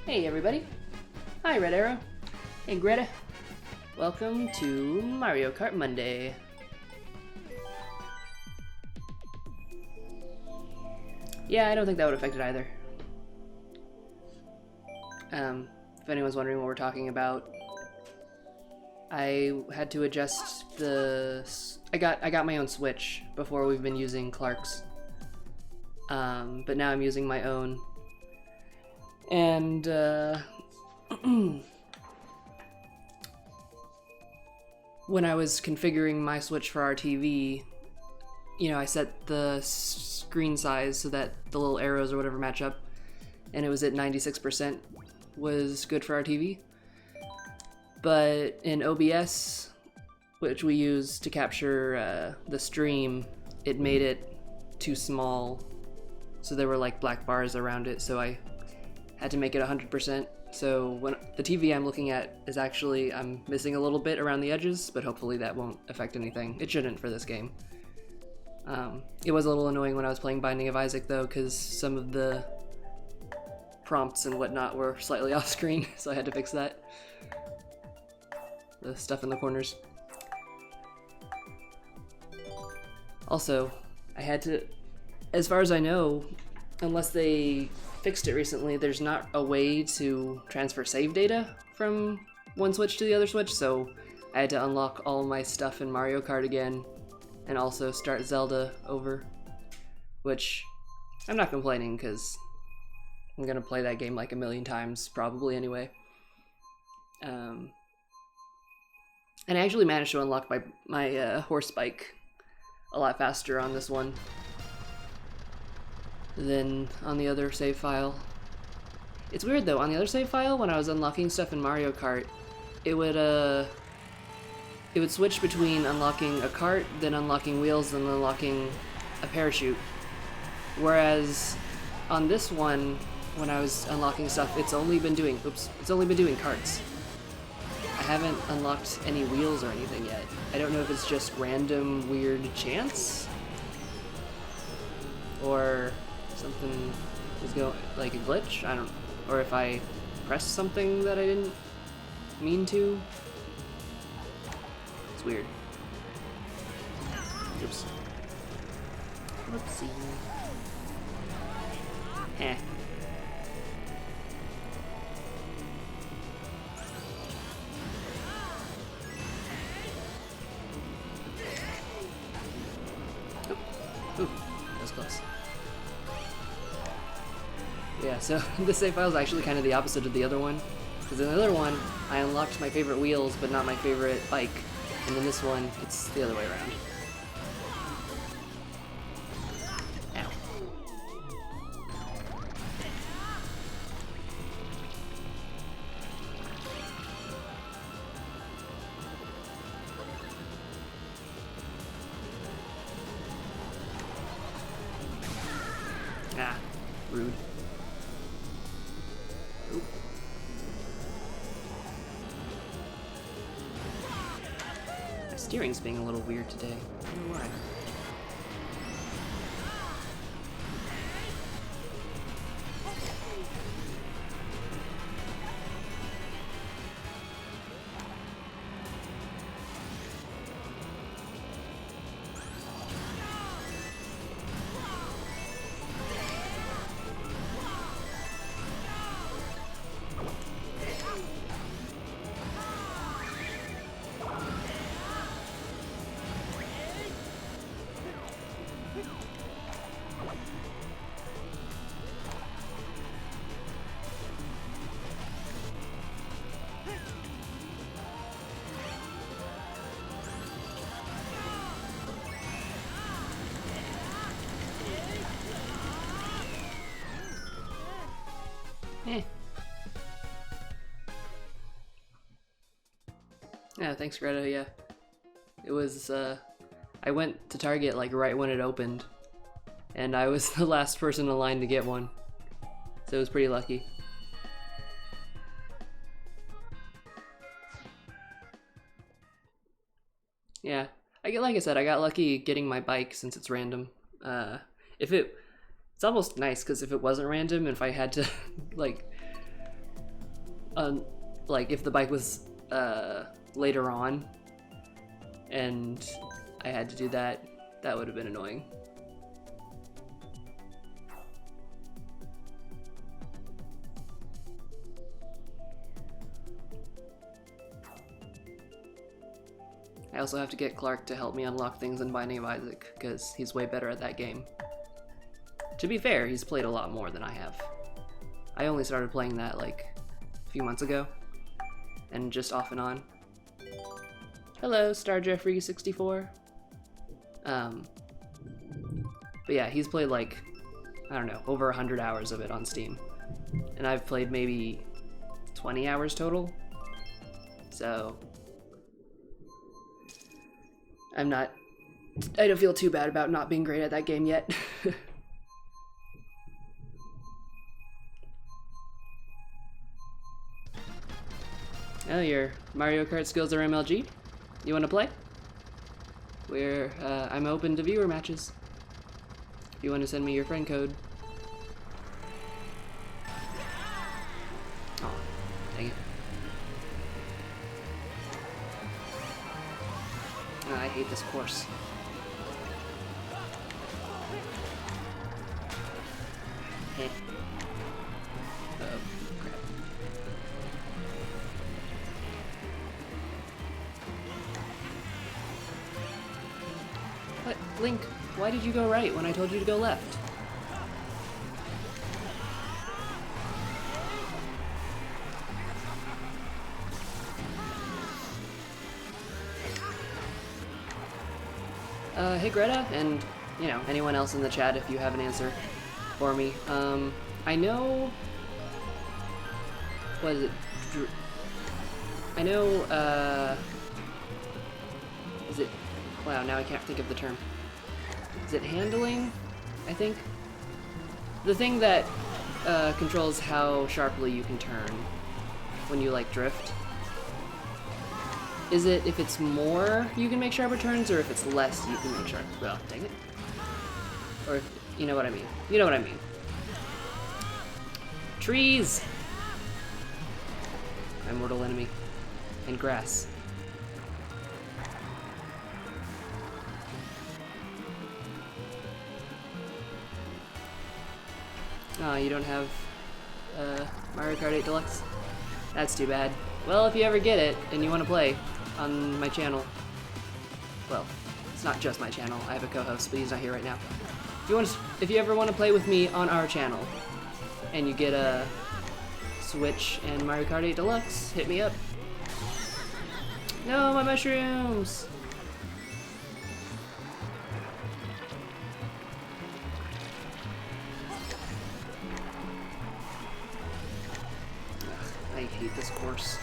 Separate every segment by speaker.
Speaker 1: Hey everybody. Hi Red Arrow. Hey Greta. Welcome to Mario Kart Monday. Yeah, I don't think that would affect it either. If anyone's wondering what we're talking about, I had to adjust the... I got my own Switch before. We've been using Clark's. But now I'm using my own. And, when I was configuring my Switch for our TV, you know, I set the screen size so that the little arrows or whatever match up, and it was at 96% was good for our TV. But in OBS, which we use to capture the stream, it made it too small, so there were like black bars around it, so I had to make it 100%. So when the TV I'm looking at is actually, I'm missing a little bit around the edges, but hopefully that won't affect anything. It shouldn't for this game. It was a little annoying when I was playing Binding of Isaac though, because some of the prompts and whatnot were slightly off screen, so I had to fix that. The stuff in the corners. Also, I had to, as far as I know, unless they fixed it recently, there's not a way to transfer save data from one Switch to the other Switch, so I had to unlock all my stuff in Mario Kart again, and also start Zelda over, which I'm not complaining, because I'm gonna play that game like a million times, probably anyway. And I actually managed to unlock my horse bike a lot faster on this one than on the other save file. It's weird though, on the other save file, when I was unlocking stuff in Mario Kart, it would switch between unlocking a cart, then unlocking wheels, then unlocking a parachute. Whereas on this one, when I was unlocking stuff, it's only been doing carts. I haven't unlocked any wheels or anything yet. I don't know if it's just random weird chance, or something is going, like a glitch, I don't, or if I pressed something that I didn't mean to. It's weird. Oops. Whoopsie. Heh. Ooh, that was close. Yeah, so this save file is actually kind of the opposite of the other one. Because in the other one, I unlocked my favorite wheels, but not my favorite bike. And in this one, it's the other way around. Ow. Ah, rude. Oop. My steering's being a little weird today. I don't know why. Eh. Yeah, thanks Greta, yeah. It was, I went to Target like right when it opened, and I was the last person in line to get one. So it was pretty lucky. Yeah, like I said, I got lucky getting my bike since it's random. It's almost nice, because if it wasn't random, if I had to like like if the bike was later on and I had to do that, that would have been annoying. I also have to get Clark to help me unlock things in Binding of Isaac, because he's way better at that game. To be fair, he's played a lot more than I have. I only started playing that like a few months ago, and just off and on. Hello, Star Jeffrey 64. But yeah, he's played like, I don't know, over 100 hours of it on Steam. And I've played maybe 20 hours total. So I don't feel too bad about not being great at that game yet. Oh, your Mario Kart skills are MLG? You want to play? I'm open to viewer matches. If you want to send me your friend code. Oh, dang it. Oh, I hate this course. Heh. Uh-oh, crap. What? Link, why did you go right when I told you to go left? Hey Greta, and, you know, anyone else in the chat if you have an answer for me. I know... What is it? I know, is it... Wow, now I can't think of the term. Is it handling, I think? The thing that controls how sharply you can turn when you, like, drift. Is it if it's more you can make sharper turns, or if it's less you can make sharper? Well, dang it. Or, you know what I mean. You know what I mean. Trees! My mortal enemy. And grass. Oh, you don't have Mario Kart 8 Deluxe? That's too bad. Well, if you ever get it and you want to play on my channel, well, it's not just my channel. I have a co-host, but he's not here right now. If you ever want to play with me on our channel, and you get a Switch and Mario Kart 8 Deluxe, hit me up. No, my mushrooms! Ugh, I hate this course.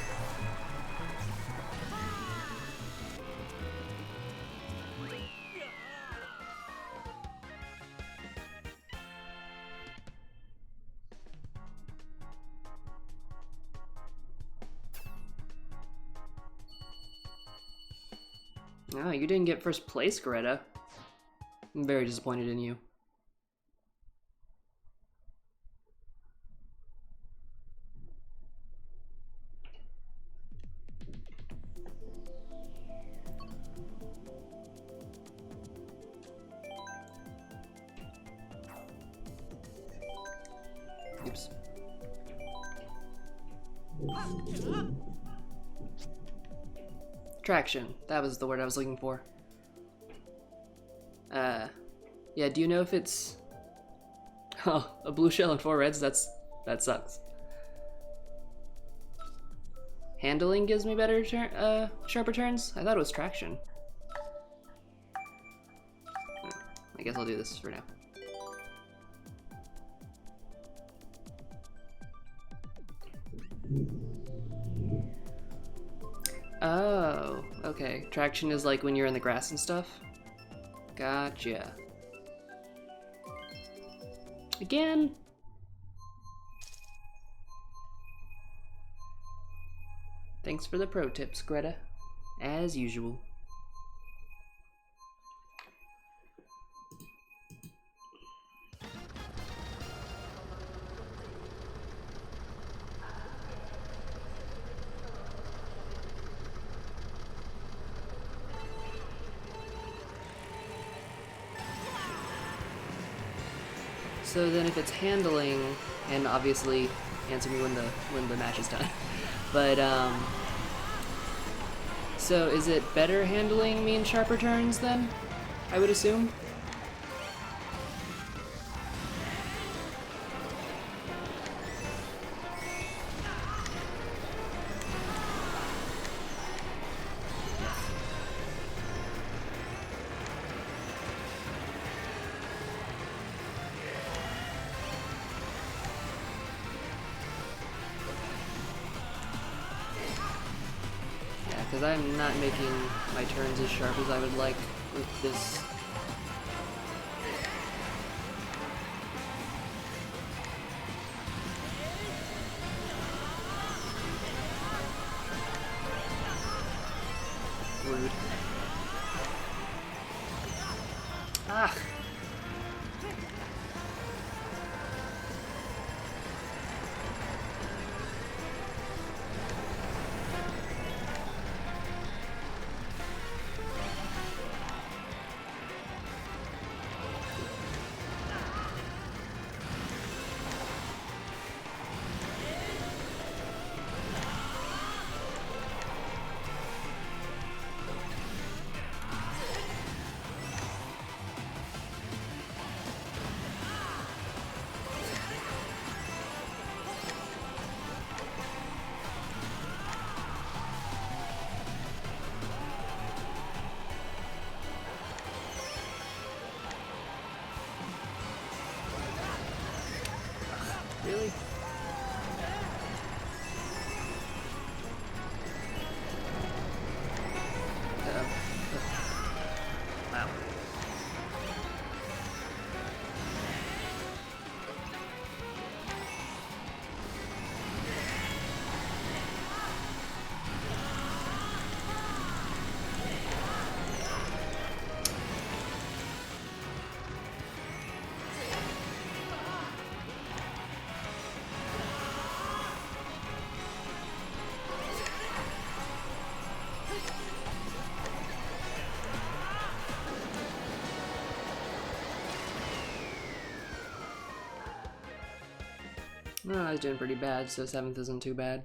Speaker 1: Oh, you didn't get first place, Greta. I'm very disappointed in you. Oops. Traction. That was the word I was looking for. Yeah, do you know if it's... Oh, a blue shell and 4 reds? That sucks. Handling gives me better sharper turns? I thought it was traction. I guess I'll do this for now. Oh, okay. Traction is like when you're in the grass and stuff? Gotcha. Again? Thanks for the pro tips, Greta. As usual. So then if it's handling, and obviously answer me when the match is done. But so is it better handling means sharper turns then? I would assume. Because I'm not making my turns as sharp as I would like with this. Rude. Ah! Really? Wow. Well, I was doing pretty bad, so 7th isn't too bad.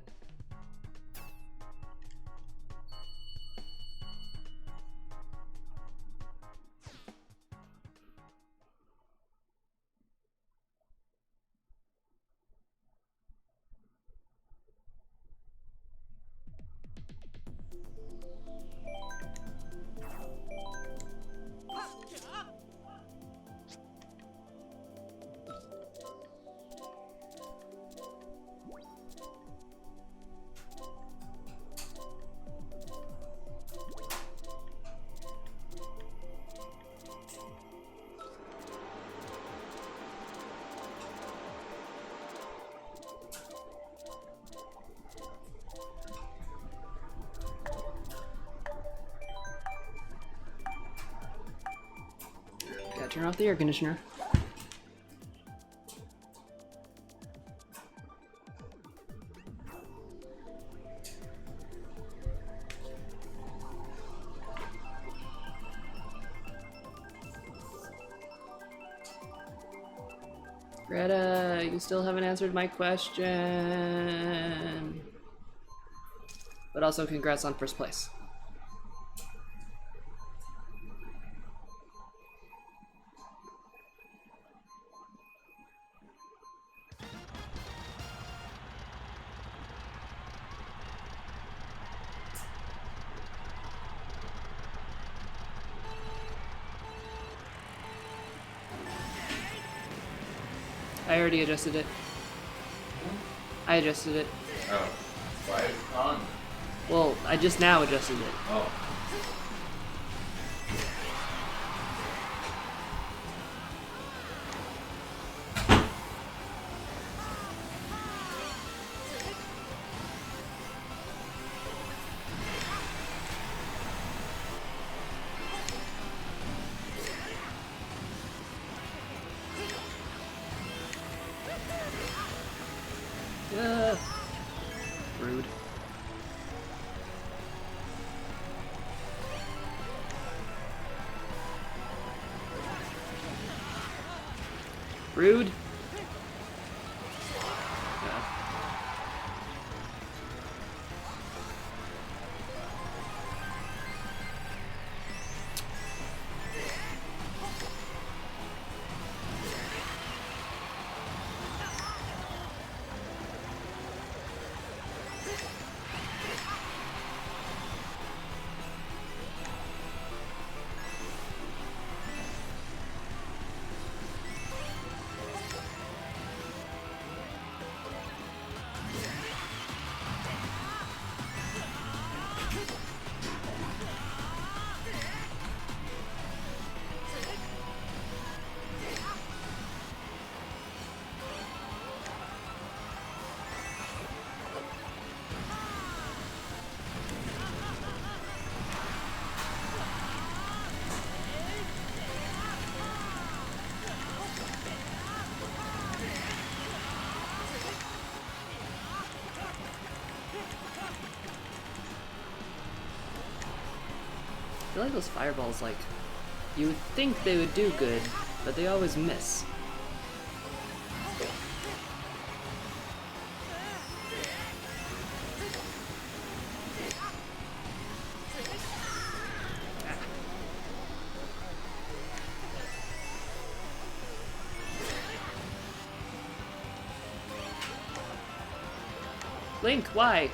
Speaker 1: Gotta turn off the air conditioner. Greta, you still haven't answered my question. But also congrats on first place. I already adjusted it. I adjusted it.
Speaker 2: Oh. Why is it on?
Speaker 1: Well, I just now adjusted it.
Speaker 2: Oh.
Speaker 1: Rude. Rude. feel like those fireballs, like, you would think they would do good, but they always miss. Link, why?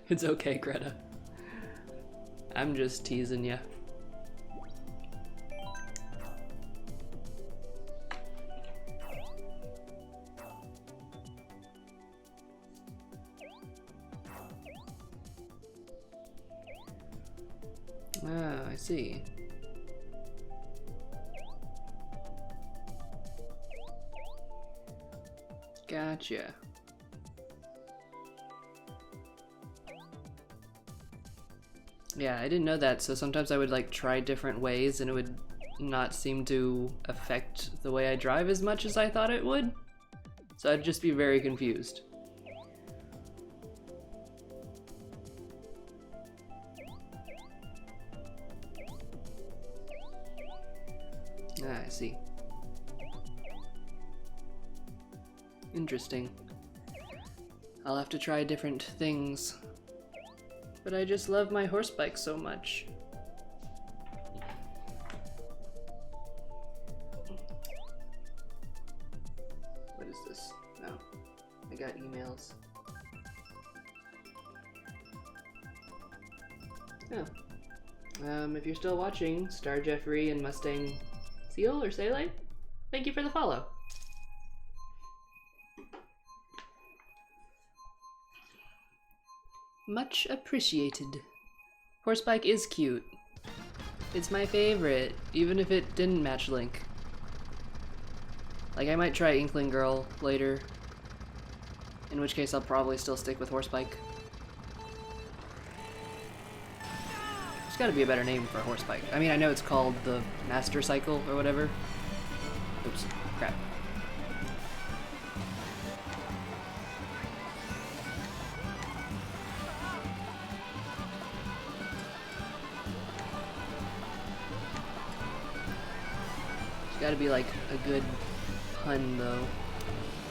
Speaker 1: It's okay, Greta. I'm just teasing ya. Ah, I see. Gotcha. Yeah, I didn't know that, so sometimes I would like try different ways and it would not seem to affect the way I drive as much as I thought it would. So I'd just be very confused. Ah, I see. Interesting. I'll have to try different things. But I just love my horse bike so much. What is this? Oh, I got emails. Oh. If you're still watching, Star Jeffrey and Mustang Seal or Sailite, thank you for the follow. Much appreciated. Horsebike is cute. It's my favorite, even if it didn't match Link. Like, I might try Inkling Girl later, in which case I'll probably still stick with Horsebike. There's gotta be a better name for a Horsebike. I mean, I know it's called the Master Cycle or whatever. Oops, crap. Gotta be like a good pun though.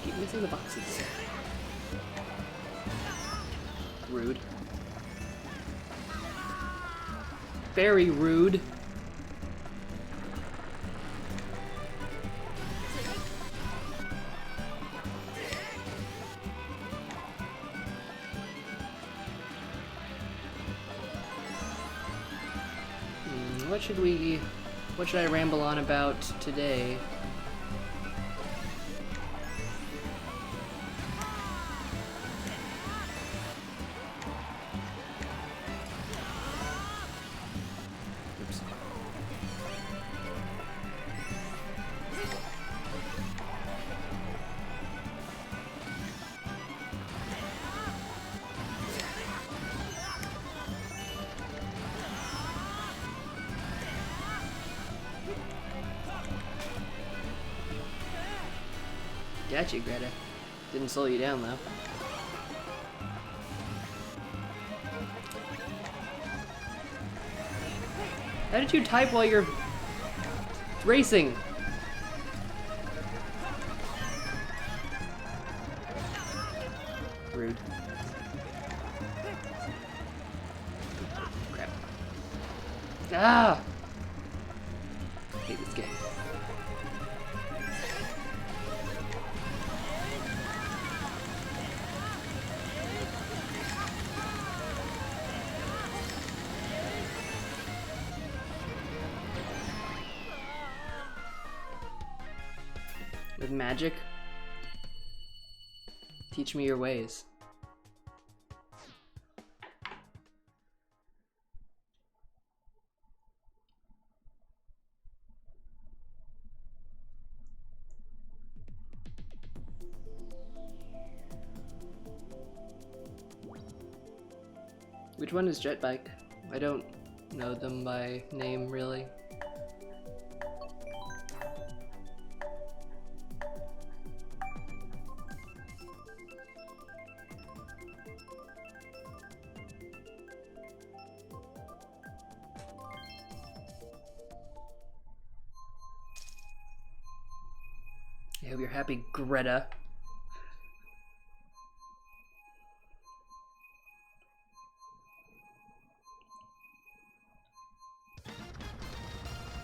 Speaker 1: Keep missing the boxes. Rude. Very rude. What should I ramble on about today? Oops. Gotcha, Greta. Didn't slow you down, though. How did you type while you're racing? Rude. Crap. Ah! I hate this game. With magic? Teach me your ways. Which one is Jetbike? I don't know them by name, really. I hope you're happy, Greta.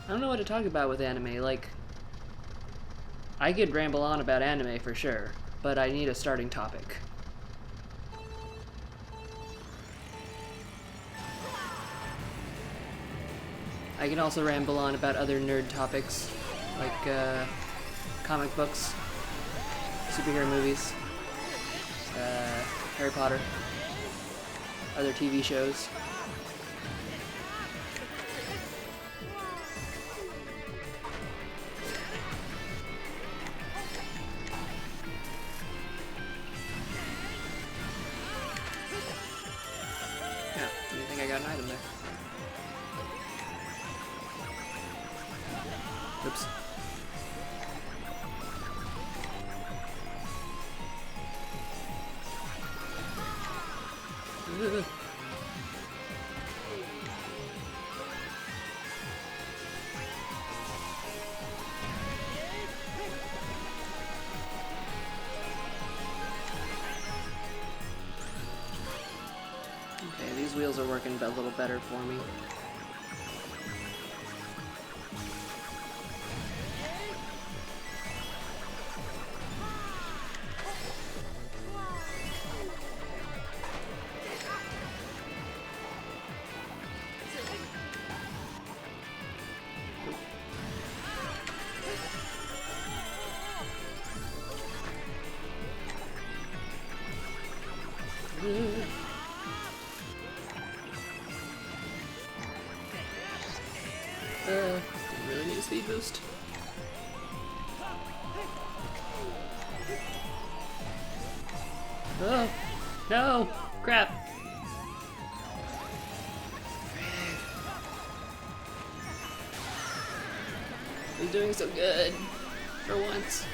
Speaker 1: I don't know what to talk about with anime. Like, I could ramble on about anime for sure, but I need a starting topic. I can also ramble on about other nerd topics, like comic books, superhero movies, Harry Potter, other TV shows. Yeah, I think I got an item there. Oops. Ugh. Okay, these wheels are working a little better for me. Really need a speed boost. Oh, no! Crap! He's doing so good, for once.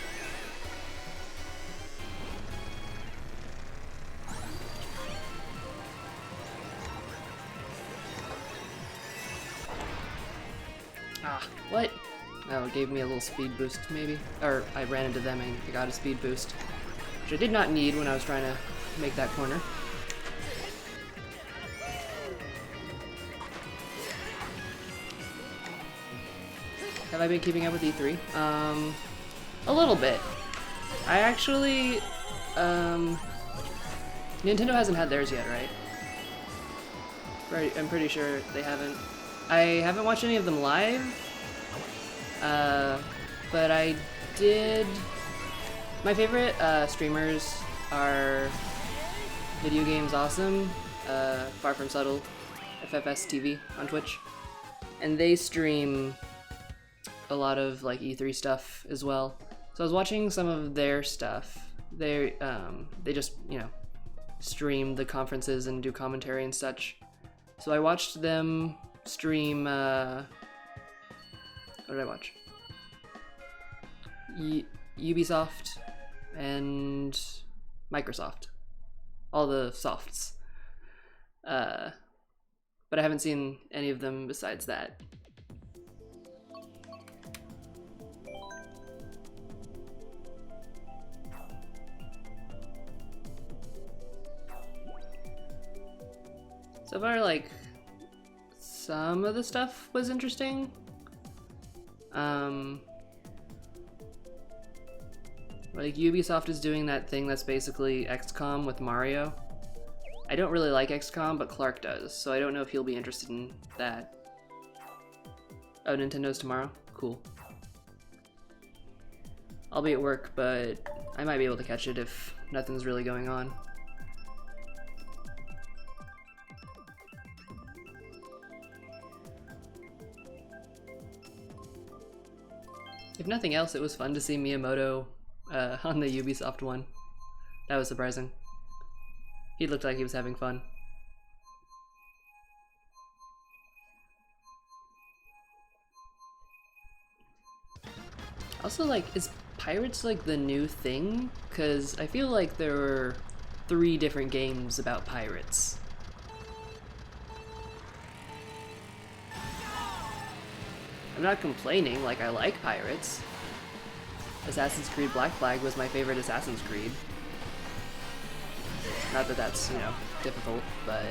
Speaker 1: Ah, what? Oh, it gave me a little speed boost, maybe? Or I ran into them and I got a speed boost. Which I did not need when I was trying to make that corner. Have I been keeping up with E3? A little bit. I actually, Nintendo hasn't had theirs yet, right? Right, I'm pretty sure they haven't. I haven't watched any of them live, but I did. My favorite streamers are Video Games Awesome, Far From Subtle, FFS TV on Twitch, and they stream a lot of like E3 stuff as well. So I was watching some of their stuff. They just, you know, stream the conferences and do commentary and such. So I watched them stream, what did I watch? Ubisoft and Microsoft. All the softs. But I haven't seen any of them besides that. So far, like, some of the stuff was interesting. Like, Ubisoft is doing that thing that's basically XCOM with Mario. I don't really like XCOM, but Clark does, so I don't know if he'll be interested in that. Oh, Nintendo's tomorrow? Cool. I'll be at work, but I might be able to catch it if nothing's really going on. If nothing else, it was fun to see Miyamoto on the Ubisoft one. That was surprising. He looked like he was having fun. Also, like, is pirates like the new thing? Because I feel like there were 3 different games about pirates. I'm not complaining, like, I like pirates. Assassin's Creed Black Flag was my favorite Assassin's Creed. Not that that's, you know, difficult, but...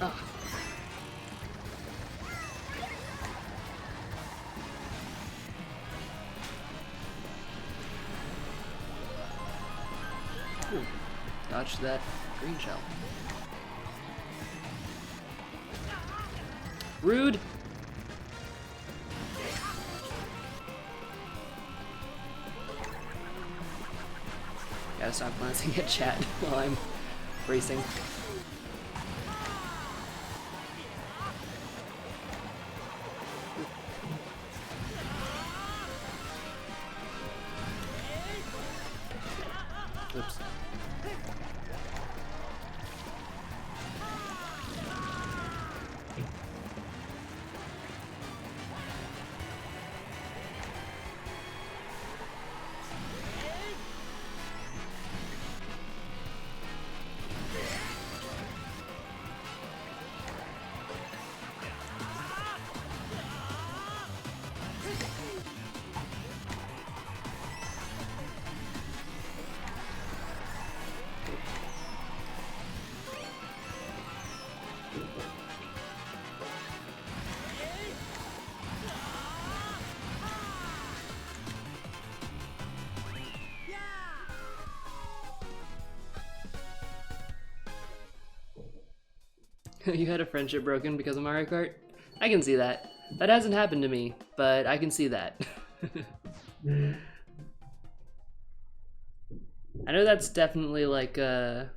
Speaker 1: oh. Ooh, dodged that green shell. Rude! Gotta stop glancing at chat while I'm racing. Oops. You had a friendship broken because of Mario Kart? I can see that. That hasn't happened to me, but I can see that. I know that's definitely like a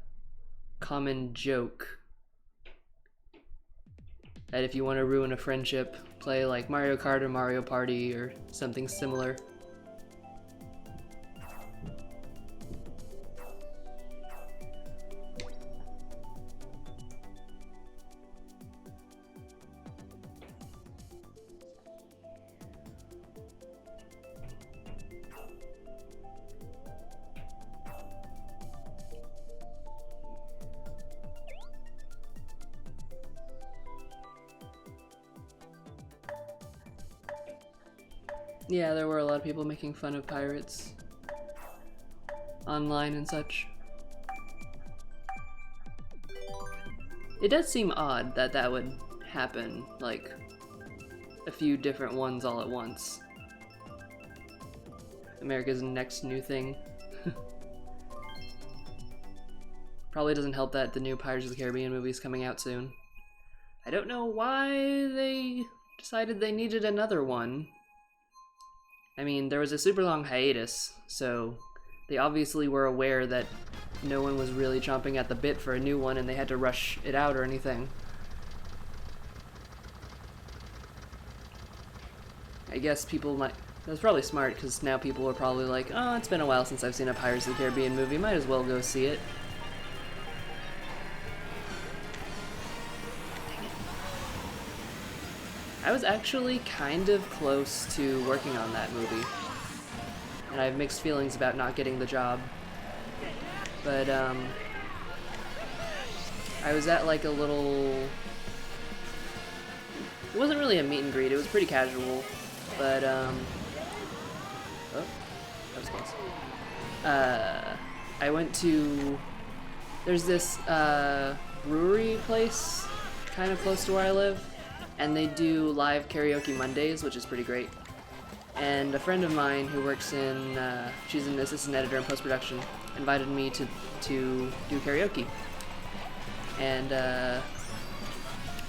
Speaker 1: common joke. That if you want to ruin a friendship, play like Mario Kart or Mario Party or something similar. Yeah, there were a lot of people making fun of pirates online and such. It does seem odd that that would happen, like a few different ones all at once. America's next new thing. Probably doesn't help that the new Pirates of the Caribbean movie is coming out soon. I don't know why they decided they needed another one. I mean, there was a super long hiatus, so they obviously were aware that no one was really chomping at the bit for a new one and they had to rush it out or anything. I guess people might... That's probably smart, because now people are probably like, oh, it's been a while since I've seen a Pirates of the Caribbean movie, might as well go see it. I was actually kind of close to working on that movie, and I have mixed feelings about not getting the job. But, I was at like a little... It wasn't really a meet and greet, it was pretty casual, but, oh, that was close. I went to... There's this, brewery place kind of close to where I live, and they do live karaoke Mondays, which is pretty great. And a friend of mine who works in, she's an assistant editor in post-production, invited me to do karaoke. And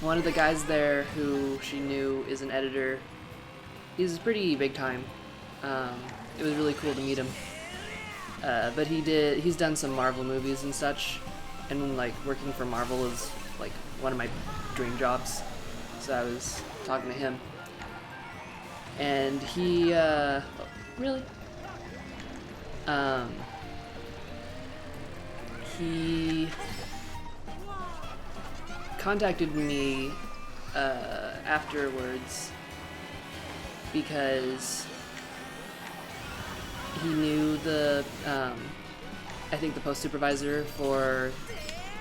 Speaker 1: one of the guys there who she knew is an editor, he's pretty big time. It was really cool to meet him. But he's done some Marvel movies and such, and like working for Marvel is like one of my dream jobs. So I was talking to him. And he, really? He contacted me afterwards because he knew the I think the post supervisor for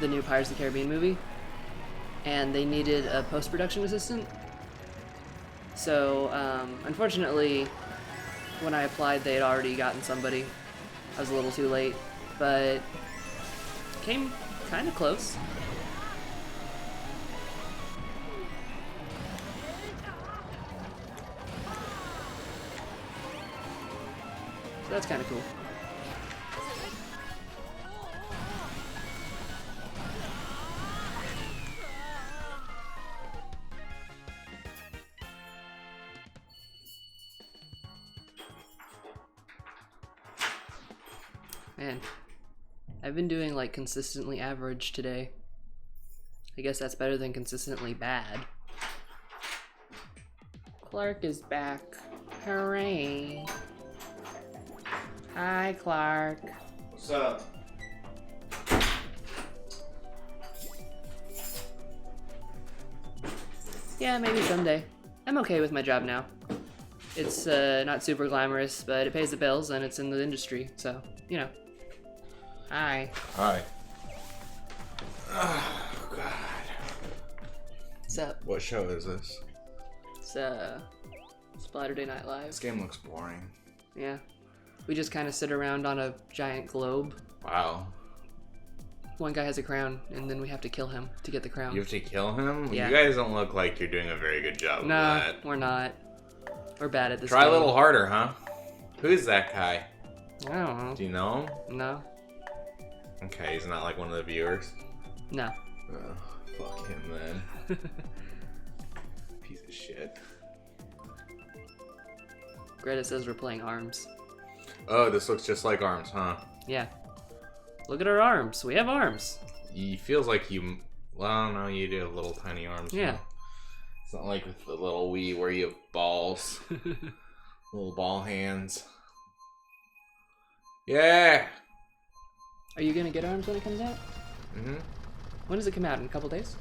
Speaker 1: the new Pirates of the Caribbean movie, and they needed a post-production assistant. So unfortunately, when I applied, they had already gotten somebody. I was a little too late, but came kind of close. So that's kind of cool. Man, I've been doing like consistently average today. I guess that's better than consistently bad. Clark is back. Hooray. Hi, Clark.
Speaker 2: What's up?
Speaker 1: Yeah, maybe someday. I'm okay with my job now. It's not super glamorous, but it pays the bills and it's in the industry, so, you know. Hi.
Speaker 2: Hi. Oh, God.
Speaker 1: What's up?
Speaker 2: What show is this?
Speaker 1: It's Splatterday Night Live.
Speaker 2: This game looks boring.
Speaker 1: Yeah. We just kind of sit around on a giant globe.
Speaker 2: Wow.
Speaker 1: One guy has a crown, and then we have to kill him to get the crown.
Speaker 2: You have to kill him?
Speaker 1: Yeah.
Speaker 2: You guys don't look like you're doing a very good job of
Speaker 1: No,
Speaker 2: that.
Speaker 1: we're not. We're bad at this
Speaker 2: Try
Speaker 1: game.
Speaker 2: a little harder, huh? Who's that guy?
Speaker 1: I don't know.
Speaker 2: Do you know him?
Speaker 1: No.
Speaker 2: Okay, he's not like one of the viewers.
Speaker 1: No.
Speaker 2: Oh, fuck him then. Piece of shit.
Speaker 1: Greta says we're playing ARMS.
Speaker 2: Oh, this looks just like ARMS, huh?
Speaker 1: Yeah. Look at our arms. We have arms.
Speaker 2: He feels like you... Well, no, you do have little tiny arms.
Speaker 1: Yeah.
Speaker 2: Huh? It's not like with the little Wii where you have balls. Little ball hands. Yeah!
Speaker 1: Are you gonna get ARMS when it comes out?
Speaker 2: Mm-hmm.
Speaker 1: When does it come out? In a couple days?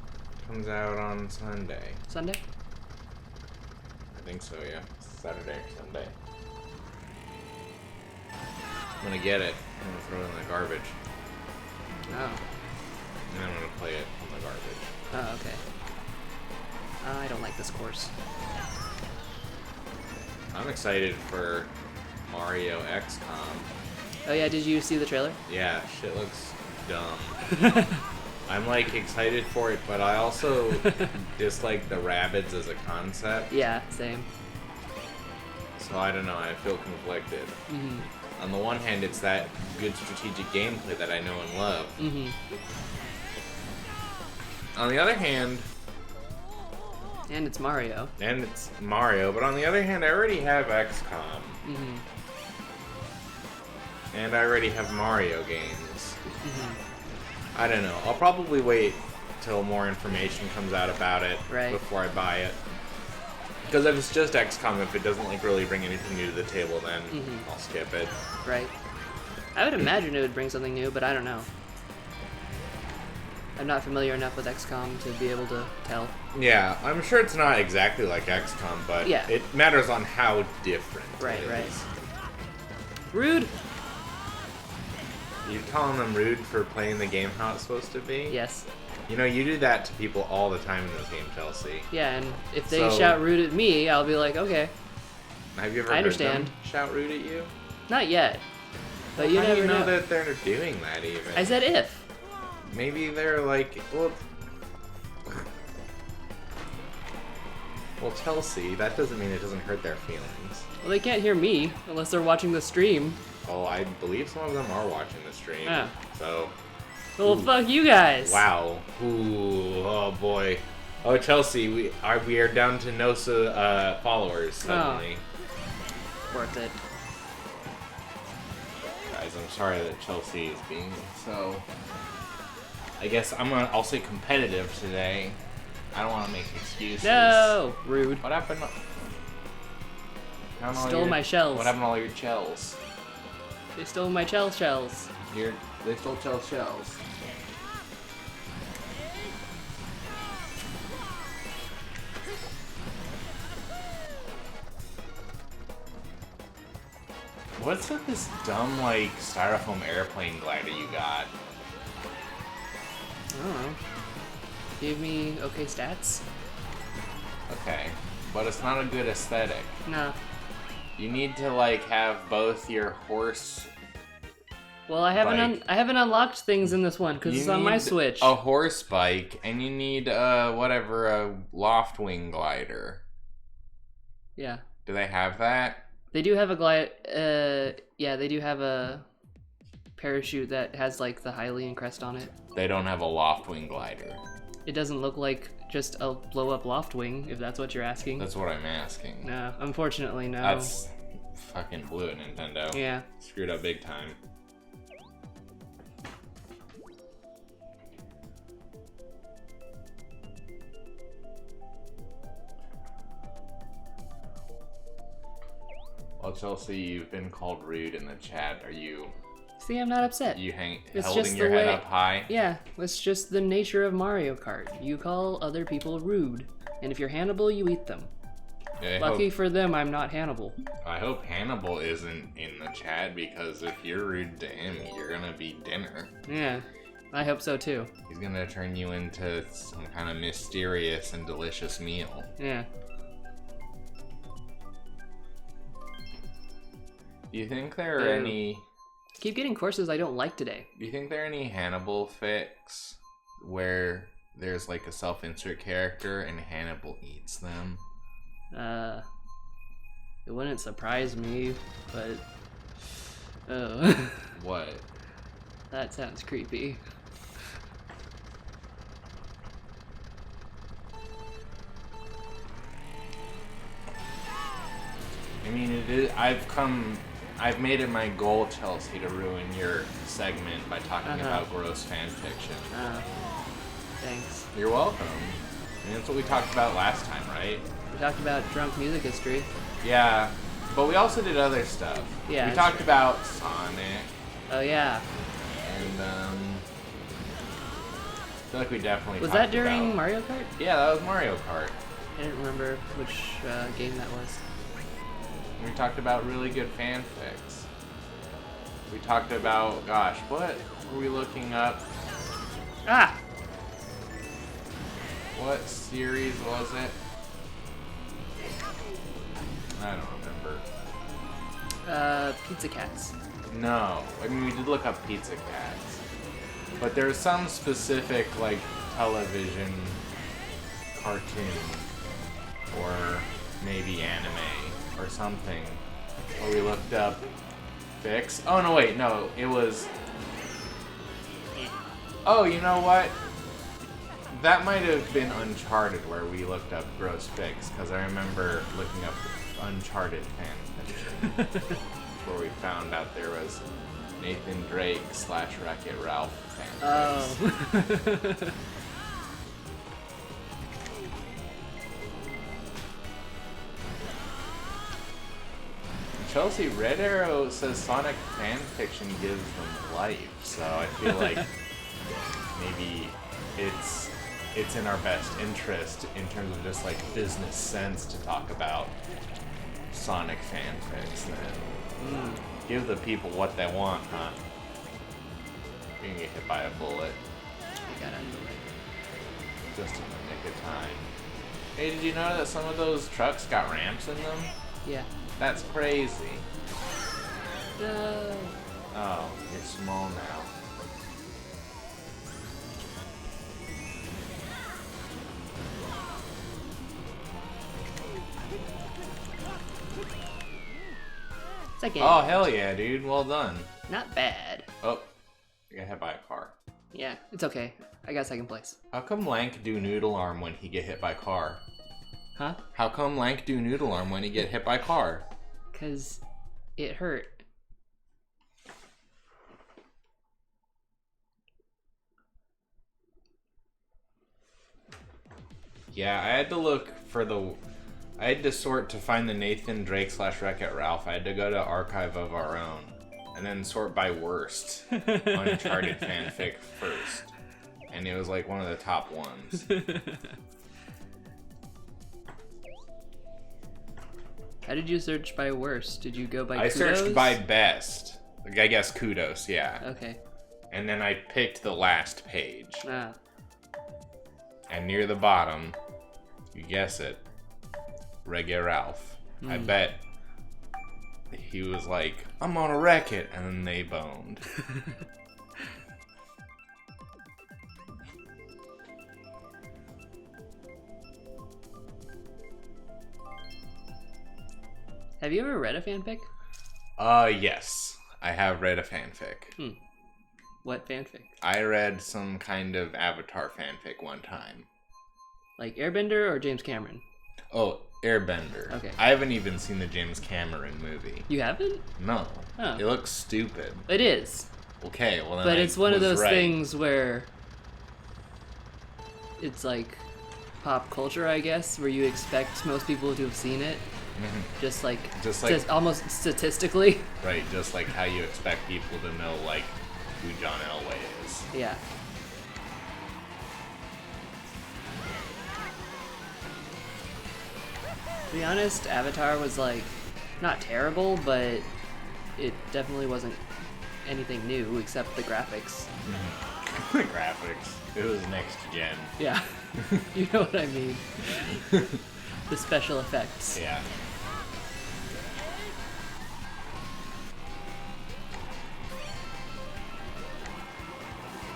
Speaker 2: Comes out on Sunday.
Speaker 1: Sunday?
Speaker 2: I think so, yeah. Saturday or Sunday. I'm gonna get it. I'm gonna throw it in the garbage.
Speaker 1: Oh.
Speaker 2: And I'm gonna play it in the garbage.
Speaker 1: Oh, okay. I don't like this course.
Speaker 2: I'm excited for Mario XCOM.
Speaker 1: Oh yeah, did you see the trailer?
Speaker 2: Yeah, shit looks dumb. I'm like excited for it, but I also dislike the rabbits as a concept.
Speaker 1: Yeah, same.
Speaker 2: So I don't know, I feel conflicted.
Speaker 1: Mm-hmm.
Speaker 2: On the one hand, it's that good strategic gameplay that I know and love.
Speaker 1: Mm-hmm.
Speaker 2: On the other hand,
Speaker 1: And it's Mario.
Speaker 2: and it's Mario, but on the other hand, I already have XCOM.
Speaker 1: Mm-hmm.
Speaker 2: And I already have Mario games.
Speaker 1: Mm-hmm.
Speaker 2: I don't know. I'll probably wait till more information comes out about it
Speaker 1: Right.
Speaker 2: before I buy it. Because if it's just XCOM, if it doesn't like really bring anything new to the table, then
Speaker 1: Mhm.
Speaker 2: I'll skip it.
Speaker 1: Right. I would imagine it would bring something new, but I don't know. I'm not familiar enough with XCOM to be able to tell.
Speaker 2: Yeah, I'm sure it's not exactly like XCOM, but
Speaker 1: Yeah.
Speaker 2: it matters on how different
Speaker 1: Right,
Speaker 2: it
Speaker 1: right.
Speaker 2: is.
Speaker 1: Rude!
Speaker 2: You're calling them rude for playing the game how it's supposed to be?
Speaker 1: Yes.
Speaker 2: You know, you do that to people all the time in this game, Chelsea.
Speaker 1: Yeah, and if they
Speaker 2: So-
Speaker 1: shout rude at me, I'll be like, okay.
Speaker 2: Have you ever
Speaker 1: I
Speaker 2: heard
Speaker 1: understand.
Speaker 2: them shout rude at you?
Speaker 1: Not yet. But you
Speaker 2: How
Speaker 1: never
Speaker 2: do you know
Speaker 1: know.
Speaker 2: that they're doing that even?
Speaker 1: I said if.
Speaker 2: Maybe they're like, well, Chelsea, that doesn't mean it doesn't hurt their feelings.
Speaker 1: Well, they can't hear me unless they're watching the stream.
Speaker 2: Oh, I believe some of them are watching the stream.
Speaker 1: Ah.
Speaker 2: So,
Speaker 1: Well,
Speaker 2: Ooh.
Speaker 1: fuck you guys.
Speaker 2: wow. Ooh, oh boy. Oh, Chelsea, we are down to no followers suddenly.
Speaker 1: Worth it.
Speaker 2: Guys, I'm sorry that Chelsea is being so. I guess I'll say competitive today. I don't want to make excuses.
Speaker 1: No! Rude.
Speaker 2: What happened?
Speaker 1: Stole my shells.
Speaker 2: What happened to all your Chels?
Speaker 1: They stole my Chel shells.
Speaker 2: They stole Chel's shells. What's with this dumb, like, styrofoam airplane glider you got?
Speaker 1: I don't know. Gave me okay stats.
Speaker 2: Okay, but it's not a good aesthetic.
Speaker 1: Nah.
Speaker 2: You need to, like, have both your horse...
Speaker 1: Well, I haven't unlocked things in this one because it's on my Switch.
Speaker 2: A horse bike, and you need a loft wing glider.
Speaker 1: Yeah.
Speaker 2: Do they have that?
Speaker 1: They do have a yeah, they do have a parachute that has like the Hylian crest on it.
Speaker 2: They don't have a loft wing glider.
Speaker 1: It doesn't look like just a blow up loft wing, if that's what you're asking.
Speaker 2: That's what I'm asking.
Speaker 1: No, unfortunately, no.
Speaker 2: That's fucking blew it, Nintendo.
Speaker 1: Yeah.
Speaker 2: Screwed up big time. Well, Chelsea, you've been called rude in the chat. Are you...
Speaker 1: See, I'm not upset.
Speaker 2: It's holding your head up high?
Speaker 1: Yeah, it's just the nature of Mario Kart. You call other people rude, and if you're Hannibal, you eat them. Lucky for them, I'm not Hannibal.
Speaker 2: I hope Hannibal isn't in the chat, because if you're rude to him, you're gonna be dinner.
Speaker 1: Yeah, I hope so too.
Speaker 2: He's gonna turn you into some kind of mysterious and delicious meal.
Speaker 1: Yeah.
Speaker 2: Do you think there are any...
Speaker 1: Keep getting courses I don't like today.
Speaker 2: Do you think there are any Hannibal fics where there's like a self-insert character and Hannibal eats them?
Speaker 1: It wouldn't surprise me, but... Oh.
Speaker 2: What?
Speaker 1: That sounds creepy.
Speaker 2: I mean, it is... I've made it my goal, Chelsea, to ruin your segment by talking about gross fan fiction.
Speaker 1: Thanks.
Speaker 2: You're welcome. I mean, that's what we talked about last time, right?
Speaker 1: We talked about drunk music history.
Speaker 2: Yeah, but we also did other stuff.
Speaker 1: Yeah.
Speaker 2: We talked about Sonic.
Speaker 1: Oh yeah.
Speaker 2: And I feel like we definitely
Speaker 1: was
Speaker 2: talked
Speaker 1: that during
Speaker 2: about...
Speaker 1: Mario Kart?
Speaker 2: Yeah, that was Mario Kart.
Speaker 1: I didn't remember which game that was.
Speaker 2: We talked about really good fanfics. We talked about, gosh, what were we looking up?
Speaker 1: Ah!
Speaker 2: What series was it? I don't remember.
Speaker 1: Pizza Cats.
Speaker 2: No, I mean we did look up Pizza Cats, but there's some specific like television, cartoon, or maybe anime or something where we looked up fics. Oh no, wait, no, it was. Oh, you know what? That might have been Uncharted where we looked up gross fics, because I remember looking up Uncharted fanfiction where we found out there was Nathan Drake / Wreck-It Ralph fanfics.
Speaker 1: Oh.
Speaker 2: Chelsea, Red Arrow says Sonic fanfiction gives them life, so I feel like maybe it's in our best interest in terms of just like business sense to talk about Sonic fanfics then. Give the people what they want, huh? You're gonna get hit by a bullet.
Speaker 1: You got under the way.
Speaker 2: Just in the nick of time. Hey, did you know that some of those trucks got ramps in them?
Speaker 1: Yeah.
Speaker 2: That's crazy.
Speaker 1: No.
Speaker 2: Oh, you're small now.
Speaker 1: Second.
Speaker 2: Oh, hell yeah, dude. Well done.
Speaker 1: Not bad.
Speaker 2: Oh, you got hit by a car.
Speaker 1: Yeah, it's okay. I got second place.
Speaker 2: How come Lank do noodle arm when he get hit by car?
Speaker 1: Huh?
Speaker 2: How come Lank do noodle arm when he get hit by car?
Speaker 1: 'Cause it hurt.
Speaker 2: Yeah, I had to look for the I had to sort to find the Nathan Drake / Wreck-It Ralph. I had to go to Archive of Our Own and then sort by worst Uncharted fanfic first. And it was like one of the top ones.
Speaker 1: How did you search by worst? Did you go by
Speaker 2: I
Speaker 1: kudos?
Speaker 2: searched by best. I guess kudos, yeah.
Speaker 1: Okay.
Speaker 2: And then I picked the last page.
Speaker 1: Ah.
Speaker 2: And near the bottom, you guess it, Wreck-It Ralph. I bet he was like, I'm gonna wreck it, and then they boned.
Speaker 1: Have you ever read a fanfic?
Speaker 2: Yes. I have read a fanfic.
Speaker 1: What fanfic?
Speaker 2: I read some kind of Avatar fanfic one time.
Speaker 1: Like Airbender or James Cameron?
Speaker 2: Oh, Airbender.
Speaker 1: Okay.
Speaker 2: I haven't even seen the James Cameron movie.
Speaker 1: You haven't?
Speaker 2: No.
Speaker 1: Oh.
Speaker 2: It looks stupid.
Speaker 1: It is.
Speaker 2: Okay, well then
Speaker 1: But
Speaker 2: I
Speaker 1: it's one of
Speaker 2: was
Speaker 1: those
Speaker 2: right.
Speaker 1: things where it's like pop culture, I guess, where you expect most people to have seen it. Just like almost statistically.
Speaker 2: Right, just like how you expect people to know like who John Elway is.
Speaker 1: Yeah. To be honest, Avatar was like not terrible, but it definitely wasn't anything new except the graphics.
Speaker 2: The graphics. It was next gen.
Speaker 1: Yeah. You know what I mean. The special effects.
Speaker 2: Yeah.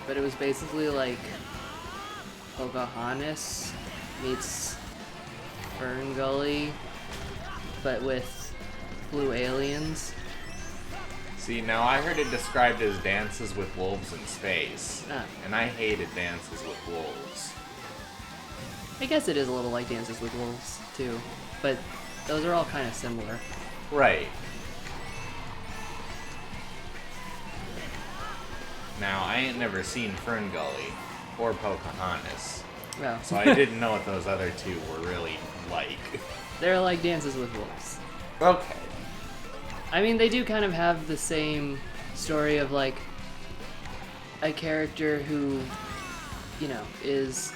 Speaker 1: But it was basically like Pocahontas meets Fern Gully, but with blue aliens.
Speaker 2: See, now I heard it described as Dances with Wolves in Space.
Speaker 1: Ah.
Speaker 2: And I hated Dances with Wolves.
Speaker 1: I guess it is a little like Dances with Wolves, too. But those are all kind of similar.
Speaker 2: Right. Now, I ain't never seen Fern Gully or Pocahontas,
Speaker 1: Well,
Speaker 2: so I didn't know what those other two were really like.
Speaker 1: they're like Dances with Wolves.
Speaker 2: Okay.
Speaker 1: I mean, they do kind of have the same story of like a character who, you know, is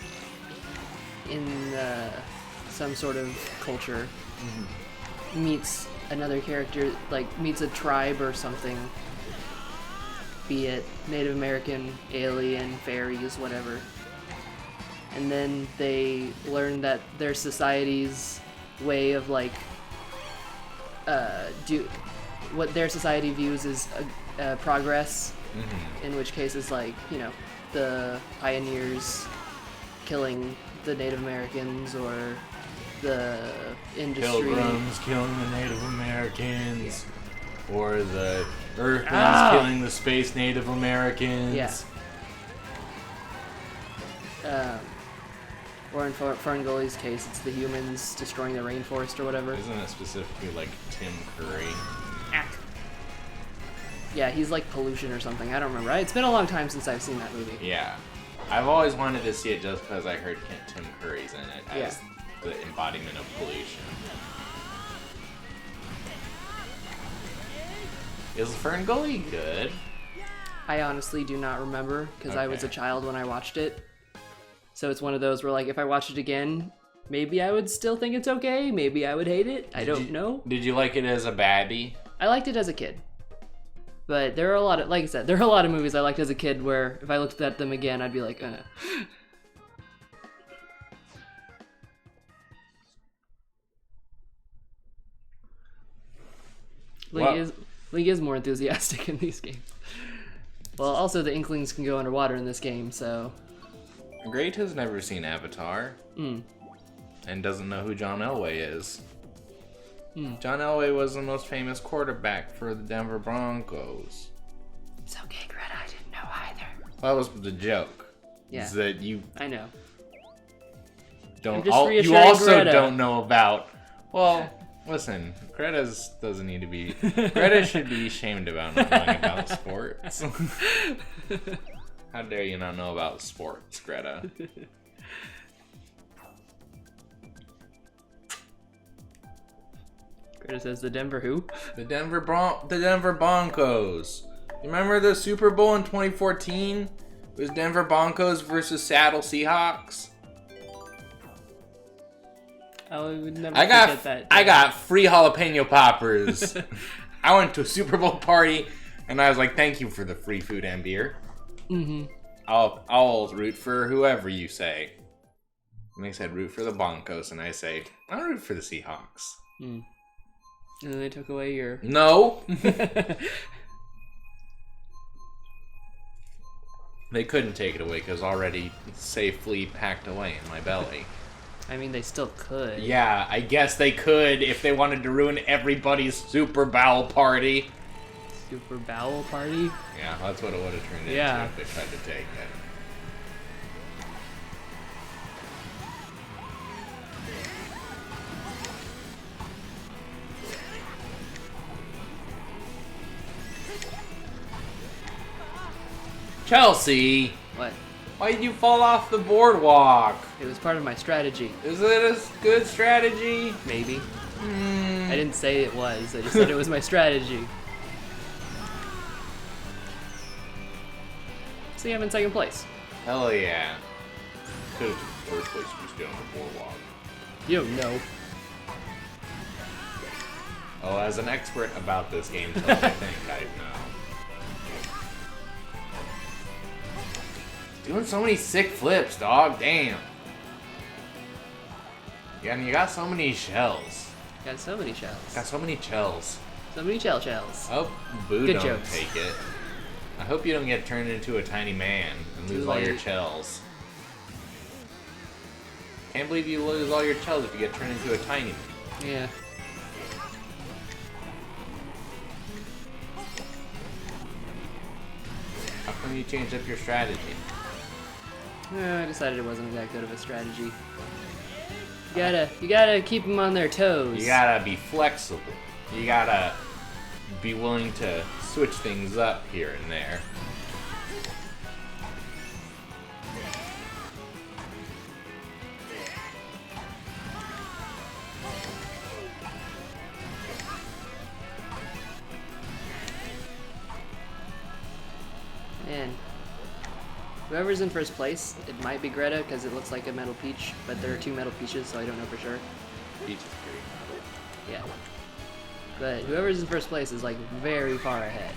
Speaker 1: in some sort of culture, meets another character, like meets a tribe or something, be it Native American, alien, fairies, whatever. And then they learn that their society's way of like what their society views as progress, in which case is like, you know, the pioneers killing the Native Americans or the industry.
Speaker 2: Pilgrims killing the Native Americans, or the Earthlings killing the space Native Americans.
Speaker 1: Yeah. Or in Fern Gully's case, it's the humans destroying the rainforest or whatever.
Speaker 2: Isn't it specifically like Tim Curry?
Speaker 1: Yeah, he's like pollution or something. I don't remember. It's been a long time since I've seen that movie.
Speaker 2: Yeah. I've always wanted to see it just because I heard Tim Curry's in it as the embodiment of pollution. Is Fern Gully good?
Speaker 1: I honestly do not remember because I was a
Speaker 2: Okay.
Speaker 1: child when I watched it. So it's one of those where like if I watched it again, maybe I would still think it's okay. Maybe I would hate it. I don't know.
Speaker 2: Did you like it as a baddie?
Speaker 1: I liked it as a kid. But there are a lot of, like I said, there are a lot of movies I liked as a kid where if I looked at them again, I'd be like, Link is more enthusiastic in these games. Well, also the Inklings can go underwater in this game, so...
Speaker 2: Great has never seen Avatar. And doesn't know who John Elway is. John Elway was the most famous quarterback for the Denver Broncos.
Speaker 1: It's okay, Greta, I didn't know either.
Speaker 2: That was the joke.
Speaker 1: Yeah.
Speaker 2: Is that you
Speaker 1: I know.
Speaker 2: don't...
Speaker 1: just
Speaker 2: you
Speaker 1: reassuring
Speaker 2: also
Speaker 1: Greta.
Speaker 2: don't know about... Well, listen, Greta doesn't need to be... Greta should be ashamed about not knowing about sports. How dare you not know about sports, Greta?
Speaker 1: Greta says the Denver who?
Speaker 2: The Denver Broncos. You remember the Super Bowl in 2014? It was Denver Broncos versus Seattle Seahawks.
Speaker 1: I would never forget that.
Speaker 2: I got free jalapeno poppers. I went to a Super Bowl party, and I was like, "Thank you for the free food and beer."
Speaker 1: Mm-hmm.
Speaker 2: I'll root for whoever you say. And they said root for the Broncos, and I say I'll root for the Seahawks.
Speaker 1: Mm. And then they took away your...
Speaker 2: No. They couldn't take it away because already safely packed away in my belly.
Speaker 1: I mean, they still could.
Speaker 2: Yeah, I guess they could if they wanted to ruin everybody's Super Bowl party.
Speaker 1: Super Bowl party?
Speaker 2: Yeah, that's what it would have turned into if they tried to take it. Chelsea!
Speaker 1: What?
Speaker 2: Why did you fall off the boardwalk?
Speaker 1: It was part of my strategy.
Speaker 2: Is it a good strategy?
Speaker 1: Maybe. I didn't say it was. I just said it was my strategy. See, I'm in second place.
Speaker 2: Hell yeah. Could have took first place if you stayed on the boardwalk.
Speaker 1: You don't know.
Speaker 2: Oh, as an expert about this game, I think I know. Doing so many sick flips, dog. Damn. Yeah, and you got so many shells.
Speaker 1: Got so many shells.
Speaker 2: Got so many shells.
Speaker 1: So many shells.
Speaker 2: I hope Boo
Speaker 1: Good
Speaker 2: don't
Speaker 1: jokes.
Speaker 2: take it. I hope you don't get turned into a tiny man and lose all your
Speaker 1: late.
Speaker 2: shells. Can't believe you lose all your shells if you get turned into a tiny man.
Speaker 1: Yeah.
Speaker 2: How come you changed up your strategy?
Speaker 1: I decided it wasn't that good of a strategy. You gotta keep them on their toes.
Speaker 2: You gotta be flexible. You gotta be willing to switch things up here and there.
Speaker 1: Man. Whoever's in first place, it might be Greta because it looks like a metal peach, but there are two metal peaches, so I don't know for sure.
Speaker 2: Peach is pretty.
Speaker 1: Yeah. But whoever's in first place is like very far ahead.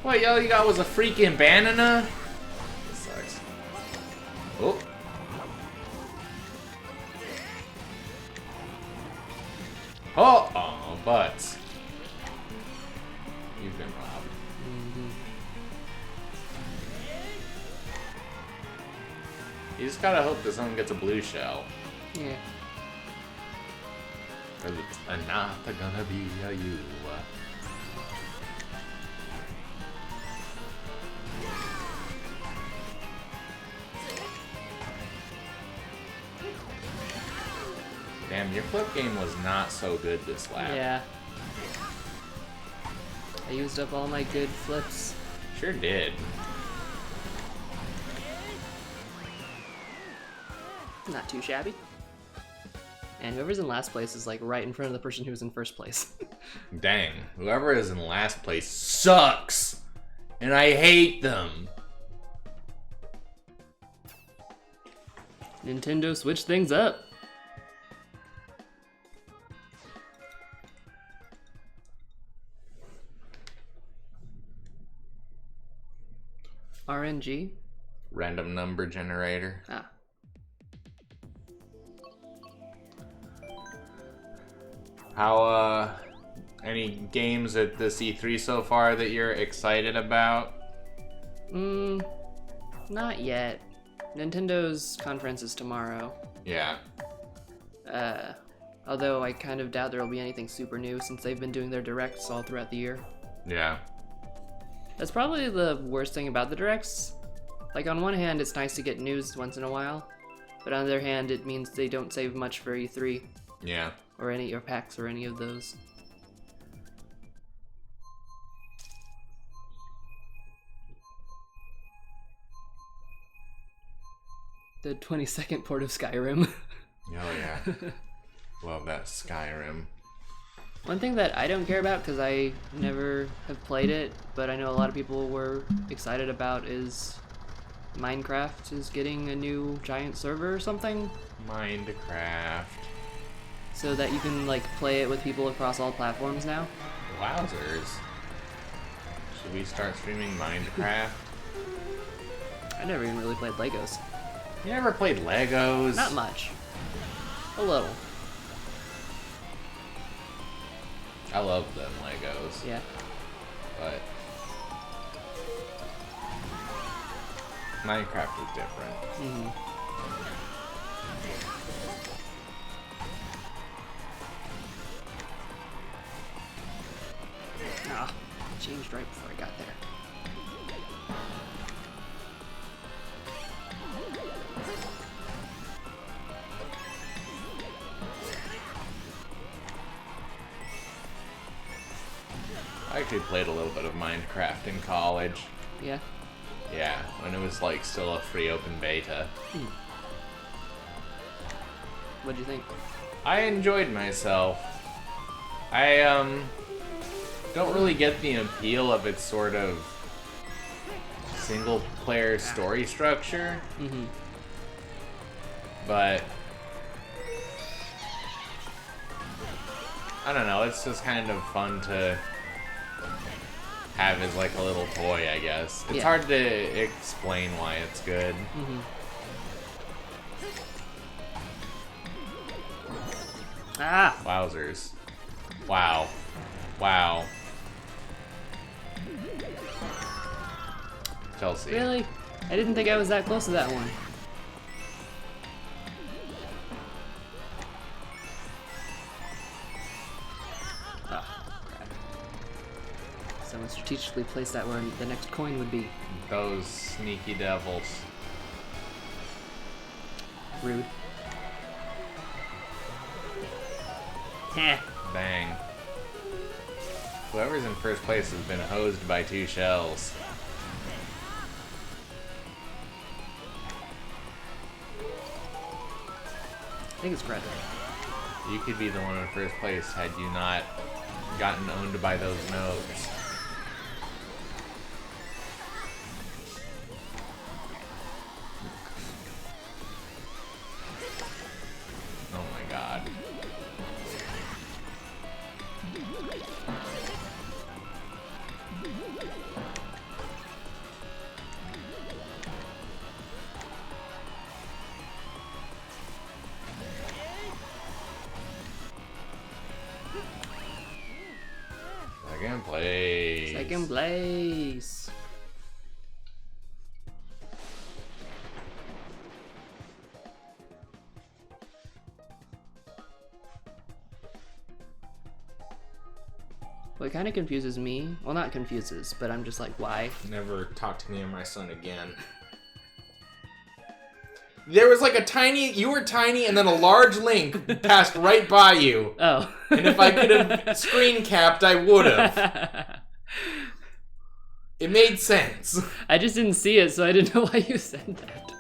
Speaker 2: What, all you got was a freaking banana? This sucks. Oh. Oh, butts. You've been robbed. You just gotta hope that someone gets a blue shell.
Speaker 1: Yeah.
Speaker 2: Or it's not gonna be a you. Damn, your flip game was not so good this lap.
Speaker 1: Yeah. I used up all my good flips.
Speaker 2: Sure did.
Speaker 1: Not too shabby. And whoever's in last place is like right in front of the person who's in first place.
Speaker 2: Dang, whoever is in last place sucks! And I hate them!
Speaker 1: Nintendo switched things up. RNG?
Speaker 2: Random number generator.
Speaker 1: Ah.
Speaker 2: How, any games at this E3 so far that you're excited about?
Speaker 1: Not yet. Nintendo's conference is tomorrow.
Speaker 2: Yeah.
Speaker 1: Although I kind of doubt there'll be anything super new since they've been doing their directs all throughout the year.
Speaker 2: Yeah.
Speaker 1: That's probably the worst thing about the directs. Like, on one hand, it's nice to get news once in a while, but on the other hand, it means they don't save much for E3.
Speaker 2: Yeah.
Speaker 1: Or PAX or any of those. The 22nd port of Skyrim.
Speaker 2: Oh yeah. Love that Skyrim.
Speaker 1: One thing that I don't care about, because I never have played it, but I know a lot of people were excited about, is Minecraft is getting a new giant server or something.
Speaker 2: Minecraft.
Speaker 1: So that you can, like, play it with people across all platforms now.
Speaker 2: Wowzers. Should we start streaming Minecraft?
Speaker 1: I never even really played Legos.
Speaker 2: You never played Legos?
Speaker 1: Not much. A little.
Speaker 2: I love them Legos.
Speaker 1: Yeah.
Speaker 2: But Minecraft is different.
Speaker 1: Mm-hmm. Ah, changed right before I got there.
Speaker 2: I actually played a little bit of Minecraft in college.
Speaker 1: Yeah.
Speaker 2: Yeah, when it was like still a free open beta.
Speaker 1: What'd you think?
Speaker 2: I enjoyed myself. I don't really get the appeal of its sort of single player story structure.
Speaker 1: Mm-hmm.
Speaker 2: But I don't know, it's just kind of fun to have as like a little toy, I guess. It's hard to explain why it's good.
Speaker 1: Mm-hmm. Ah!
Speaker 2: Wowzers. Wow. Wow. Chelsea.
Speaker 1: Really? I didn't think I was that close to that one. Oh, crap. Someone strategically placed that where the next coin would be.
Speaker 2: Those sneaky devils.
Speaker 1: Rude. Heh.
Speaker 2: Bang. Whoever's in first place has been hosed by 2 shells.
Speaker 1: I think it's Greta.
Speaker 2: You could be the one in first place had you not gotten owned by those nodes. Oh my god. Second place.
Speaker 1: Second place. What kind of confuses me, well, not confuses, but I'm just like, why?
Speaker 2: Never talk to me or my son again. There was like a tiny, you were tiny, and then a large link passed right by you.
Speaker 1: Oh.
Speaker 2: And if I could have screen capped, I would have. It made sense.
Speaker 1: I just didn't see it, so I didn't know why you said that.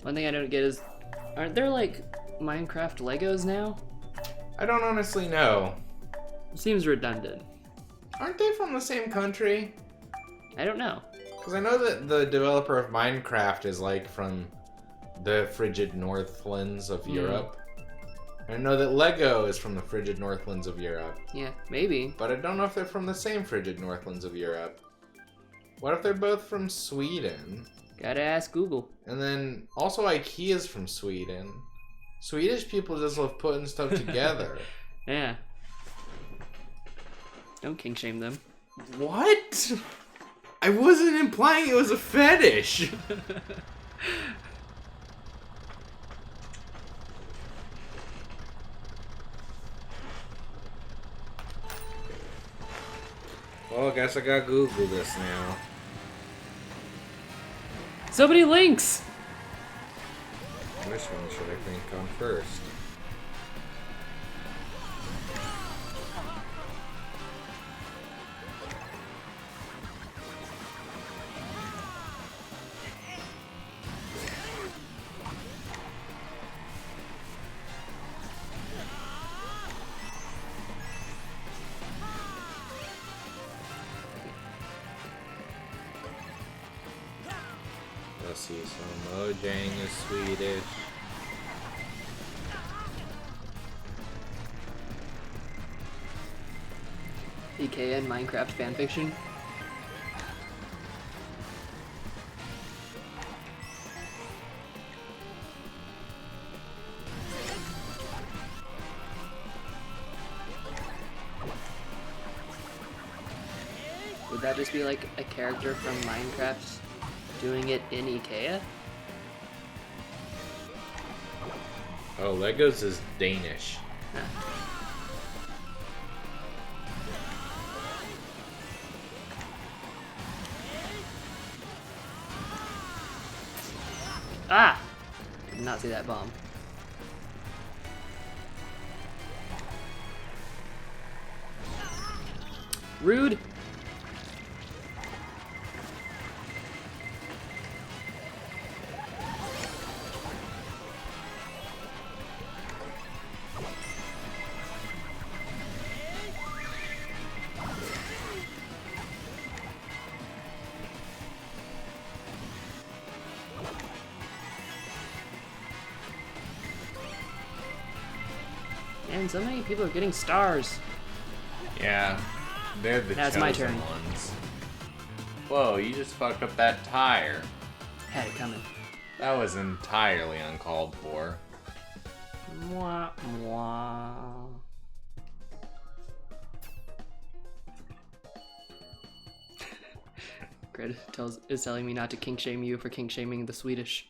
Speaker 1: One thing I don't get is, aren't there like Minecraft Legos now?
Speaker 2: I don't honestly know.
Speaker 1: It seems redundant.
Speaker 2: Aren't they from the same country?
Speaker 1: I don't know.
Speaker 2: Because I know that the developer of Minecraft is like from the frigid northlands of Europe. I know that Lego is from the frigid northlands of Europe.
Speaker 1: Yeah, maybe.
Speaker 2: But I don't know if they're from the same frigid northlands of Europe. What if they're both from Sweden?
Speaker 1: Gotta ask Google.
Speaker 2: And then also IKEA's from Sweden. Swedish people just love putting stuff together.
Speaker 1: Yeah. Don't kink shame them.
Speaker 2: What? I wasn't implying it was a fetish. Well, I guess I gotta Google this now.
Speaker 1: So many links!
Speaker 2: Which one should I think on first? pussy, so Mojang is Swedish.
Speaker 1: IKEA and Minecraft fanfiction. Would that just be like a character from Minecraft doing it in IKEA?
Speaker 2: Oh, Legos is Danish.
Speaker 1: Huh. Ah! Did not see that bomb. Rude! And so many people are getting stars.
Speaker 2: Yeah, they're the
Speaker 1: That's
Speaker 2: chosen
Speaker 1: my turn.
Speaker 2: ones. Whoa, you just fucked up that tire.
Speaker 1: Had it coming.
Speaker 2: That was entirely uncalled for.
Speaker 1: Mwah, mwah. Grid is telling me not to kink shame you for kink shaming the Swedish.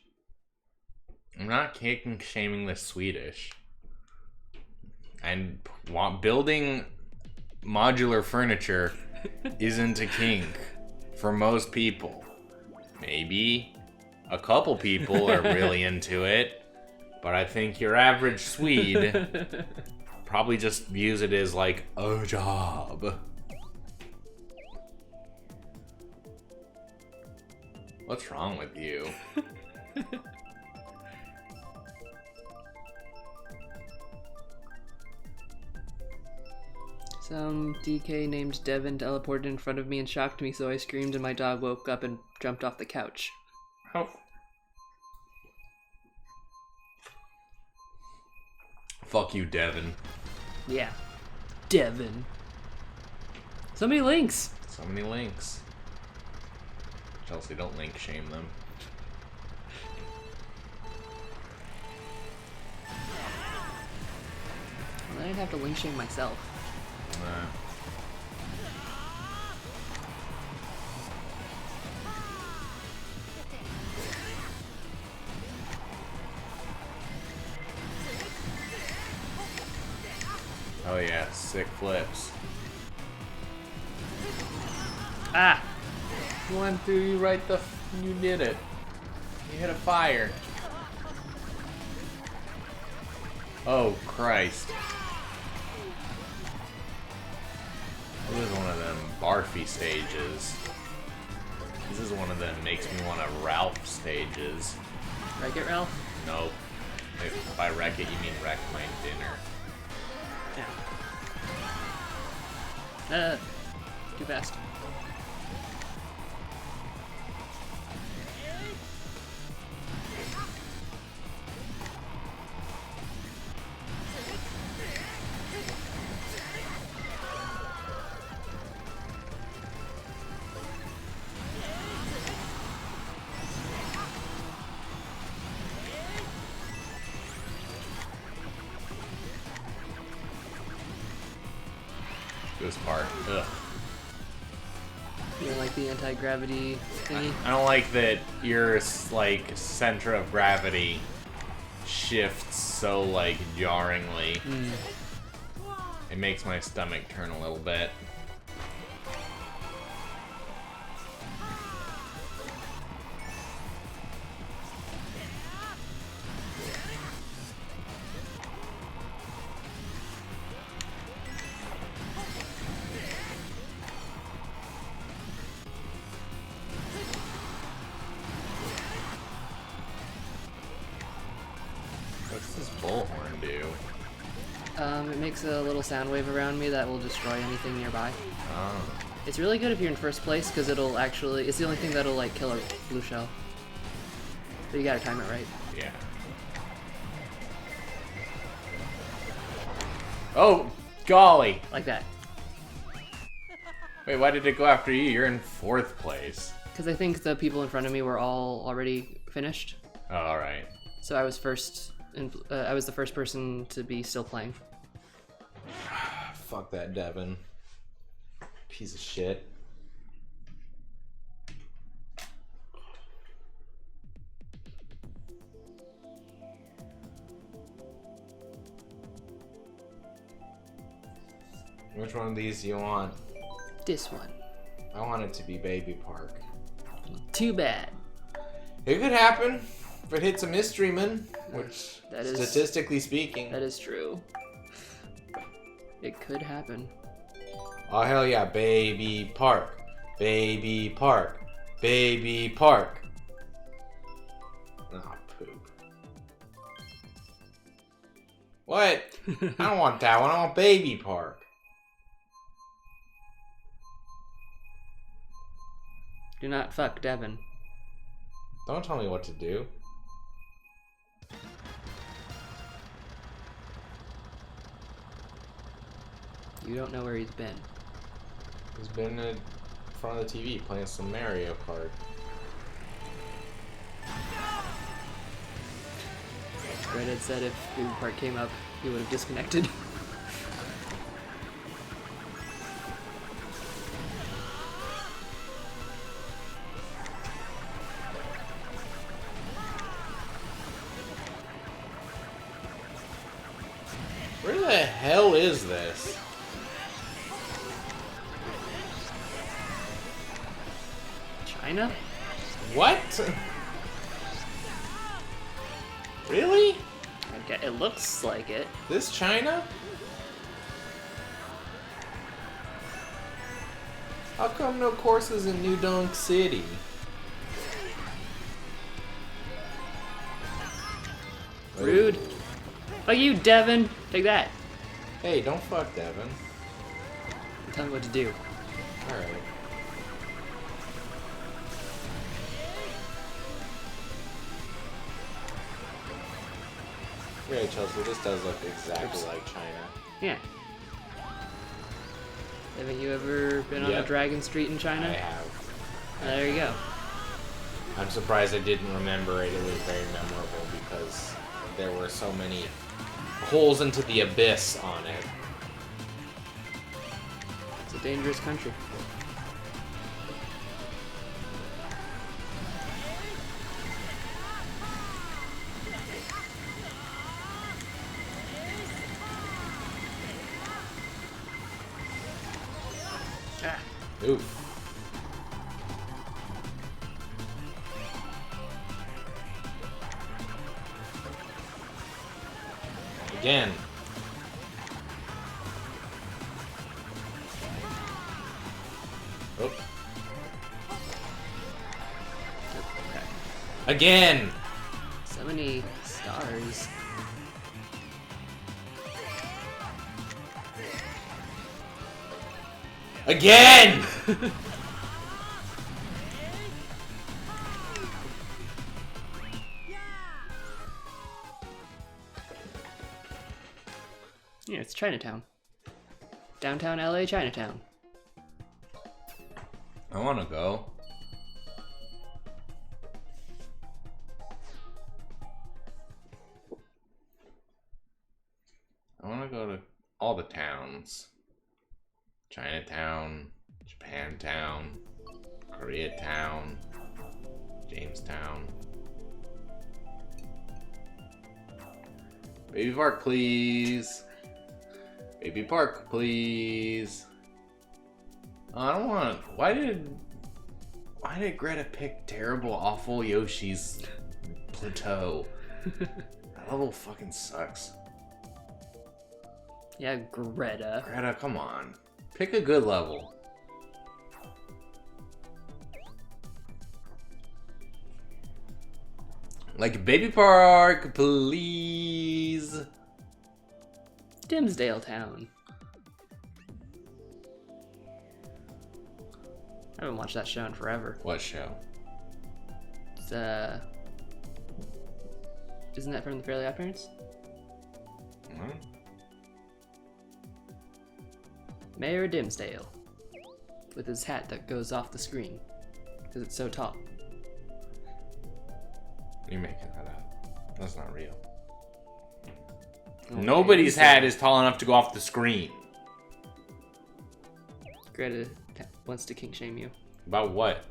Speaker 2: I'm not kink shaming the Swedish. And building modular furniture isn't a kink for most people. Maybe a couple people are really into it, but I think your average Swede probably just views it as like a job. What's wrong with you?
Speaker 1: Some DK named Devin teleported in front of me and shocked me, so I screamed and my dog woke up and jumped off the couch.
Speaker 2: Oh. Fuck you, Devin.
Speaker 1: Yeah. Devin. So many links!
Speaker 2: So many links. Chelsea, don't link shame them.
Speaker 1: Well, then I'd have to link shame myself.
Speaker 2: Oh yeah, sick flips.
Speaker 1: Ah!
Speaker 2: One through you right you did it. You hit a fire. Oh Christ. This is one of them barfy stages. This is one of them makes me want to Ralph stages.
Speaker 1: Wreck it, Ralph?
Speaker 2: Nope. If by wreck it, you mean wreck my dinner.
Speaker 1: Yeah. Too fast.
Speaker 2: This part. Ugh.
Speaker 1: You don't like the anti-gravity thingy?
Speaker 2: I don't like that your like center of gravity shifts so like jarringly. It makes my stomach turn a little bit. What's this bullhorn do?
Speaker 1: It makes a little sound wave around me that will destroy anything nearby.
Speaker 2: Oh.
Speaker 1: It's really good if you're in first place because it'll actually, it's the only thing that'll like kill a blue shell. But you gotta time it right.
Speaker 2: Yeah. Oh, golly.
Speaker 1: Like that.
Speaker 2: Wait, why did it go after you? You're in 4th place.
Speaker 1: Because I think the people in front of me were all already finished.
Speaker 2: Oh, all right.
Speaker 1: So I was first. I was the first person to be still playing.
Speaker 2: Fuck that Devin. Piece of shit. Which one of these do you want?
Speaker 1: This one.
Speaker 2: I want it to be Baby Park.
Speaker 1: Too bad.
Speaker 2: It could happen if it hits a mystery man, which,
Speaker 1: That is-
Speaker 2: statistically speaking.
Speaker 1: That is true. It could happen.
Speaker 2: Oh, hell yeah. Baby Park. Baby Park. Baby Park. Oh, poop. What? I don't want that one. I want Baby Park.
Speaker 1: Do not fuck Devin.
Speaker 2: Don't tell me what to do.
Speaker 1: You don't know where he's been.
Speaker 2: He's been in front of the TV playing some Mario Kart.
Speaker 1: Red had said if Baby Park came up, he would have disconnected.
Speaker 2: Where the hell is this?
Speaker 1: China?
Speaker 2: What? Really?
Speaker 1: Okay, it looks like it.
Speaker 2: This China? How come no courses in New Donk City?
Speaker 1: Rude. Fuck you, Devin. Take that.
Speaker 2: Hey, don't fuck Devin.
Speaker 1: Tell me what to do.
Speaker 2: Alright. Yeah, Chelsea, this does look exactly like China.
Speaker 1: Yeah. Haven't you ever been on a
Speaker 2: Yep.
Speaker 1: Dragon Street in
Speaker 2: I
Speaker 1: China?
Speaker 2: have.
Speaker 1: There you go.
Speaker 2: I'm surprised I didn't remember it. It was very memorable because there were so many holes into the abyss on it.
Speaker 1: It's a dangerous country. Ah.
Speaker 2: Oof. Again. Oh.
Speaker 1: Okay.
Speaker 2: Again!
Speaker 1: So many stars.
Speaker 2: Again!
Speaker 1: Yeah, it's Chinatown. Downtown LA, Chinatown.
Speaker 2: I want to go. I want to go to all the towns. Chinatown, Japantown, Koreatown, Jamestown. Baby Park, please. Baby Park, please. Oh, I don't want. Why did Greta pick terrible, awful Yoshi's plateau? That level fucking sucks.
Speaker 1: Yeah, Greta.
Speaker 2: Greta, come on. Pick a good level. Like Baby Park, please.
Speaker 1: Dimsdale Town. I haven't watched that show in forever.
Speaker 2: What show?
Speaker 1: It's Isn't that from the Fairly Odd Parents?
Speaker 2: Hmm?
Speaker 1: Mayor Dimsdale. With his hat that goes off the screen. Because it's so tall.
Speaker 2: You're making that up. That's not real.
Speaker 1: Oh,
Speaker 2: Nobody's hat is tall enough to go off the screen.
Speaker 1: Greta wants to kink shame you.
Speaker 2: About what?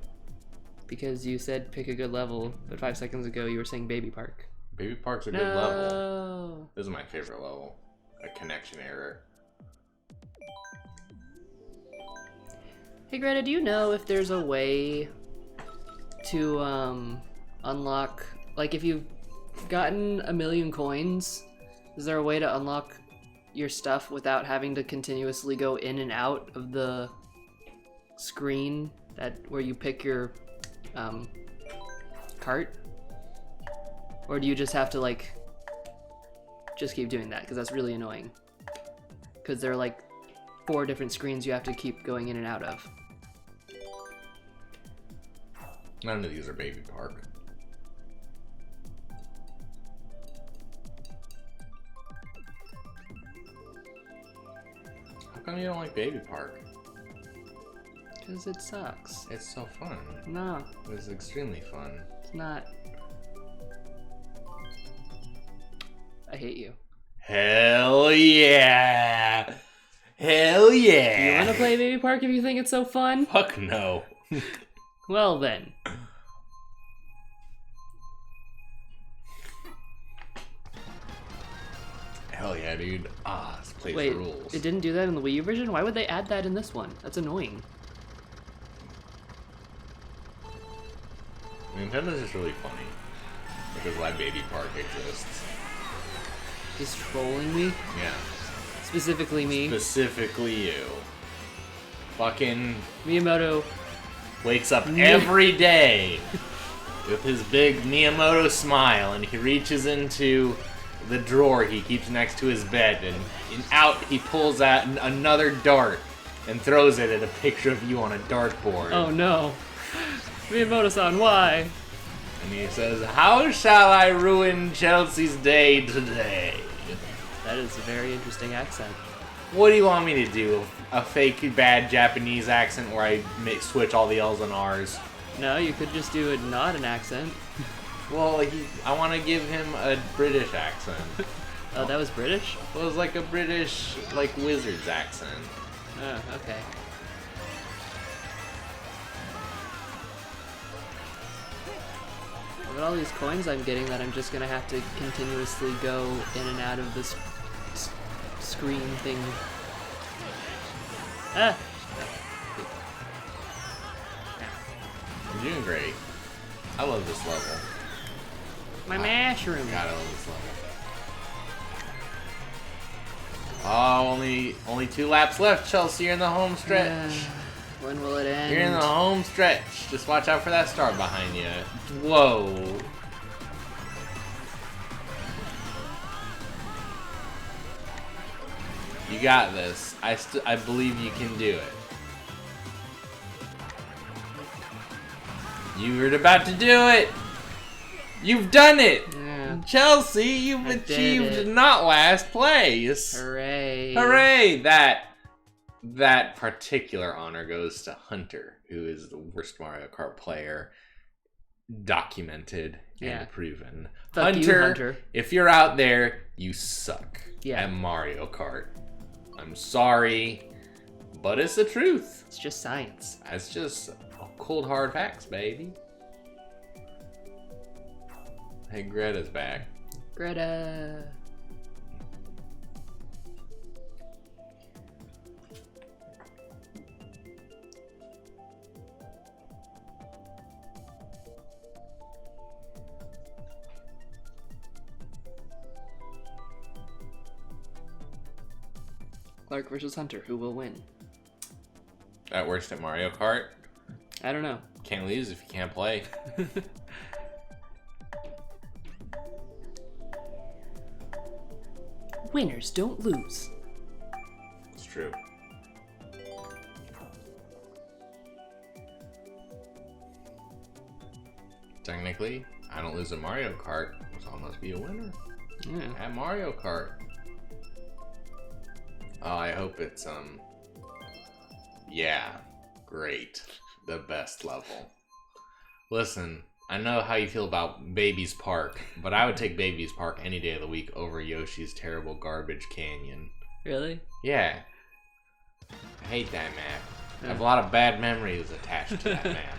Speaker 1: Because you said pick a good level, but 5 seconds ago you were saying Baby Park.
Speaker 2: Baby Park's a good level. This is my favorite level. A connection error.
Speaker 1: Hey Greta, do you know if there's a way to unlock, like if you've gotten 1,000,000 coins, is there a way to unlock your stuff without having to continuously go in and out of the screen where you pick your cart? Or do you just have to like just keep doing that? Because that's really annoying. Because there are like 4 different screens you have to keep going in and out of.
Speaker 2: None of these are Baby Park. How come you don't like Baby Park?
Speaker 1: Because it sucks.
Speaker 2: It's so fun.
Speaker 1: No,
Speaker 2: It's extremely fun.
Speaker 1: it's not. I hate you.
Speaker 2: Hell yeah! Hell yeah!
Speaker 1: You want to play Baby Park if you think it's so fun?
Speaker 2: Fuck no.
Speaker 1: Well then.
Speaker 2: Hell yeah, dude. This plays
Speaker 1: Wait,
Speaker 2: the rules.
Speaker 1: it didn't do that in the Wii U version? Why would they add that in this one? That's annoying.
Speaker 2: Nintendo's just really funny. Which is why Baby Park exists.
Speaker 1: Just trolling me?
Speaker 2: Yeah.
Speaker 1: Specifically me.
Speaker 2: Specifically you. Fucking
Speaker 1: Miyamoto.
Speaker 2: wakes up every day with his big Miyamoto smile, and he reaches into the drawer he keeps next to his bed, and out he pulls out another dart and throws it at a picture of you on a dartboard.
Speaker 1: Oh no. Miyamoto-san, why?
Speaker 2: And he says, "How shall I ruin Chelsea's day today?"
Speaker 1: That is a very interesting accent.
Speaker 2: What do you want me to do? A fake bad Japanese accent where I switch all the L's and R's?
Speaker 1: No, you could just do it not an accent.
Speaker 2: Well, I want to give him a British accent.
Speaker 1: Oh, that was British?
Speaker 2: Well, it was like a British, like, wizard's accent.
Speaker 1: Oh, okay. Look at all these coins I'm getting that I'm just gonna have to continuously go in and out of this screen thing. Ah!
Speaker 2: You're doing great. I love this level.
Speaker 1: My mushroom!
Speaker 2: God, I love this level. Oh, only 2 laps left, Chelsea. You're in the home stretch.
Speaker 1: When will it end?
Speaker 2: You're in the home stretch. Just watch out for that star behind you. Whoa. You got this. I believe you can do it. You were about to do it. You've done it.
Speaker 1: Yeah.
Speaker 2: Chelsea, you've
Speaker 1: I did
Speaker 2: achieved
Speaker 1: it.
Speaker 2: not last place.
Speaker 1: Hooray.
Speaker 2: Hooray! That particular honor goes to Hunter, who is the worst Mario Kart player documented and proven.
Speaker 1: Fuck you, Hunter.
Speaker 2: If you're out there, you suck
Speaker 1: Yeah.
Speaker 2: at Mario Kart. I'm sorry, but it's the truth.
Speaker 1: It's just science.
Speaker 2: It's just cold hard facts, baby. Hey, Greta's back.
Speaker 1: Greta. Clark versus Hunter. Who will win?
Speaker 2: At worst at Mario Kart.
Speaker 1: I don't know.
Speaker 2: Can't lose if you can't play.
Speaker 1: Winners don't lose.
Speaker 2: It's true. Technically, I don't lose at Mario Kart, so Oh, must be a winner.
Speaker 1: Yeah.
Speaker 2: At Mario Kart. Oh, I hope it's, yeah, great. The best level. Listen, I know how you feel about Baby's Park, but I would take Baby's Park any day of the week over Yoshi's Terrible Garbage Canyon.
Speaker 1: Really?
Speaker 2: Yeah. I hate that map. I have a lot of bad memories attached to that map.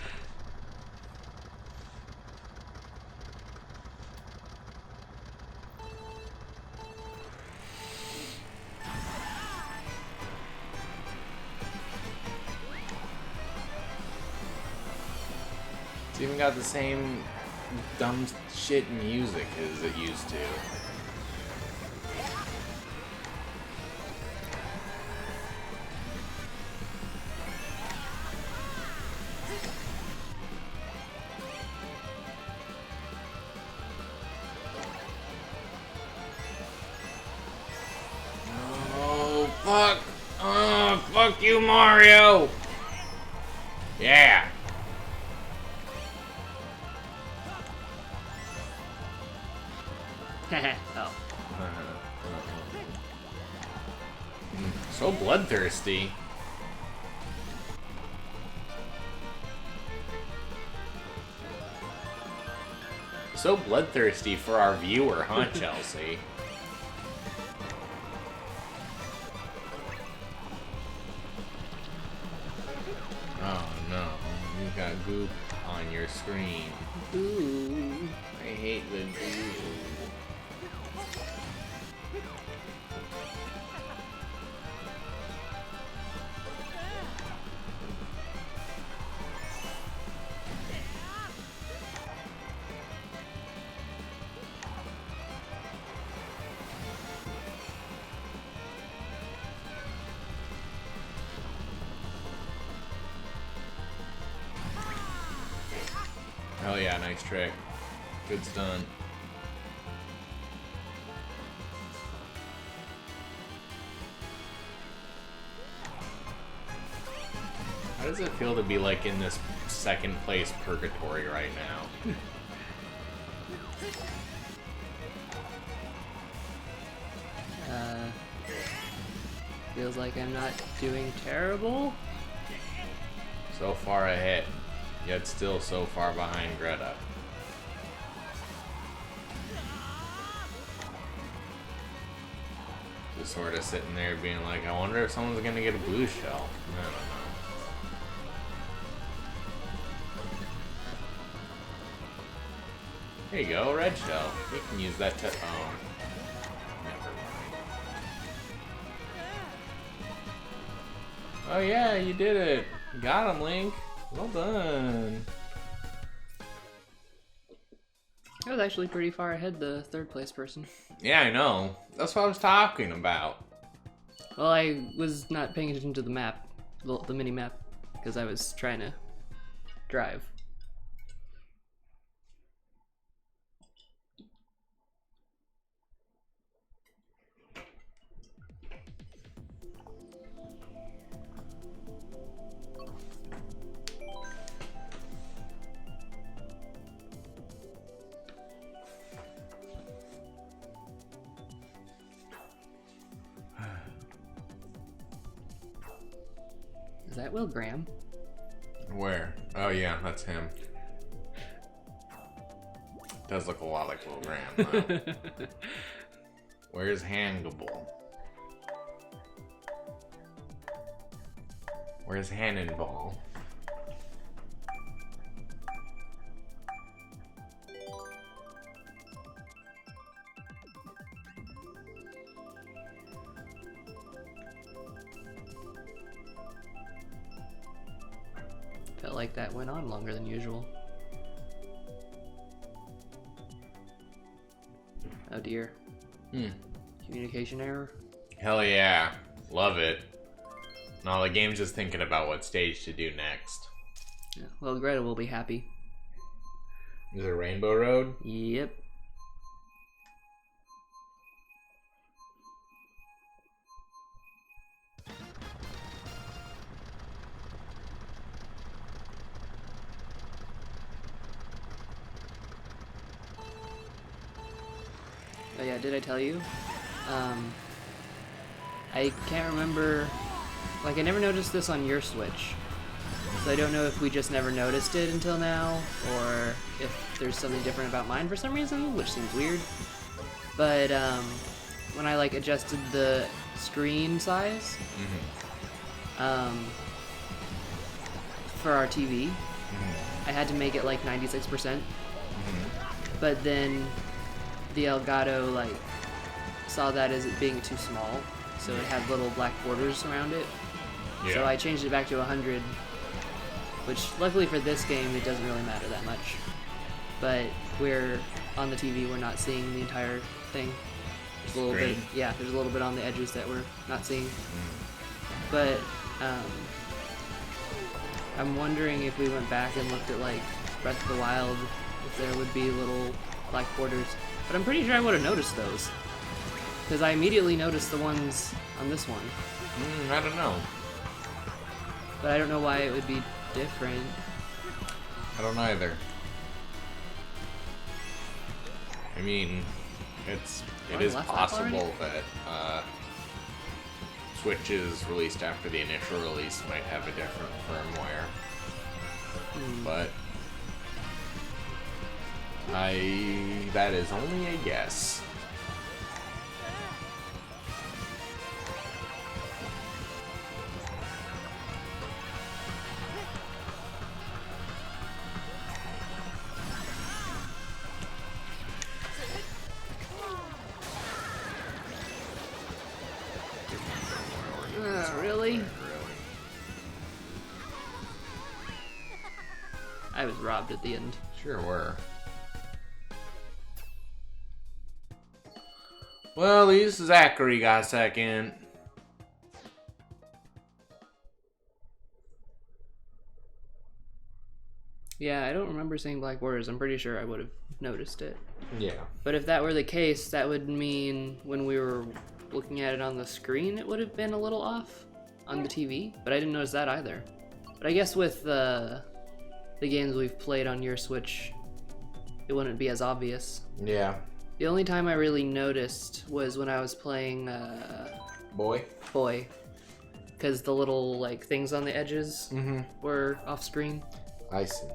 Speaker 2: It's even got the same dumb shit music as it used to. Oh, fuck! Oh, fuck you, Mario! Yeah!
Speaker 1: Oh.
Speaker 2: So bloodthirsty. So bloodthirsty for our viewer, huh, Chelsea? Oh no, you got goop on your screen.
Speaker 1: Ooh.
Speaker 2: I hate the goop. Oh yeah, nice trick. Good stunt. How does it feel to be like in this second place purgatory right now?
Speaker 1: Feels like I'm not doing terrible.
Speaker 2: So far ahead, yet still so far behind Greta. Just sort of sitting there being like, I wonder if someone's gonna get a blue shell. I don't know. There you go, red shell. You can use that to... Oh. Never mind. Oh yeah, you did it. Got him, Link. Well done.
Speaker 1: I was actually pretty far ahead the third place person.
Speaker 2: Yeah, I know. That's what I was talking about.
Speaker 1: Well, I was not paying attention to the map, the mini map, because I was trying to drive. Is that Will Graham?
Speaker 2: Where? Oh yeah, that's him. Does look a lot like Will Graham, though. Where's Hannibal? Where's Hannibal?
Speaker 1: Felt like that went on longer than usual. Oh dear. Communication error?
Speaker 2: Hell yeah. Love it. No, the game's just thinking about what stage to do next.
Speaker 1: Yeah. Well, Greta will be happy.
Speaker 2: Is it Rainbow Road?
Speaker 1: Yep. yeah, did I tell you? I can't remember. Like, I never noticed this on your Switch. So I don't know if we just never noticed it until now, or if there's something different about mine for some reason, which seems weird. But when I like adjusted the screen size for our TV, I had to make it like 96%. But then the Elgato like saw that as it being too small, so it had little black borders around it.
Speaker 2: Yeah.
Speaker 1: So I changed it back to 100, which luckily for this game it doesn't really matter that much. But we're on the TV, we're not seeing the entire thing. There's a little bit, yeah, there's a little bit on the edges that we're not seeing. But I'm wondering if we went back and looked at like Breath of the Wild, if there would be little black borders. But I'm pretty sure I would have noticed those, because I immediately noticed the ones on this one.
Speaker 2: I don't know.
Speaker 1: But I don't know why it would be different.
Speaker 2: I don't either. I mean, it is possible that Switches released after the initial release might have a different firmware. But that is only a guess.
Speaker 1: Really? I was robbed at the end.
Speaker 2: Sure were. Well, at least Zachary got second.
Speaker 1: Yeah, I don't remember seeing black borders. I'm pretty sure I would have noticed it.
Speaker 2: Yeah.
Speaker 1: But if that were the case, that would mean when we were looking at it on the screen, it would have been a little off on the TV. But I didn't notice that either. But I guess with the games we've played on your Switch, it wouldn't be as obvious.
Speaker 2: Yeah.
Speaker 1: The only time I really noticed was when I was playing
Speaker 2: Boy.
Speaker 1: because the little like things on the edges were off screen.
Speaker 2: I see.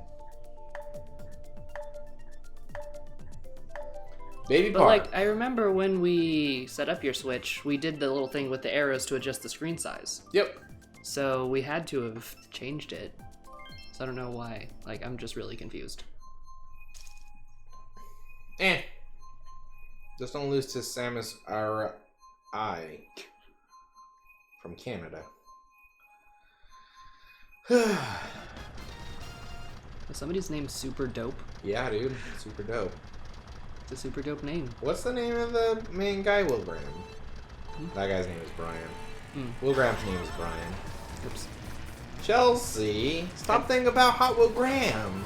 Speaker 2: Baby
Speaker 1: But
Speaker 2: part.
Speaker 1: like I remember when we set up your Switch, we did the little thing with the arrows to adjust the screen size.
Speaker 2: Yep.
Speaker 1: So we had to have changed it. So I don't know why. Like I'm just really confused.
Speaker 3: Just don't lose to Samus R.I. from Canada.
Speaker 1: Somebody's name's Super Dope.
Speaker 3: Yeah, dude. Super dope.
Speaker 1: It's a super dope name.
Speaker 3: What's the name of the main guy? Will Graham. That guy's name is Brian. Will Graham's name is Brian.
Speaker 1: Oops.
Speaker 3: Chelsea, stop thinking about Hot Will Graham.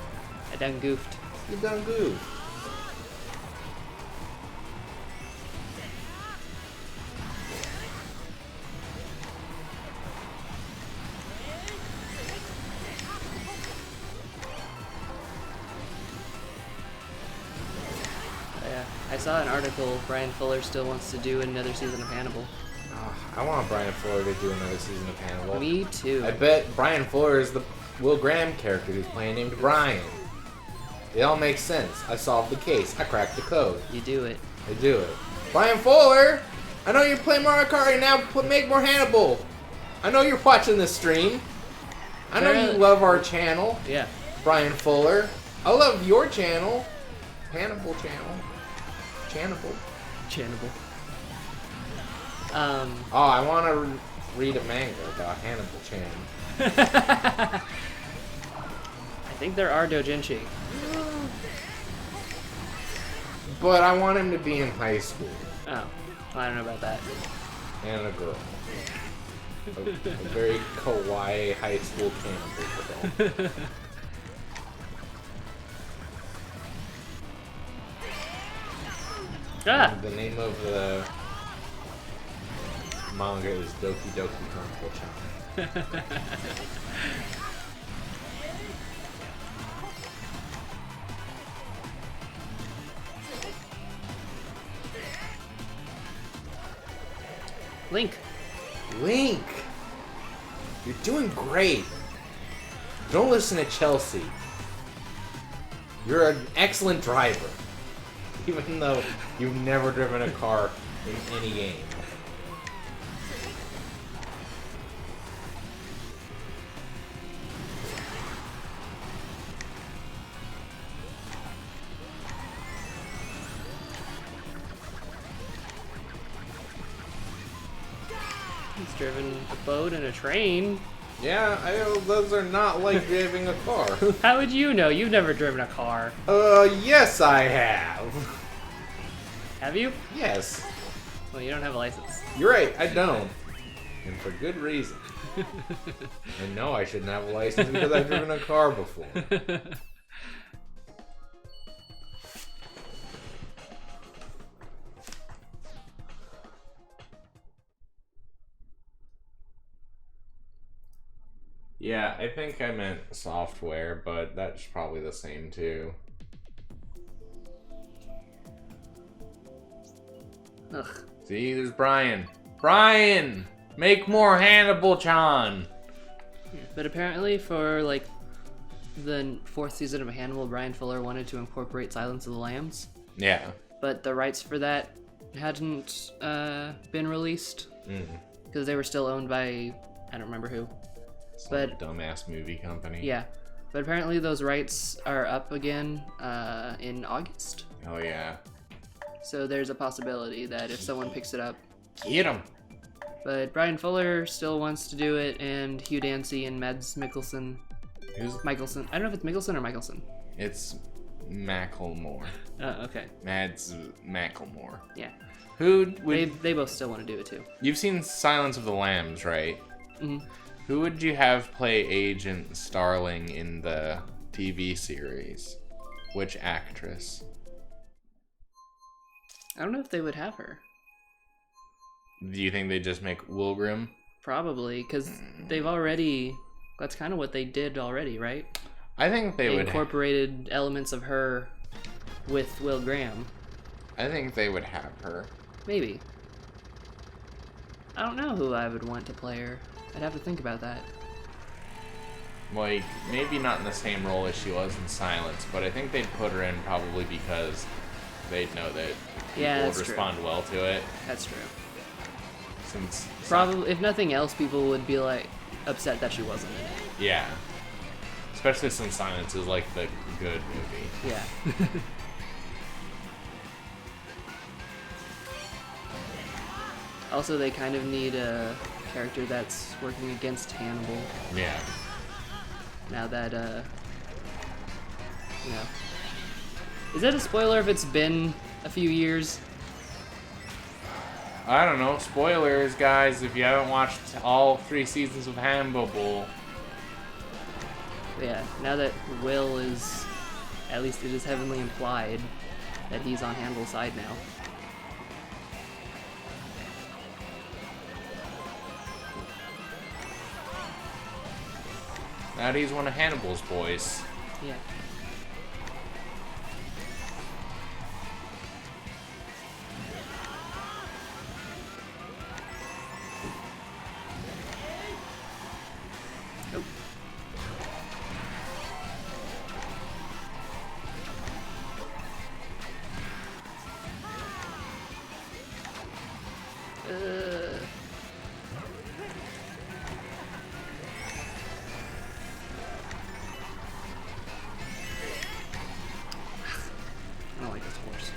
Speaker 1: I done goofed.
Speaker 3: You done goofed.
Speaker 1: Yeah, I saw an article. Brian Fuller still wants to do another season of Hannibal.
Speaker 3: Oh, I want Brian Fuller to do another season of Hannibal.
Speaker 1: Me too.
Speaker 3: I bet Brian Fuller is the Will Graham character who's playing named Brian. It all makes sense. I solved the case. I cracked the code.
Speaker 1: You do it.
Speaker 3: I do it. Brian Fuller! I know you play Mario Kart right now, make more Hannibal! I know you're watching this stream. I know you love our channel.
Speaker 1: Yeah.
Speaker 3: Brian Fuller. I love your channel. Hannibal channel. Channibal.
Speaker 1: Channibal.
Speaker 3: Oh, I want to read a manga about Hannibal Chan.
Speaker 1: I think there are doujinshi.
Speaker 3: But I want him to be in high school.
Speaker 1: Oh, I don't know about that.
Speaker 3: And a girl. A very kawaii high school cannibal girl.
Speaker 1: Ah!
Speaker 3: And the name of the manga is Doki Doki Konko-chan.
Speaker 1: Link.
Speaker 3: Link! You're doing great. Don't listen to Chelsea. You're an excellent driver. Even though you've never driven a car in any game.
Speaker 1: He's driven a boat and a train.
Speaker 3: Yeah, I know those are not like driving a car.
Speaker 1: How would you know? You've never driven a car.
Speaker 3: Yes I have.
Speaker 1: Have you?
Speaker 3: Yes.
Speaker 1: Well, you don't have a license.
Speaker 3: You're right, I don't. And for good reason. And no, I shouldn't have a license because I've driven a car before. Yeah, I think I meant software, but that's probably the same too.
Speaker 1: Ugh.
Speaker 3: See, there's Brian. Brian! Make more Hannibal-chan!
Speaker 1: But apparently for, like, the 4th season of Hannibal, Brian Fuller wanted to incorporate Silence of the Lambs.
Speaker 3: Yeah.
Speaker 1: But the rights for that hadn't been released. Because they were still owned by, I don't remember who.
Speaker 3: Some dumbass movie company.
Speaker 1: Yeah. But apparently those rights are up again in August.
Speaker 3: Oh yeah.
Speaker 1: So there's a possibility that if someone picks it up.
Speaker 3: Get him!
Speaker 1: But Brian Fuller still wants to do it, and Hugh Dancy and Mads Mikkelsen.
Speaker 3: Who's
Speaker 1: Michelson. I don't know if it's Mikkelsen or Michelson.
Speaker 3: It's Macklemore.
Speaker 1: Okay.
Speaker 3: Mads Macklemore.
Speaker 1: Yeah.
Speaker 3: Who would...
Speaker 1: They both still want to do it too.
Speaker 3: You've seen Silence of the Lambs, right?
Speaker 1: Mm-hmm.
Speaker 3: Who would you have play Agent Starling in the TV series? Which actress?
Speaker 1: I don't know if they would have her.
Speaker 3: Do you think they just make Wilgrim?
Speaker 1: Probably, because they've already... That's kind of what they did already, right?
Speaker 3: I think they would...
Speaker 1: incorporated elements of her with Will Graham.
Speaker 3: I think they would have her.
Speaker 1: Maybe. I don't know who I would want to play her. I'd have to think about that.
Speaker 3: Like, maybe not in the same role as she was in Silence, but I think they'd put her in probably because they'd know that people would respond well to it.
Speaker 1: That's true.
Speaker 3: Since
Speaker 1: Probably, if nothing else, people would be like upset that she wasn't in it.
Speaker 3: yeah, especially since Silence is like the good movie.
Speaker 1: Yeah. Also, they kind of need a character that's working against Hannibal.
Speaker 3: Yeah.
Speaker 1: Now that, you know. Is that a spoiler if it's been a few years?
Speaker 3: I don't know. Spoilers, guys, if you haven't watched all 3 seasons of Hannibal.
Speaker 1: Yeah, now that Will is, at least it is heavily implied that he's on Hannibal's side now.
Speaker 3: Now he's one of Hannibal's boys.
Speaker 1: Yeah. Oh. I don't like this horse.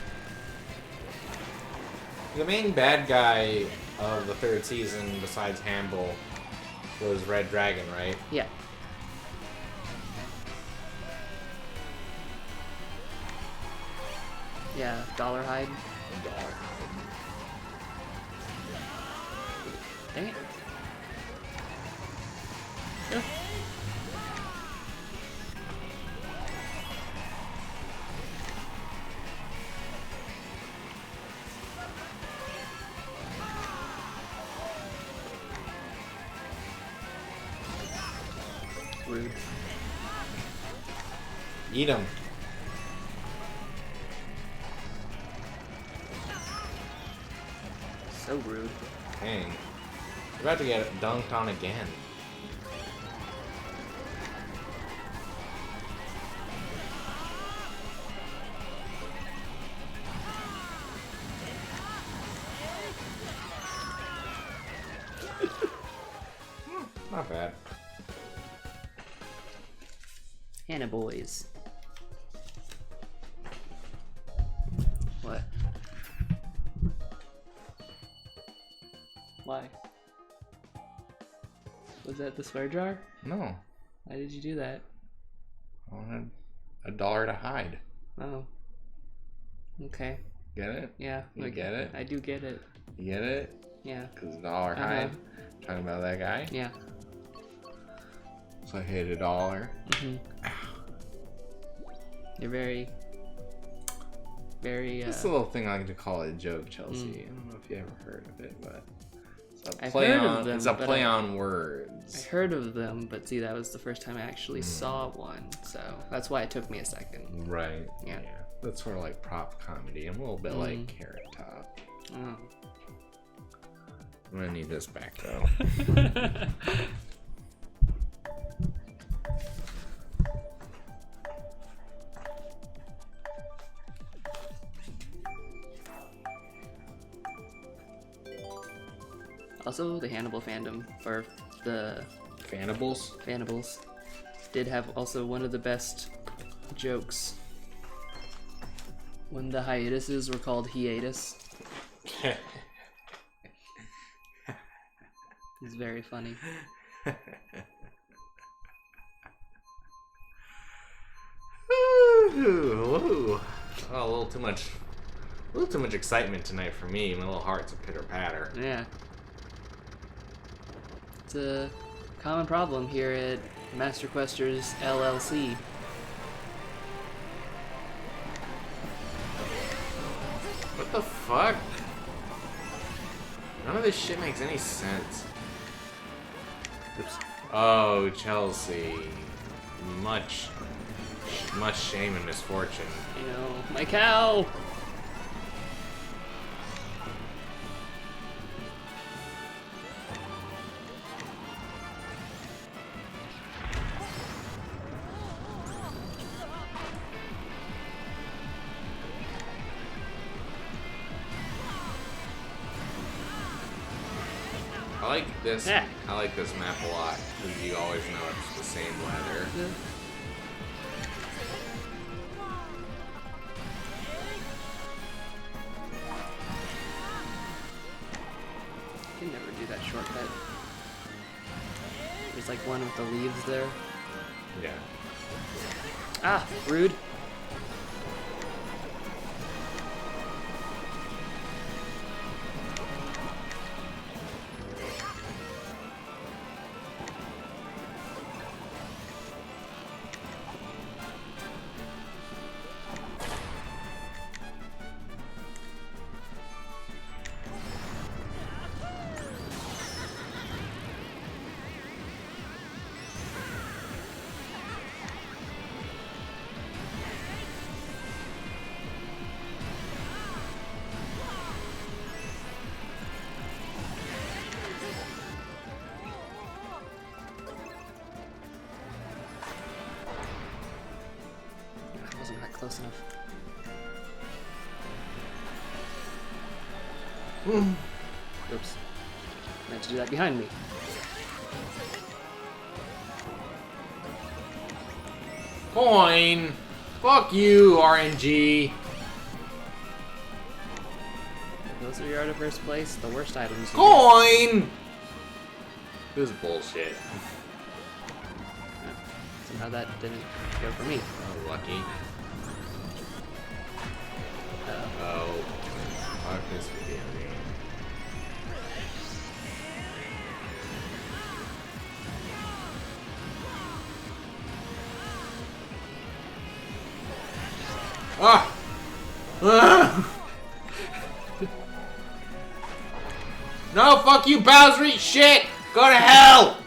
Speaker 3: The main bad guy of the 3rd season, besides Hannibal, was Red Dragon, right?
Speaker 1: Yeah. Yeah, Dollarhide. Dang it. Ugh. Rude.
Speaker 3: Eat him.
Speaker 1: So rude.
Speaker 3: Dang. You're about to get dunked on again. Not bad.
Speaker 1: Hannah boys. What? Why? Was that the swear jar?
Speaker 3: No.
Speaker 1: Why did you do that?
Speaker 3: I wanted $1 to hide.
Speaker 1: Oh. Okay.
Speaker 3: Get it?
Speaker 1: Yeah.
Speaker 3: You get it?
Speaker 1: I do get it.
Speaker 3: You get it?
Speaker 1: Yeah.
Speaker 3: Because $1 hide. Talking about that guy?
Speaker 1: Yeah.
Speaker 3: So I hid $1.
Speaker 1: Mm-hmm. You're very... It's
Speaker 3: a little thing I like to call a joke, Chelsea. I don't know if you ever heard of it, but it's a play on words.
Speaker 1: I heard of them, but see, that was the first time I actually saw one, so that's why it took me a second.
Speaker 3: Right.
Speaker 1: Yeah.
Speaker 3: That's sort of like prop comedy. I'm a little bit like Carrot Top.
Speaker 1: Oh.
Speaker 3: I'm gonna need this back though.
Speaker 1: Also, the Hannibal fandom, or the
Speaker 3: Fanables
Speaker 1: did have also one of the best jokes when the hiatuses were called hiatus. It's very funny.
Speaker 3: Whoa. Oh, a little too much excitement tonight for me. My little heart's a pitter patter.
Speaker 1: Yeah. It's a common problem here at Master Questers LLC.
Speaker 3: What the fuck? None of this shit makes any sense.
Speaker 1: Oops.
Speaker 3: Oh, Chelsea. Much shame and misfortune.
Speaker 1: You know, my cow!
Speaker 3: I like this map a lot because you always know it's the same weather.
Speaker 1: Yeah. You can never do that shortcut. There's like one with the leaves there.
Speaker 3: Yeah.
Speaker 1: Ah, rude. Close enough. Oops. I meant to do that behind me.
Speaker 3: Coin! Fuck you, RNG!
Speaker 1: Those are your out of first place, the worst items.
Speaker 3: Coin! This is bullshit.
Speaker 1: Somehow that didn't go for me.
Speaker 3: Oh, lucky. Oh, fuck this video game. Ah! Ah! No, fuck you, Bowser, eat shit! Go to hell!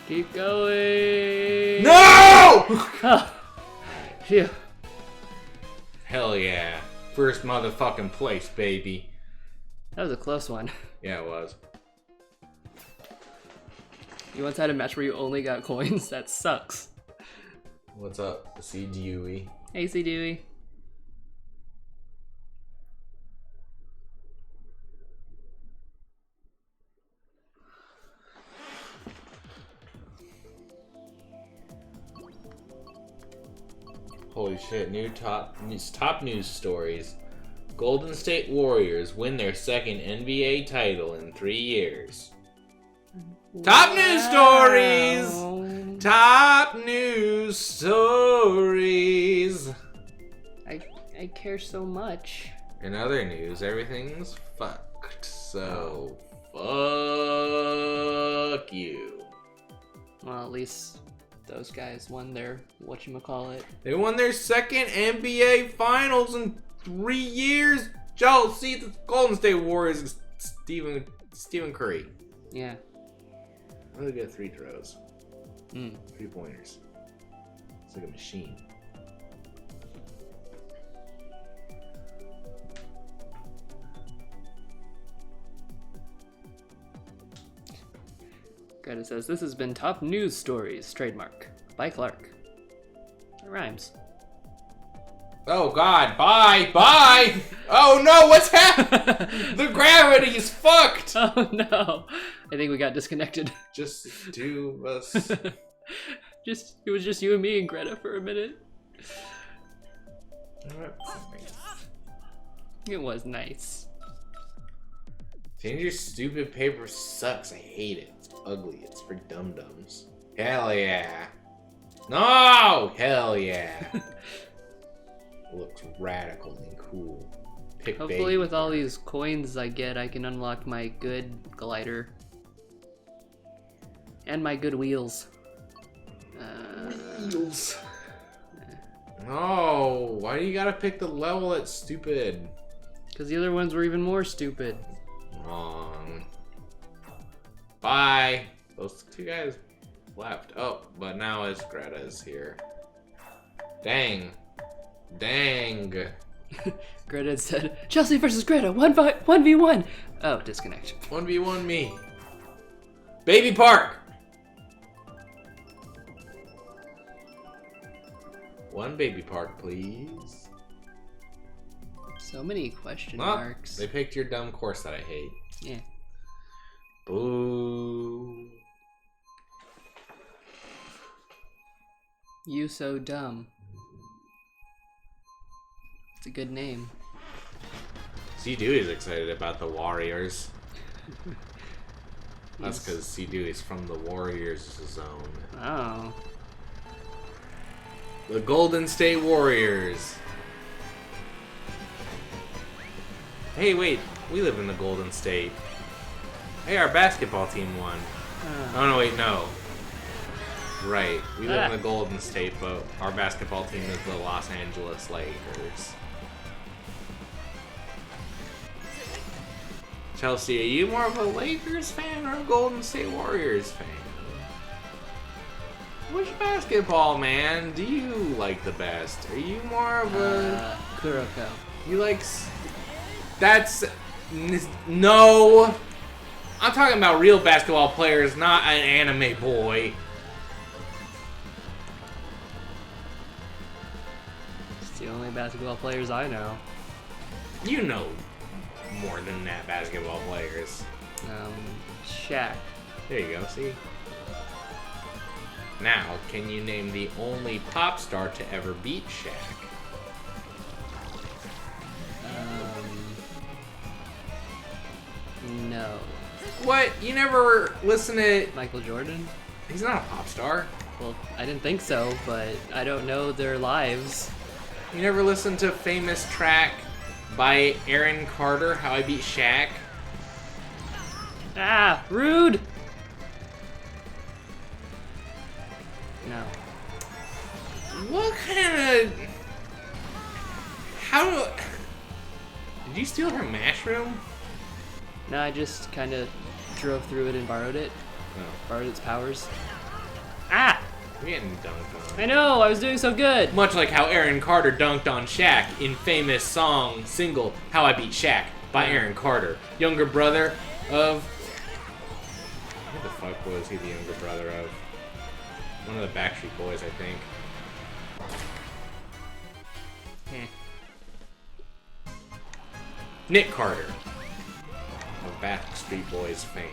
Speaker 1: Keep going!
Speaker 3: No!
Speaker 1: Oh. Phew.
Speaker 3: Hell yeah. First motherfucking place, baby.
Speaker 1: That was a close one.
Speaker 3: Yeah, it was.
Speaker 1: You once had a match where you only got coins? That sucks.
Speaker 3: What's up, C. Dewey?
Speaker 1: Hey, C. Dewey.
Speaker 3: Holy shit! Top news stories. Golden State Warriors win their second NBA title in 3 years. Top news stories! Top news stories!
Speaker 1: I care so much.
Speaker 3: In other news, everything's fucked. So, fuck you.
Speaker 1: Well, at least those guys won their whatchamacallit.
Speaker 3: They won their second NBA Finals in 3 years. Chel, see the Golden State Warriors is Stephen Curry.
Speaker 1: Yeah.
Speaker 3: Really good free throws. 3-pointers. It's like a machine.
Speaker 1: Greta says, this has been Top News Stories, trademark, by Clark. It rhymes.
Speaker 3: Oh god, bye! Oh no, what's happening? The gravity is fucked!
Speaker 1: Oh no. I think we got disconnected.
Speaker 3: Just two of us.
Speaker 1: It was just you and me and Greta for a minute. It was nice.
Speaker 3: Change your stupid paper sucks. I hate it. It's ugly. It's for dum-dums. Hell yeah. No! Hell yeah. It looks radical and cool.
Speaker 1: Hopefully with all these coins I get, I can unlock my good glider. And my good wheels.
Speaker 3: Wheels. No, why do you gotta pick the level that's stupid?
Speaker 1: Because the other ones were even more stupid.
Speaker 3: Wrong. Bye. Those two guys left. Oh, but now it's Greta's here. Dang.
Speaker 1: Greta had said, Chelsea versus Greta, 1v1. Oh, disconnect.
Speaker 3: 1v1 me. Baby Park. One Baby Park, please.
Speaker 1: So many question
Speaker 3: Well,
Speaker 1: marks.
Speaker 3: they picked your dumb course that I hate.
Speaker 1: Yeah.
Speaker 3: Boo.
Speaker 1: You so dumb. It's a good name.
Speaker 3: C. Dewey's excited about the Warriors. That's because C. Dewey's from the Warriors zone.
Speaker 1: Oh.
Speaker 3: The Golden State Warriors. Hey, wait. We live in the Golden State. Hey, our basketball team won. Oh, no, wait, no. Right. We live in the Golden State, but our basketball team is the Los Angeles Lakers. Chelsea, are you more of a Lakers fan or a Golden State Warriors fan? Which basketball man do you like the best? Are you more of a...
Speaker 1: Kuroko.
Speaker 3: You like... That's... No! I'm talking about real basketball players, not an anime boy.
Speaker 1: It's the only basketball players I know.
Speaker 3: You know more than that basketball players.
Speaker 1: Shaq.
Speaker 3: There you go, see? Now, can you name the only pop star to ever beat Shaq?
Speaker 1: No.
Speaker 3: What? You never listen to...
Speaker 1: Michael Jordan?
Speaker 3: He's not a pop star.
Speaker 1: Well, I didn't think so, but I don't know their lives.
Speaker 3: You never listened to famous track by Aaron Carter, How I Beat Shaq?
Speaker 1: Ah, rude! No.
Speaker 3: What kind of... How... Did you steal her mushroom?
Speaker 1: No, I just kind of drove through it and borrowed it.
Speaker 3: No.
Speaker 1: Borrowed its powers. Ah!
Speaker 3: You're getting dunked on.
Speaker 1: I know, I was doing so good!
Speaker 3: Much like how Aaron Carter dunked on Shaq in famous single, How I Beat Shaq. by Aaron Carter, younger brother of... Who the fuck was he the younger brother of? One of the Backstreet Boys, I think. Nick Carter of Backstreet Boys fame.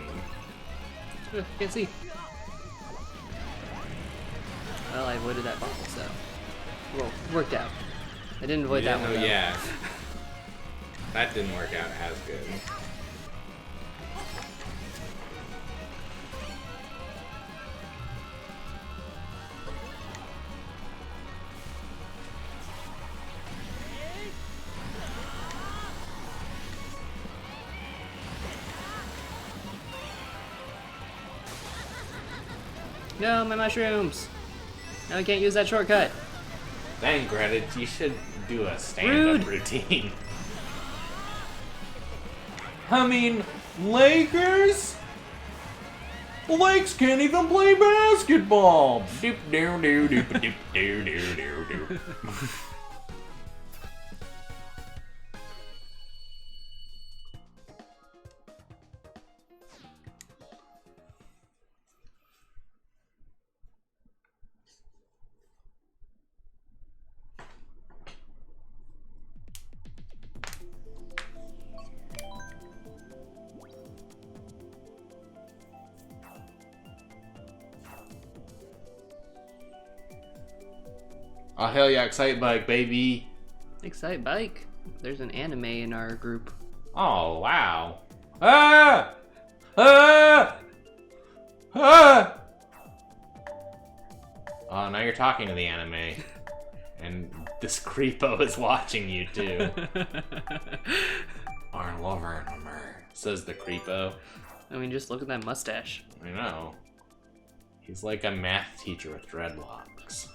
Speaker 1: Can't see. Well, I avoided that bottle, so... Well, worked out. I didn't avoid that one, though.
Speaker 3: Yeah. That didn't work out as good.
Speaker 1: No, my mushrooms! Now I can't use that shortcut.
Speaker 3: Dang, Greta, you should do a stand-up routine. I mean, Lakers? Lakes can't even play basketball! Doop doo doo doop doop doo doo doo doo. Oh, hell yeah, Excite Bike, baby.
Speaker 1: Excite Bike. There's an anime in our group.
Speaker 3: Oh, wow. Ah! Ah! Ah! Oh, now you're talking to the anime. And this creepo is watching you, too. Our lover anime, says the creepo.
Speaker 1: I mean, just look at that mustache.
Speaker 3: I know. He's like a math teacher with dreadlocks.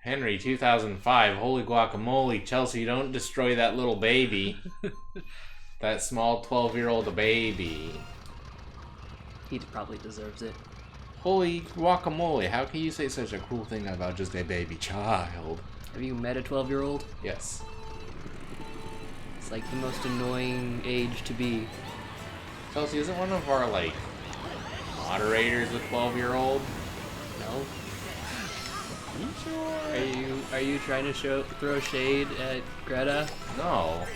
Speaker 3: Henry, 2005. Holy guacamole. Chelsea, don't destroy that little baby. That small 12-year-old baby.
Speaker 1: He probably deserves it.
Speaker 3: Holy guacamole. How can you say such a cruel thing about just a baby child?
Speaker 1: Have you met a 12-year-old?
Speaker 3: Yes.
Speaker 1: It's like the most annoying age to be.
Speaker 3: Chelsea, isn't one of our, like, moderators a 12-year-old?
Speaker 1: No?
Speaker 3: Are you sure?
Speaker 1: Are you trying to throw shade at Greta?
Speaker 3: No.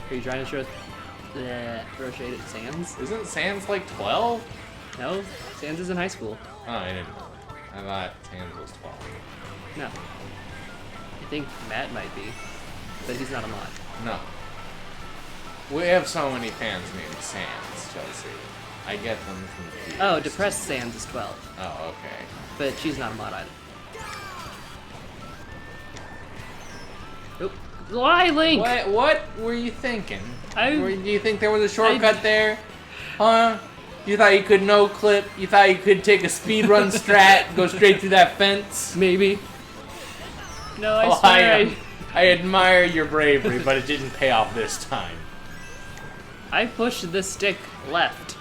Speaker 1: Are you trying to throw shade at Sans?
Speaker 3: Isn't Sans like 12?
Speaker 1: No, Sans is in high school.
Speaker 3: Oh, I didn't know. I thought Sans was 12.
Speaker 1: No. I think Matt might be, but he's not a mod.
Speaker 3: No. We have so many fans named Sans, Chelsea. I get them confused.
Speaker 1: Oh, Depressed Sans is 12.
Speaker 3: Oh, okay.
Speaker 1: But she's not a mod either. Oop. Why, Link?
Speaker 3: What were you thinking?
Speaker 1: Do
Speaker 3: you think there was a shortcut there? Huh? You thought you could no-clip? You thought you could take a speedrun strat and go straight through that fence?
Speaker 1: Maybe. No, I swear.
Speaker 3: I admire your bravery, but it didn't pay off this time.
Speaker 1: I pushed the stick left.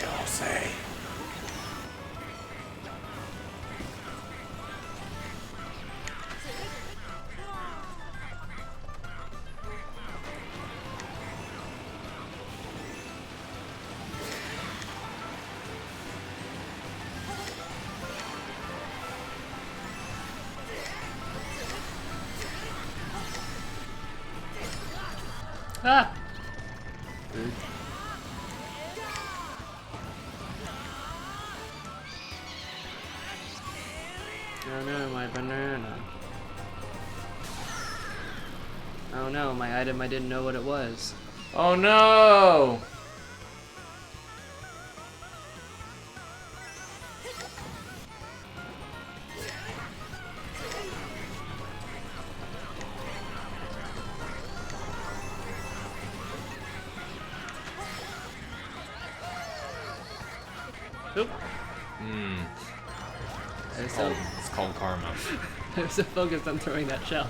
Speaker 3: Don't say.
Speaker 1: Ah! Rude. Oh no, my banana. Oh no, my item, I didn't know what it was.
Speaker 3: Oh no!
Speaker 1: Oop.
Speaker 3: It's called karma.
Speaker 1: I was so focused on throwing that shell.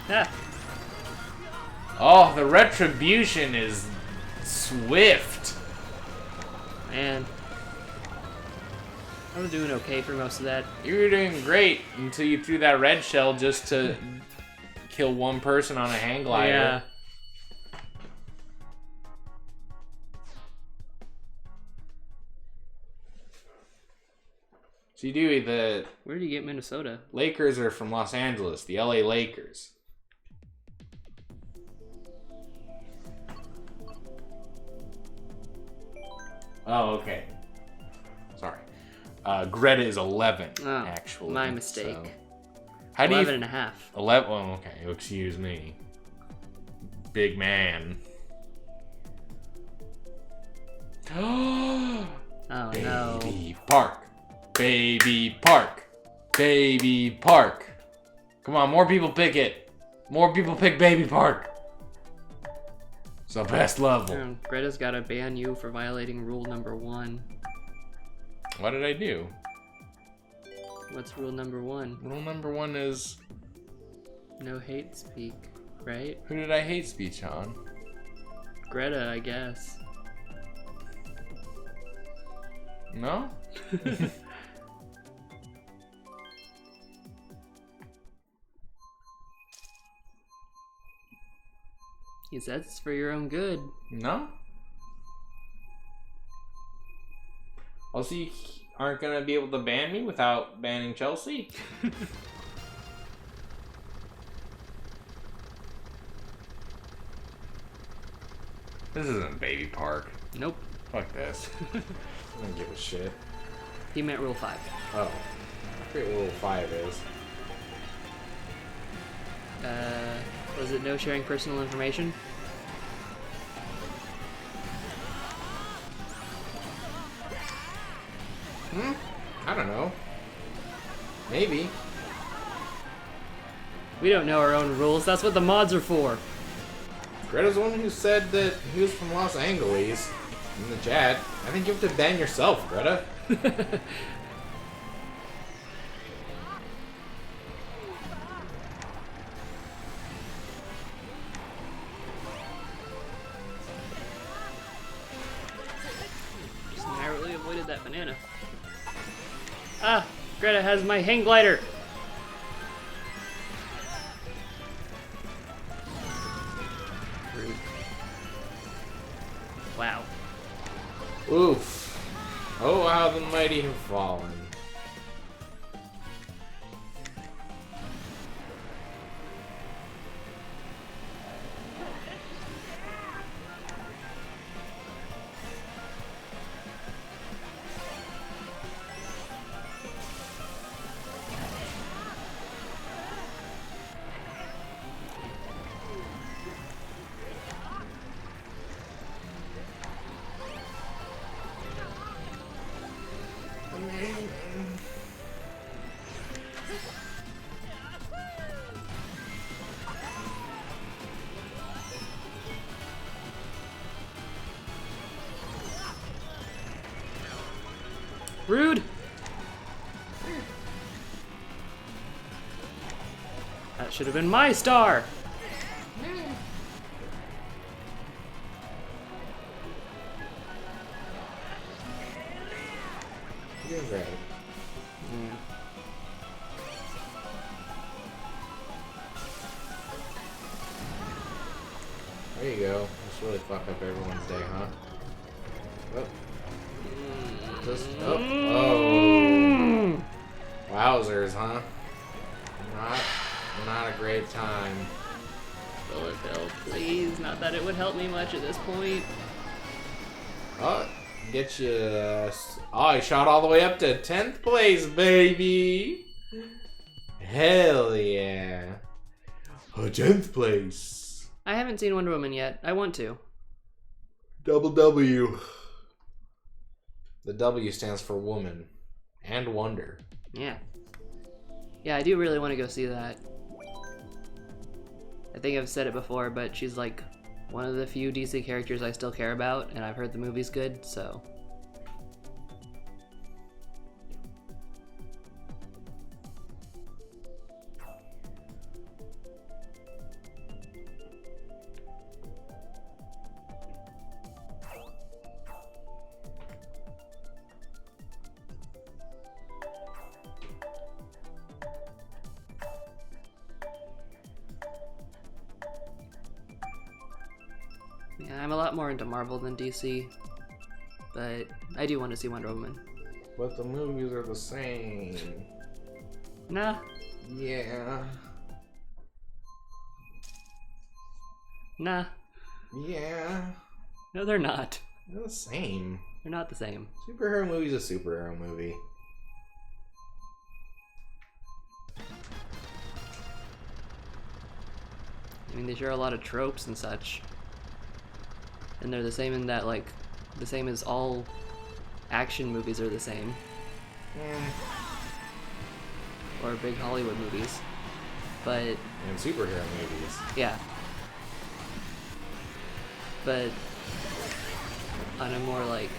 Speaker 1: Ah.
Speaker 2: Oh, the retribution is swift.
Speaker 1: Man. I was doing okay for most of that.
Speaker 2: You were doing great until you threw that red shell just to kill one person on a hang glider.
Speaker 1: Yeah.
Speaker 2: So Dewey, the
Speaker 1: Where did you get Minnesota?
Speaker 2: Lakers are from Los Angeles, the LA Lakers. Oh, okay. Sorry. Greta is 11,
Speaker 1: Oh,
Speaker 2: actually.
Speaker 1: my mistake.
Speaker 2: So. How do
Speaker 1: 11
Speaker 2: you...
Speaker 1: and a half.
Speaker 2: 11? Oh, okay. Excuse me. Big man.
Speaker 1: Oh, no.
Speaker 2: Baby Park. Baby Park. Baby Park. Come on, more people pick it. More people pick Baby Park. It's the best level.
Speaker 1: Greta's gotta ban you for violating rule number 1.
Speaker 2: What did I do?
Speaker 1: What's rule number 1?
Speaker 2: Rule number 1 is...
Speaker 1: No hate speak, right?
Speaker 2: Who did I hate speech on?
Speaker 1: Greta, I guess.
Speaker 2: No?
Speaker 1: He says it's for your own good.
Speaker 2: No? Also, you aren't gonna be able to ban me without banning Chelsea? This isn't Baby Park.
Speaker 1: Nope.
Speaker 2: Fuck this. I don't give a shit.
Speaker 1: He meant rule 5.
Speaker 2: Oh. I forget what Rule 5 is.
Speaker 1: Was it no sharing personal information?
Speaker 2: I don't know. Maybe.
Speaker 1: We don't know our own rules. That's what the mods are for.
Speaker 2: Greta's the one who said that he was from Los Angeles in the chat. I think you have to ban yourself, Greta.
Speaker 1: Just narrowly avoided that banana. Ah! Greta has my hang glider! Rude. Wow.
Speaker 2: Oof. Oh, how the mighty have fallen.
Speaker 1: Rude! That should have been my star!
Speaker 2: You're doing great.
Speaker 1: Yeah.
Speaker 2: There you go. This really fuck up everyone's day, huh? Oh. Just, oh. Wowzers, huh? Not a great time.
Speaker 1: Solar pill, please. Not that it would help me much at this point.
Speaker 2: Oh, get you. Oh, I shot all the way up to 10th place, baby. Hell yeah. 10th place.
Speaker 1: I haven't seen Wonder Woman yet. I want to.
Speaker 2: Double W. The W stands for woman and wonder.
Speaker 1: Yeah. Yeah, I do really want to go see that. I think I've said it before, but she's like one of the few DC characters I still care about, and I've heard the movie's good, so. Yeah, I'm a lot more into Marvel than DC, but I do want to see Wonder Woman.
Speaker 3: But the movies are the same.
Speaker 1: Nah.
Speaker 3: Yeah.
Speaker 1: Nah.
Speaker 3: Yeah.
Speaker 1: No, they're not.
Speaker 3: They're the same.
Speaker 1: They're not the same.
Speaker 3: Superhero movie's a superhero movie.
Speaker 1: I mean, they share a lot of tropes and such. And they're the same in that, like, the same as all action movies are the same. Or big Hollywood movies. But...
Speaker 3: And superhero movies.
Speaker 1: Yeah. But... on a more, like...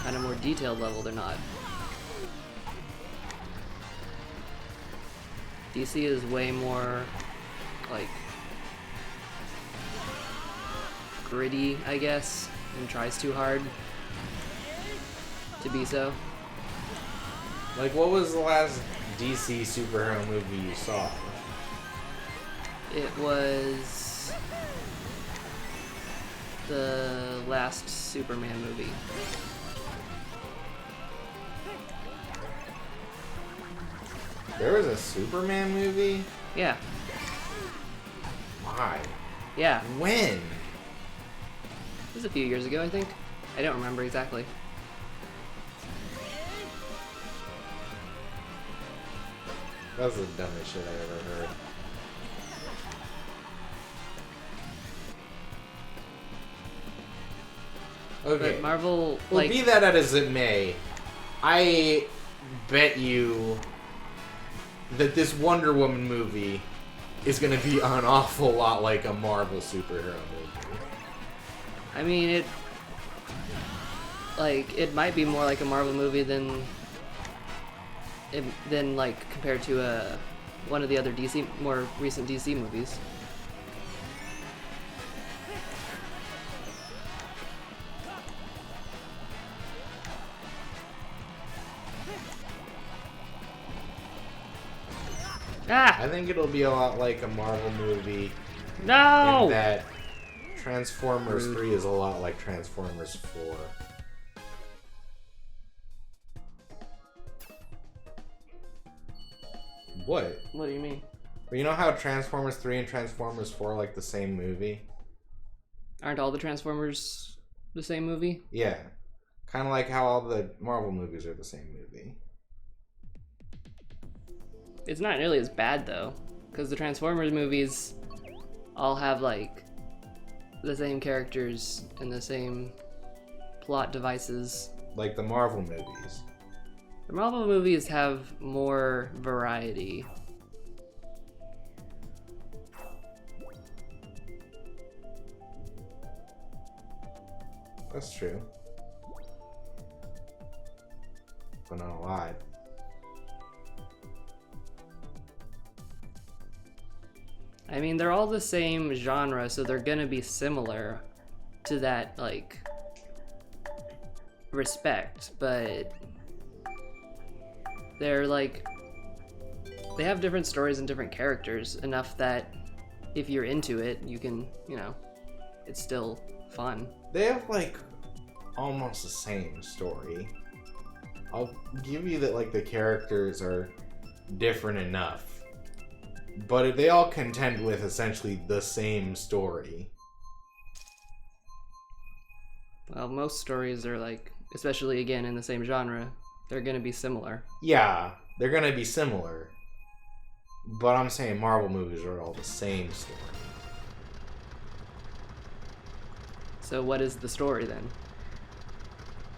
Speaker 1: on a more detailed level, they're not. DC is way more, like, gritty, I guess, and tries too hard to be so.
Speaker 3: Like, what was the last DC superhero movie you saw?
Speaker 1: It was the last Superman movie.
Speaker 3: There was a Superman movie?
Speaker 1: Yeah.
Speaker 3: Why?
Speaker 1: Yeah.
Speaker 3: When?
Speaker 1: It was a few years ago, I think. I don't remember exactly.
Speaker 3: That's the dumbest shit I ever heard. Okay.
Speaker 1: But Marvel,
Speaker 3: Well,
Speaker 1: like...
Speaker 3: be that as it may, I bet you that this Wonder Woman movie is going to be an awful lot like a Marvel superhero movie.
Speaker 1: I mean, it... like, it might be more like a Marvel movie than like, compared to one of the other DC, more recent DC movies. Ah!
Speaker 3: I think it'll be a lot like a Marvel movie
Speaker 1: No!
Speaker 3: in that Transformers
Speaker 1: Rude.
Speaker 3: 3 is a lot like Transformers 4. What?
Speaker 1: What do you mean?
Speaker 3: Well, you know how Transformers 3 and Transformers 4 are like the same movie?
Speaker 1: Aren't all the Transformers the same movie?
Speaker 3: Yeah. Kind of like how all the Marvel movies are the same movie.
Speaker 1: It's not nearly as bad, though. Because the Transformers movies all have, like, the same characters and the same plot devices.
Speaker 3: Like the Marvel movies.
Speaker 1: The Marvel movies have more variety.
Speaker 3: That's true. But not a lot.
Speaker 1: I mean, they're all the same genre, so they're gonna be similar to that, like, respect, but they're, like, they have different stories and different characters enough that if you're into it, you can, you know, it's still fun.
Speaker 3: They have like almost the same story. I'll give you that, like, the characters are different enough. But they all contend with essentially the same story.
Speaker 1: Well, most stories are, like, especially again in the same genre, they're gonna be similar.
Speaker 3: Yeah, they're gonna be similar. But I'm saying Marvel movies are all the same story.
Speaker 1: So what is the story then?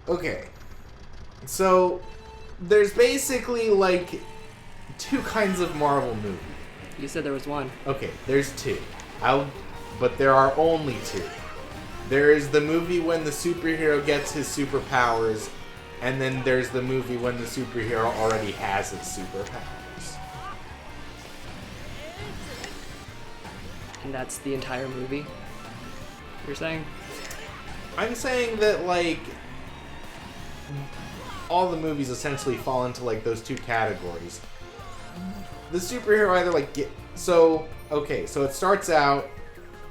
Speaker 3: Okay. So, there's basically, like, two kinds of Marvel movies.
Speaker 1: You said there was one.
Speaker 3: Okay, there's two. But there are only two. There is the movie when the superhero gets his superpowers, and then there's the movie when the superhero already has his superpowers.
Speaker 1: And that's the entire movie? You're saying?
Speaker 3: I'm saying that, like, all the movies essentially fall into, like, those two categories.
Speaker 2: the superhero either like so it starts out,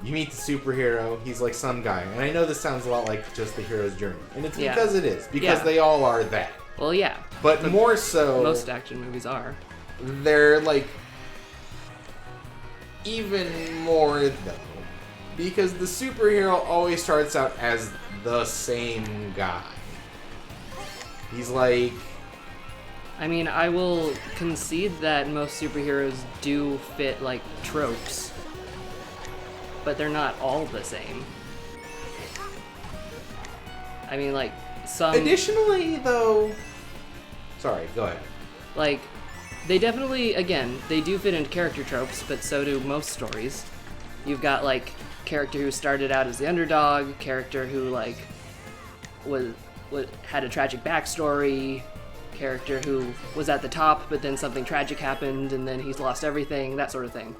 Speaker 2: you meet the superhero, he's like some guy, and I know this sounds a lot like just the hero's journey, and it's because it is, because they all are that.
Speaker 1: Well, yeah.
Speaker 2: But more so,
Speaker 1: most action movies are.
Speaker 2: They're like even more though, because the superhero always starts out as the same guy. He's like,
Speaker 1: I mean, I will concede that most superheroes do fit, like, tropes. But they're not all the same. I mean, like, some...
Speaker 2: Additionally, though... Sorry, go ahead.
Speaker 1: Like, they definitely, again, they do fit into character tropes, but so do most stories. You've got, like, character who started out as the underdog, character who, like, had a tragic backstory, character who was at the top, but then something tragic happened, and then he's lost everything, that sort of thing.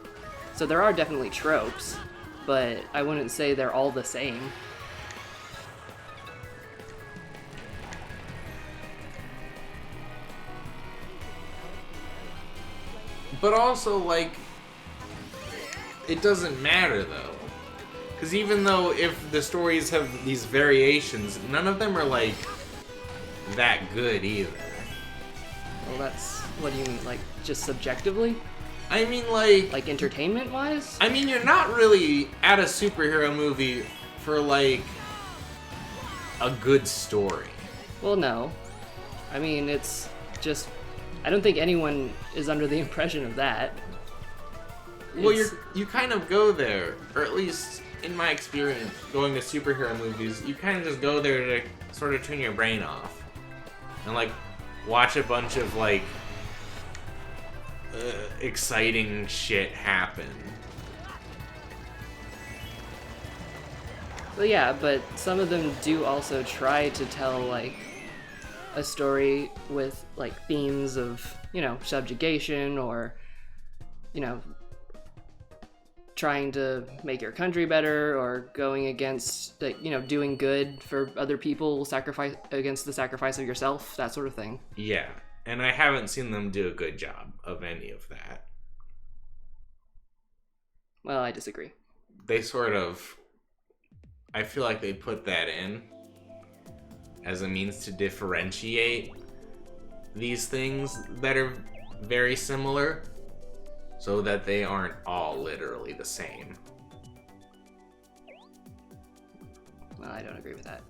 Speaker 1: So there are definitely tropes, but I wouldn't say they're all the same.
Speaker 3: But also, like, it doesn't matter, though. Because even though if the stories have these variations, none of them are, like, that good either.
Speaker 1: Well, that's... what do you mean? Like, just subjectively?
Speaker 3: I mean, like...
Speaker 1: Like, entertainment-wise?
Speaker 3: I mean, you're not really at a superhero movie for, like, a good story.
Speaker 1: Well, no. I mean, it's just... I don't think anyone is under the impression of that.
Speaker 3: Well, you kind of go there, or at least in my experience, going to superhero movies, you kind of just go there to sort of turn your brain off. And, like, watch a bunch of, like, exciting shit happen.
Speaker 1: Well, yeah, but some of them do also try to tell, like, a story with, like, themes of, you know, subjugation or, you know, trying to make your country better or going against, you know, doing good for other people, sacrifice against the sacrifice of yourself, that sort of thing.
Speaker 3: Yeah, and I haven't seen them do a good job of any of that.
Speaker 1: Well, I disagree.
Speaker 3: They sort of... I feel like they put that in as a means to differentiate these things that are very similar, so that they aren't all literally the same.
Speaker 1: Well, I don't agree with that.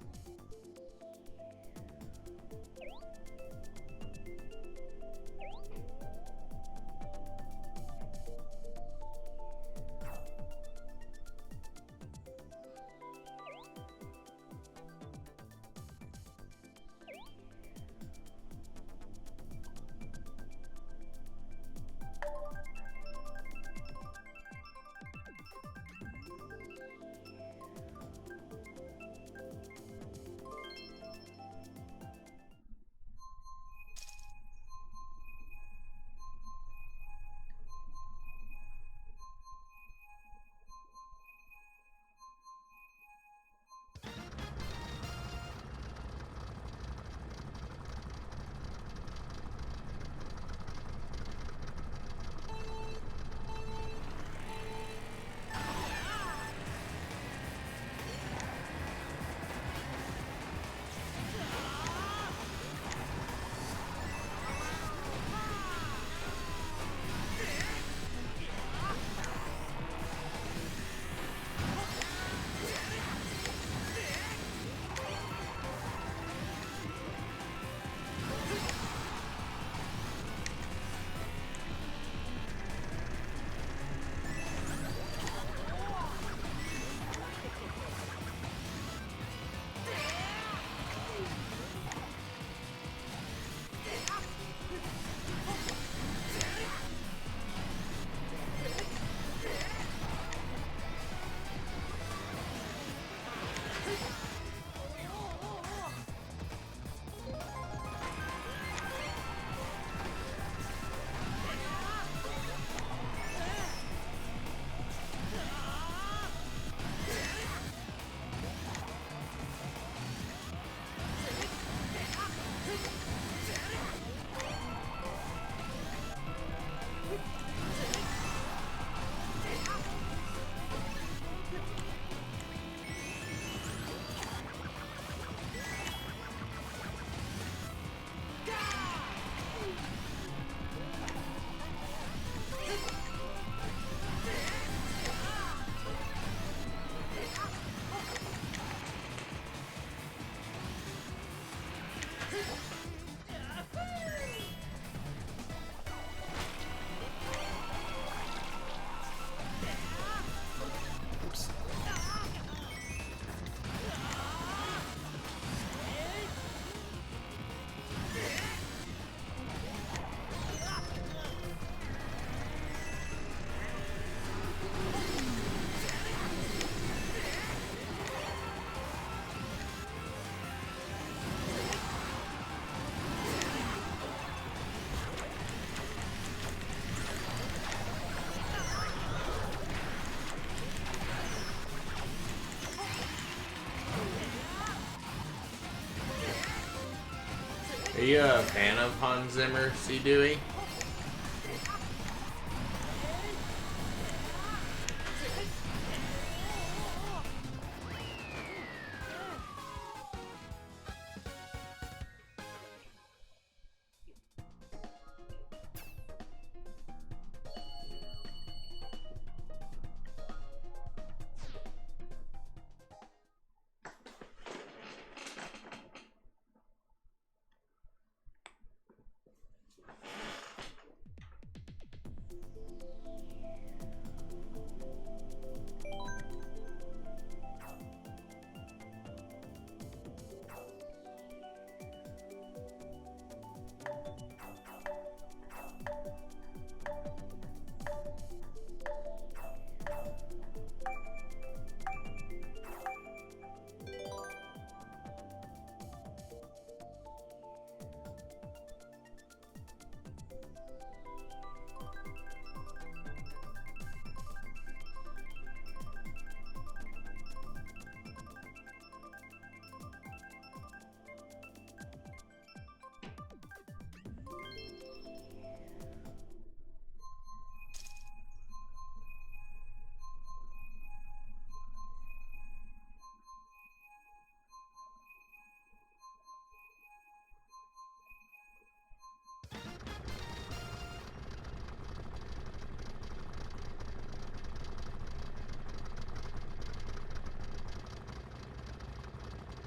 Speaker 3: Are you a fan of Hans Zimmer, C. Dewey?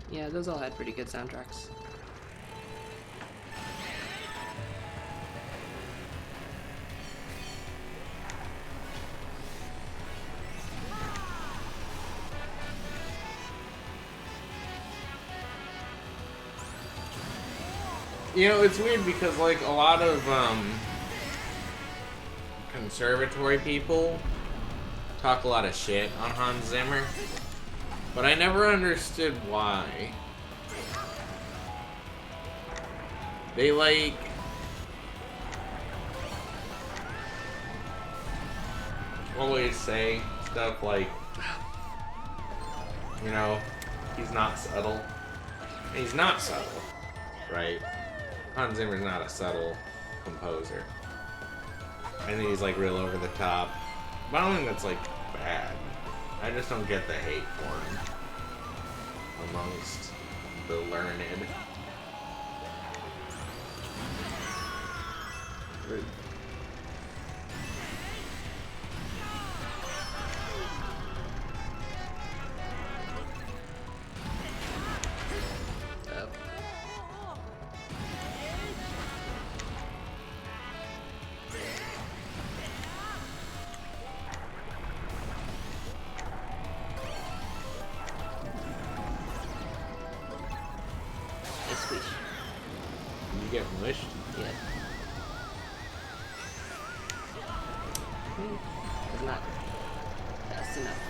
Speaker 1: Yeah, those all had pretty good soundtracks.
Speaker 3: You know, it's weird because, like, a lot of, conservatory people talk a lot of shit on Hans Zimmer, but I never understood why. They, like, always say stuff like, you know, he's not subtle. He's not subtle, right? Hans Zimmer's not a subtle composer. I think he's, like, real over the top. But I don't think that's, like, bad. I just don't get the hate for him amongst the learned.
Speaker 1: Rude.
Speaker 3: You get mushed?
Speaker 1: Yeah. It's not fast enough.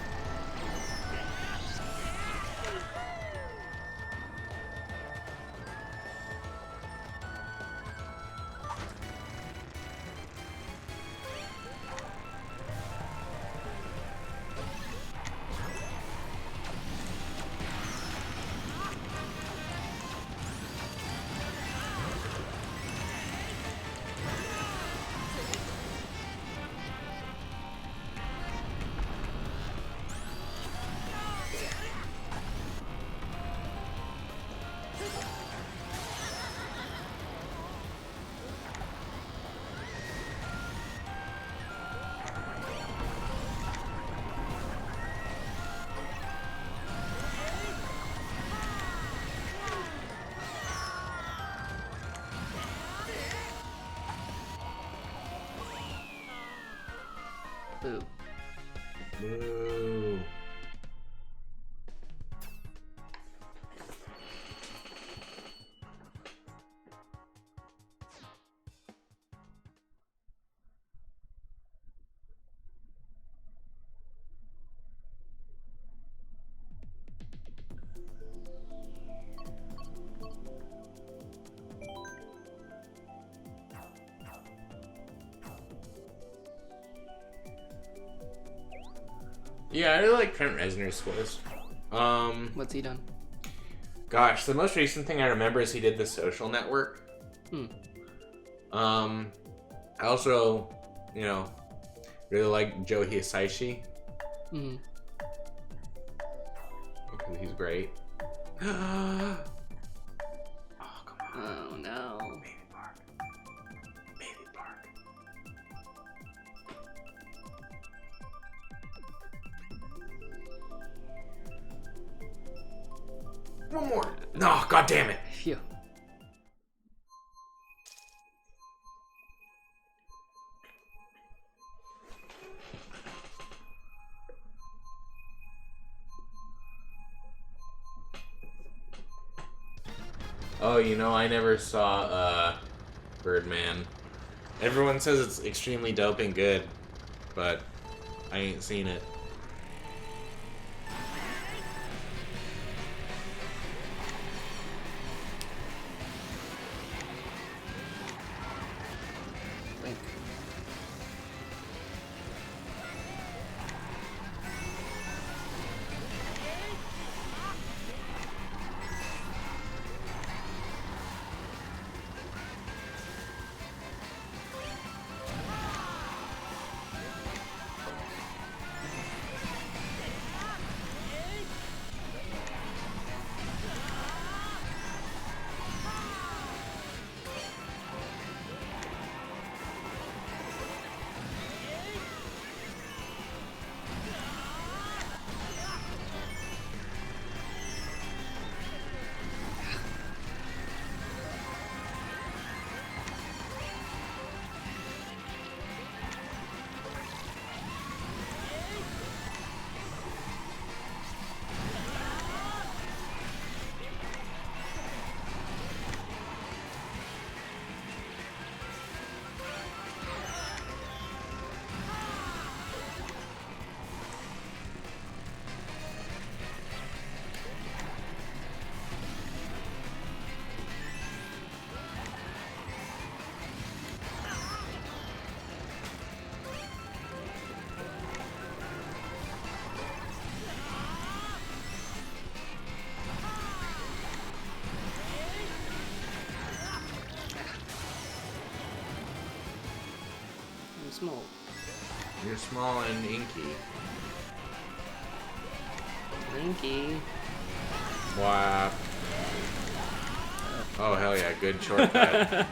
Speaker 1: Boo.
Speaker 3: Boo. Yeah, I really like Trent Reznor's scores.
Speaker 1: What's he done?
Speaker 3: Gosh, the most recent thing I remember is he did The Social Network. I also, you know, really like Joe Hisaishi. Because he's great. Oh, come on.
Speaker 1: Oh no.
Speaker 3: Baby Park. Baby Park. One more. No, god damn it.
Speaker 1: Phew.
Speaker 3: Oh, you know, I never saw Birdman. Everyone says it's extremely dope and good, but I ain't seen it.
Speaker 1: Link. I'm small.
Speaker 3: You're small and inky.
Speaker 1: Linky.
Speaker 3: Wow. Oh, hell yeah, good shortcut.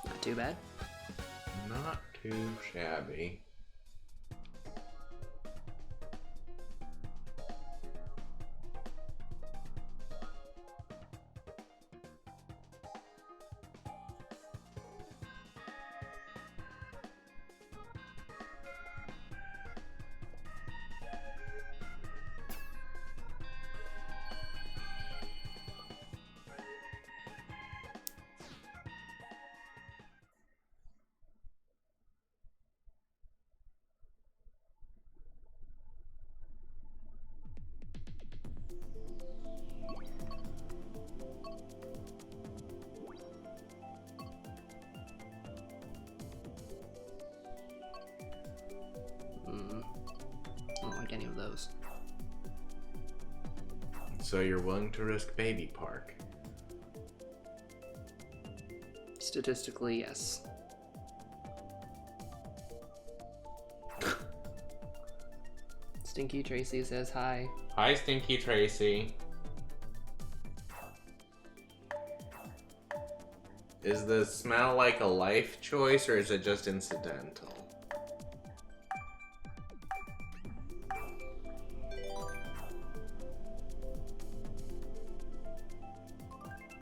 Speaker 1: Not too bad.
Speaker 3: Not too shabby.
Speaker 1: I don't like any of those.
Speaker 3: So you're willing to risk Baby Park?
Speaker 1: Statistically, yes. Stinky Tracy says hi.
Speaker 3: Hi, Stinky Tracy. Is the smell like a life choice or is it just incidental?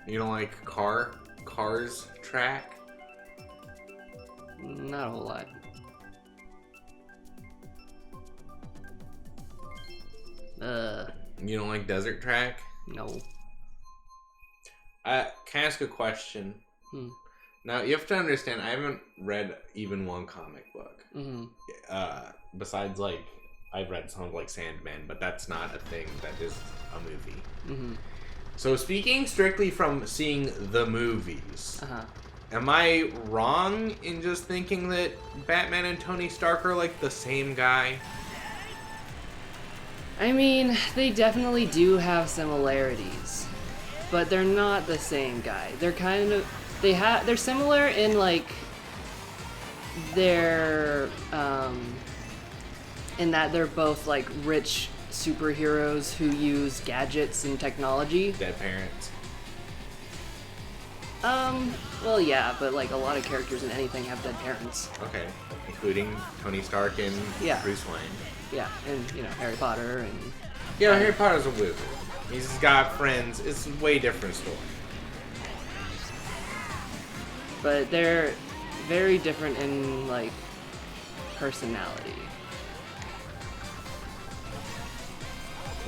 Speaker 3: You don't like Cars track?
Speaker 1: Not a whole lot.
Speaker 3: You don't like Desert Track?
Speaker 1: No.
Speaker 3: Can I ask a question? Now, you have to understand, I haven't read even one comic book. Besides, like, I've read some of, like, Sandman, but that's not a thing that is a movie. So, speaking strictly from seeing the movies, am I wrong in just thinking that Batman and Tony Stark are, like, the same guy?
Speaker 1: I mean, they definitely do have similarities, but they're not the same guy. They're kind of... They're similar in, like, their, in that they're both, like, rich superheroes who use gadgets and technology.
Speaker 3: Dead parents.
Speaker 1: Well, yeah, but, like, a lot of characters in anything have dead parents.
Speaker 3: Okay. Including Tony Stark and Bruce Wayne.
Speaker 1: Yeah, and, you know, Harry Potter and...
Speaker 3: Yeah, Harry Potter's a wizard. He's got friends. It's a way different story.
Speaker 1: But they're very different in, like, personality.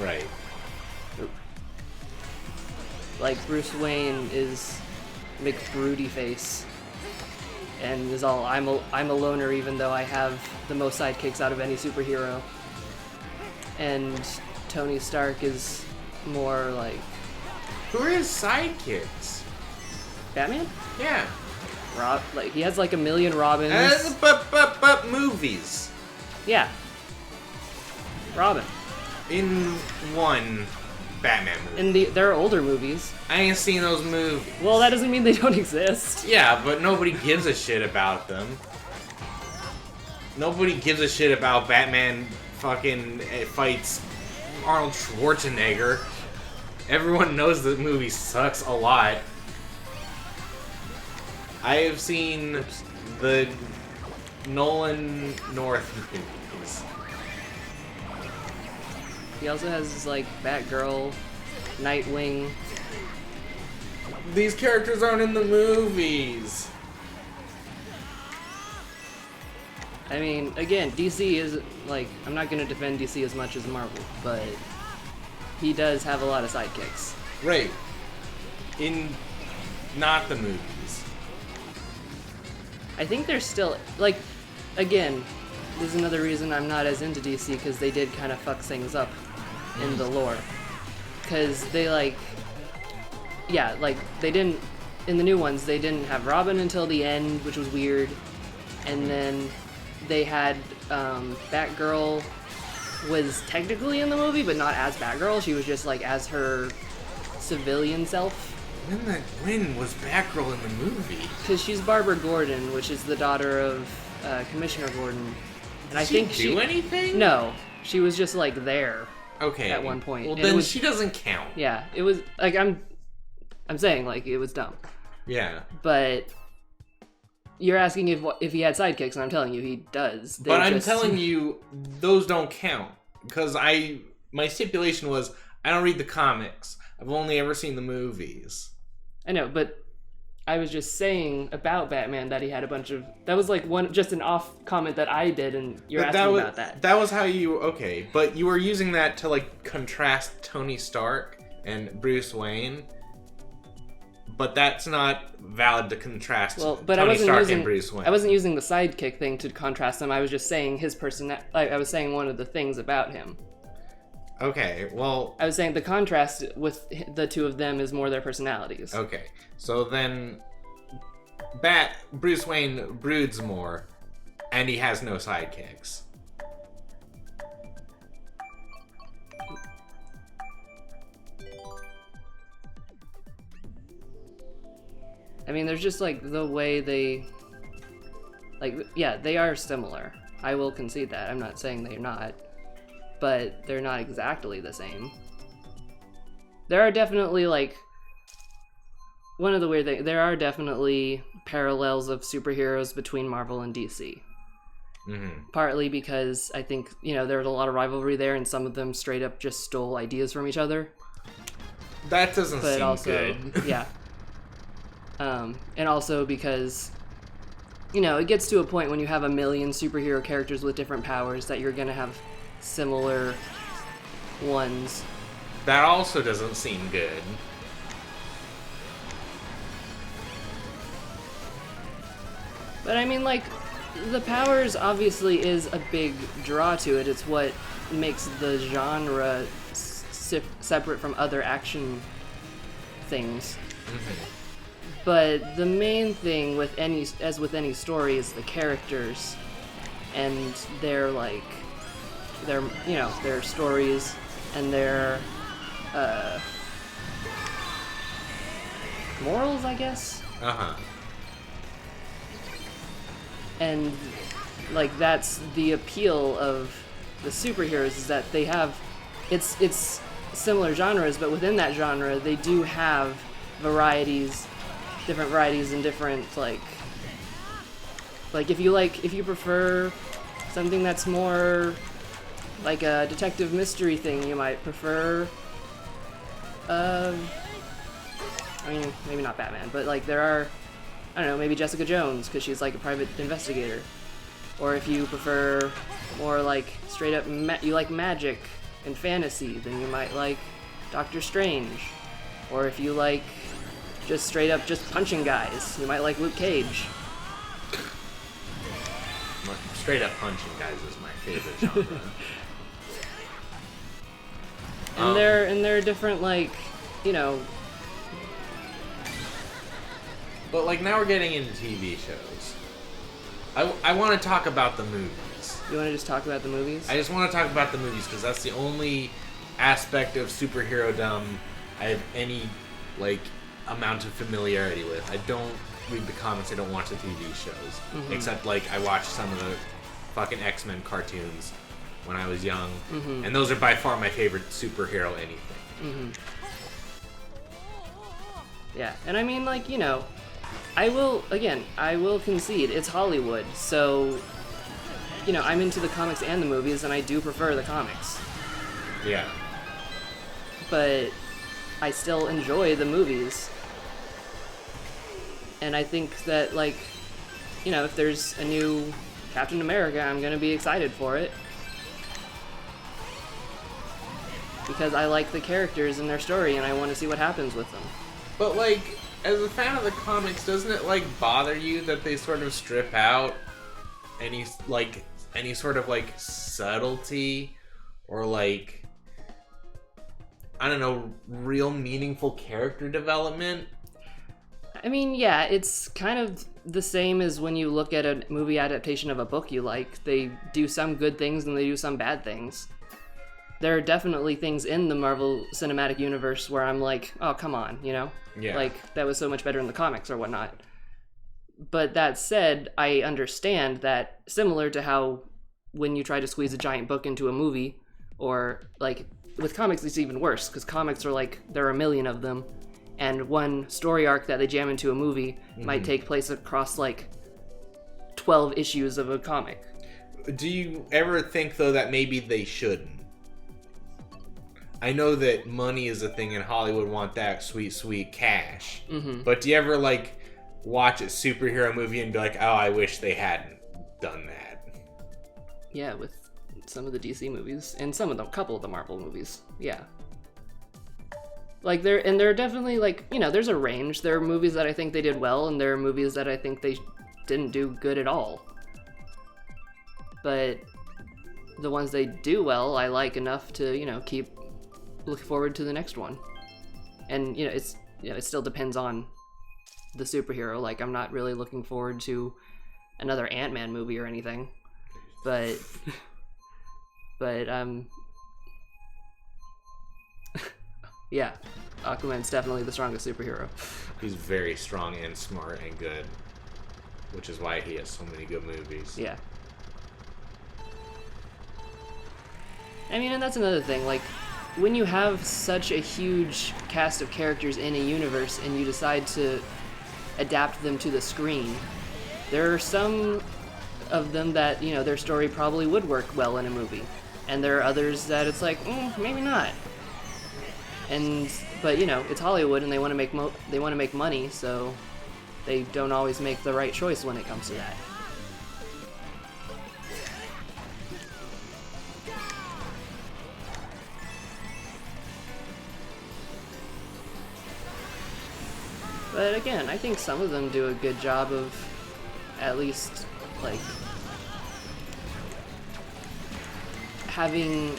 Speaker 3: Right.
Speaker 1: Like, Bruce Wayne is McBroody face and is all, I'm a loner even though I have the most sidekicks out of any superhero. And Tony Stark is more like...
Speaker 3: Who are his sidekicks?
Speaker 1: Batman?
Speaker 3: Yeah.
Speaker 1: Like, he has like a million Robins.
Speaker 3: But movies.
Speaker 1: Yeah. Robin.
Speaker 3: In one Batman movie.
Speaker 1: In there are older movies.
Speaker 3: I ain't seen those movies.
Speaker 1: Well, that doesn't mean they don't exist.
Speaker 3: Yeah, but nobody gives a shit about them. Nobody gives a shit about Batman fucking fights Arnold Schwarzenegger. Everyone knows the movie sucks a lot. I have seen the Nolan North movies.
Speaker 1: He also has, like, Batgirl, Nightwing.
Speaker 3: These characters aren't in the movies.
Speaker 1: I mean, again, DC is, like, I'm not going to defend DC as much as Marvel, but he does have a lot of sidekicks.
Speaker 3: Right. In not the movies.
Speaker 1: I think they're still, like, again, this is another reason I'm not as into DC, because they did kind of fuck things up in the lore. Because they, like, yeah, like, they didn't, in the new ones, they didn't have Robin until the end, which was weird. And then they had, Batgirl was technically in the movie, but not as Batgirl. She was just, like, as her civilian self.
Speaker 3: When was Batgirl in the movie?
Speaker 1: Because she's Barbara Gordon, which is the daughter of Commissioner Gordon. And I think
Speaker 3: she do anything?
Speaker 1: No, she was just like there.
Speaker 3: Okay.
Speaker 1: At one point.
Speaker 3: Well,
Speaker 1: and
Speaker 3: then she doesn't count.
Speaker 1: Yeah, it was like I'm saying like it was dumb.
Speaker 3: Yeah.
Speaker 1: But you're asking if he had sidekicks, and I'm telling you he does.
Speaker 3: But I'm telling you those don't count because my stipulation was I don't read the comics. I've only ever seen the movies.
Speaker 1: I know, but I was just saying about Batman that he had a bunch of... That was like just an off comment that I did, and you're asking about that.
Speaker 3: That was how you... Okay, but you were using that to, like, contrast Tony Stark and Bruce Wayne. But that's not valid to contrast Tony Stark and Bruce Wayne.
Speaker 1: I wasn't using the sidekick thing to contrast them. I was just saying his personality... I was saying one of the things about him.
Speaker 3: Okay, well...
Speaker 1: I was saying the contrast with the two of them is more their personalities.
Speaker 3: Okay, so then Bruce Wayne broods more, and he has no sidekicks.
Speaker 1: I mean, there's just, like, the way they... Like, yeah, they are similar. I will concede that. I'm not saying they're not. But they're not exactly the same. There are definitely, like... One of the weird things... There are definitely parallels of superheroes between Marvel and DC.
Speaker 3: Mm-hmm.
Speaker 1: Partly because I think, you know, there was a lot of rivalry there, and some of them straight up just stole ideas from each other.
Speaker 3: That doesn't seem
Speaker 1: also,
Speaker 3: good.
Speaker 1: Yeah. And also because, you know, it gets to a point when you have a million superhero characters with different powers that you're gonna have similar ones.
Speaker 3: That also doesn't seem good.
Speaker 1: But I mean, like, the powers obviously is a big draw to it. It's what makes the genre separate from other action things. But the main thing with any story is the characters and their their stories and their morals, I guess. And like that's the appeal of the superheroes, is that they have it's similar genres, but within that genre they do have different varieties and different like if you prefer something that's more like a detective mystery thing, you might prefer I mean, maybe not Batman, but like there are, I don't know, maybe Jessica Jones, because she's like a private investigator. Or if you prefer more like straight up, you like magic and fantasy, then you might like Doctor Strange. Or if you like just straight up just punching guys, you might like Luke Cage.
Speaker 3: Straight up punching guys is my favorite genre.
Speaker 1: And they're different, like, you know.
Speaker 3: But like now we're getting into TV shows. I want to talk about the movies.
Speaker 1: You want to just talk about the movies?
Speaker 3: I just want to talk about the movies because that's the only aspect of superhero-dom I have any like amount of familiarity with. I don't read the comics. I don't watch the TV shows, except like I watched some of the fucking X-Men cartoons when I was young, and those are by far my favorite superhero anything.
Speaker 1: Yeah, and I mean, like, you know, I will concede, it's Hollywood, so, you know, I'm into the comics and the movies, and I do prefer the comics.
Speaker 3: Yeah.
Speaker 1: But I still enjoy the movies. And I think that, like, you know, if there's a new Captain America, I'm gonna be excited for it. Because I like the characters and their story, and I want to see what happens with them.
Speaker 3: But, like, as a fan of the comics, doesn't it, like, bother you that they sort of strip out any sort of, like, subtlety or, like, I don't know, real meaningful character development?
Speaker 1: I mean, yeah, it's kind of the same as when you look at a movie adaptation of a book you like. They do some good things and they do some bad things. There are definitely things in the Marvel Cinematic Universe where I'm like, oh, come on, you know?
Speaker 3: Yeah.
Speaker 1: Like, that was so much better in the comics or whatnot. But that said, I understand that similar to how when you try to squeeze a giant book into a movie, or, like, with comics it's even worse, because comics are like, there are a million of them, and one story arc that they jam into a movie might take place across, like, 12 issues of a comic.
Speaker 3: Do you ever think, though, that maybe they shouldn't? I know that money is a thing and Hollywood want that sweet, sweet cash. But do you ever, like, watch a superhero movie and be like, oh, I wish they hadn't done that?
Speaker 1: Yeah, with some of the DC movies and couple of the Marvel movies. Yeah. Like, there are definitely, like, you know, there's a range. There are movies that I think they did well, and there are movies that I think they didn't do good at all. But the ones they do well, I like enough to, you know, look forward to the next one. And, you know, it still depends on the superhero. Like, I'm not really looking forward to another Ant-Man movie or anything. But yeah, Aquaman's definitely the strongest superhero.
Speaker 3: He's very strong and smart and good, which is why he has so many good movies.
Speaker 1: Yeah. I mean, and that's another thing, like, when you have such a huge cast of characters in a universe and you decide to adapt them to the screen, there are some of them that, you know, their story probably would work well in a movie. And there are others that it's like, maybe not. But, you know, it's Hollywood and they want to make money, so they don't always make the right choice when it comes to that. But again, I think some of them do a good job of at least, like, having,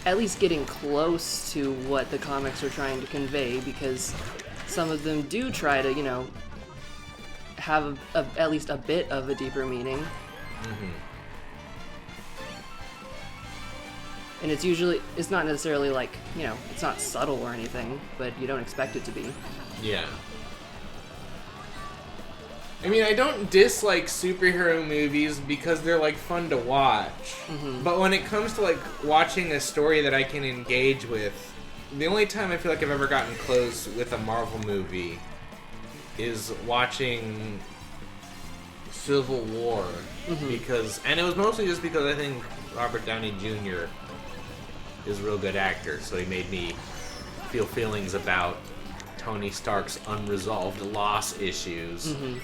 Speaker 1: at least getting close to what the comics are trying to convey, because some of them do try to, you know, have at least a bit of a deeper meaning.
Speaker 3: Mm-hmm.
Speaker 1: And it's not necessarily like, you know, it's not subtle or anything, but you don't expect it to be.
Speaker 3: Yeah. I mean, I don't dislike superhero movies because they're, like, fun to watch.
Speaker 1: Mm-hmm.
Speaker 3: But when it comes to, like, watching a story that I can engage with, the only time I feel like I've ever gotten close with a Marvel movie is watching Civil War.
Speaker 1: Mm-hmm.
Speaker 3: And it was mostly just because I think Robert Downey Jr. is a real good actor, so he made me feel feelings about Tony Stark's unresolved loss issues.
Speaker 1: Mm-hmm.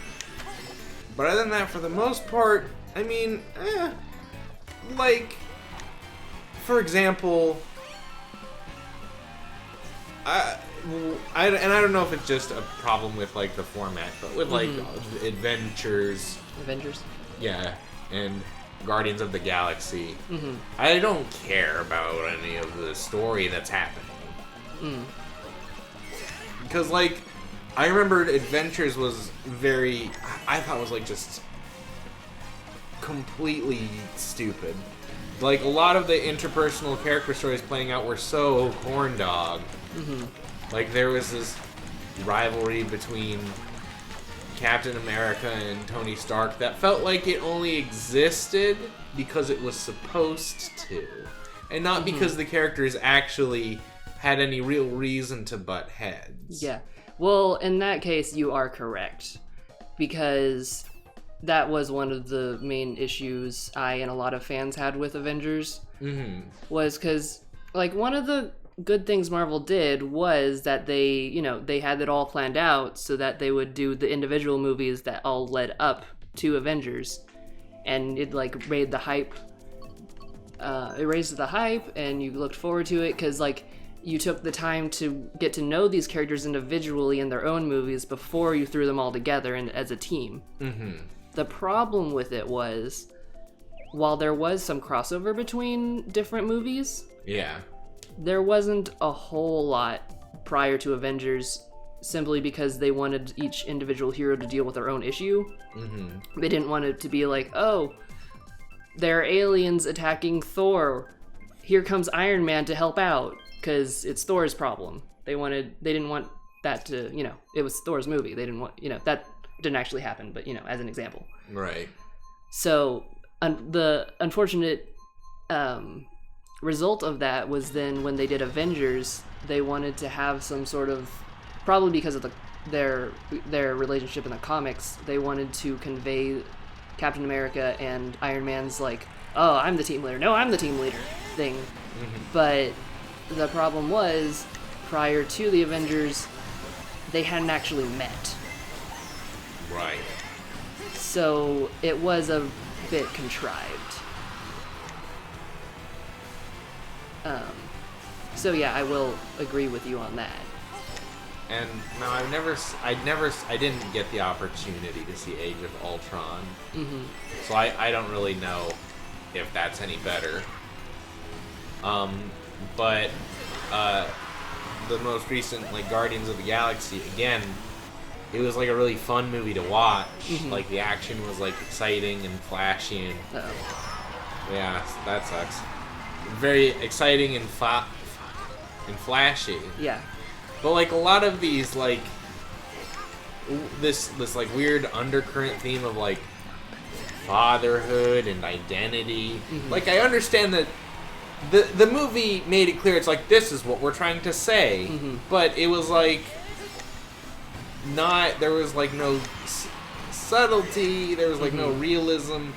Speaker 3: But other than that, for the most part, I mean, like, for example, I don't know if it's just a problem with, like, the format, but with, like, Avengers, yeah, and Guardians of the Galaxy, I don't care about any of the story that's happening. Because, like, I remember Adventures was I thought was, like, just completely stupid. Like, a lot of the interpersonal character stories playing out were so corn dog. Like, there was this rivalry between Captain America and Tony Stark that felt like it only existed because it was supposed to. And not because the characters actually had any real reason to butt heads.
Speaker 1: Yeah. Well, in that case, you are correct. Because that was one of the main issues I and a lot of fans had with Avengers. Was because, like, one of the good things Marvel did was that they had it all planned out so that they would do the individual movies that all led up to Avengers. And it, like, raised the hype. It raised the hype, and you looked forward to it, because, like, you took the time to get to know these characters individually in their own movies before you threw them all together and as a team. The problem with it was, while there was some crossover between different movies, there wasn't a whole lot prior to Avengers, simply because they wanted each individual hero to deal with their own issue. They didn't want it to be like, oh, there are aliens attacking Thor. Here comes Iron Man to help out, because it's Thor's problem. They didn't want that to, you know, it was Thor's movie. They didn't want, you know, that didn't actually happen, but, you know, as an example.
Speaker 3: Right.
Speaker 1: So the unfortunate result of that was then when they did Avengers, they wanted to have some sort of, probably because of their relationship in the comics, they wanted to convey Captain America and Iron Man's, like, oh, I'm the team leader. No, I'm the team leader thing. But the problem was, prior to the Avengers, they hadn't actually met.
Speaker 3: Right.
Speaker 1: So it was a bit contrived. So yeah, I will agree with you on that.
Speaker 3: And no, I didn't get the opportunity to see Age of Ultron. So I don't really know if that's any better. But the most recent, like, Guardians of the Galaxy, again, it was, like, a really fun movie to watch. Like, the action was, like, exciting and flashy and yeah, that sucks. Very exciting and flashy.
Speaker 1: Yeah.
Speaker 3: But, like, a lot of these, like, this like weird undercurrent theme of, like, fatherhood and identity. Like, I understand that the movie made it clear, it's like, this is what we're trying to say. But it was, like, there was, like, no subtlety, there was, like, no realism.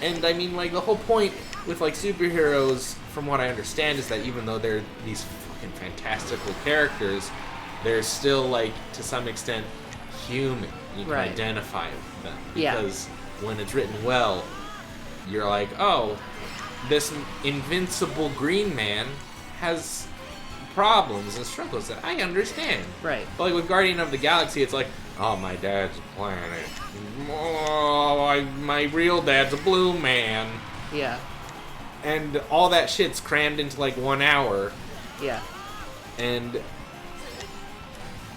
Speaker 3: And, I mean, like, the whole point with, like, superheroes, from what I understand, is that even though they're these fucking fantastical characters, they're still, like, to some extent, human. You can identify with them. Because when it's written well, you're like, oh, this invincible green man has problems and struggles that I understand.
Speaker 1: Right.
Speaker 3: But like with Guardian of the Galaxy, it's like, oh, my dad's a planet. Oh, my real dad's a blue man.
Speaker 1: Yeah.
Speaker 3: And all that shit's crammed into like 1 hour.
Speaker 1: Yeah.
Speaker 3: And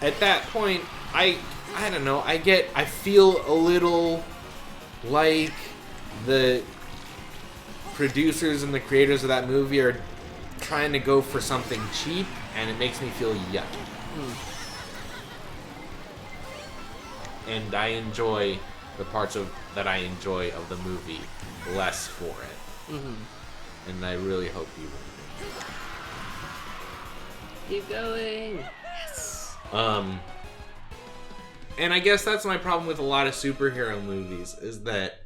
Speaker 3: at that point, I don't know, I feel a little like the producers and the creators of that movie are trying to go for something cheap, and it makes me feel yucky. And I enjoy the parts that I enjoy of the movie less for it. And I really hope you will.
Speaker 1: Keep going. Yes.
Speaker 3: And I guess that's my problem with a lot of superhero movies, is that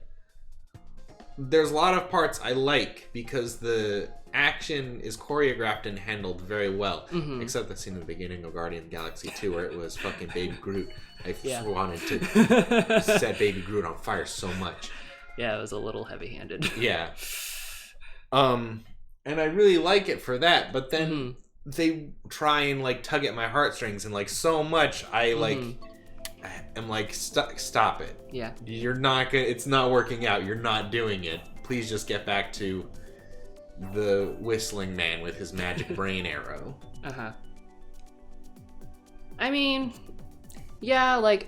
Speaker 3: there's a lot of parts I like because the action is choreographed and handled very well. Except the scene in the beginning of Guardian of the Galaxy 2 where it was fucking Baby Groot. I wanted to set Baby Groot on fire so much.
Speaker 1: Yeah, it was a little heavy-handed.
Speaker 3: Yeah. And I really like it for that, but then they try and like tug at my heartstrings, and like so much I like am like stop it.
Speaker 1: Yeah.
Speaker 3: You're not gonna, it's not working out. You're not doing it. Please just get back to the whistling man with his magic brain arrow.
Speaker 1: I mean, yeah, like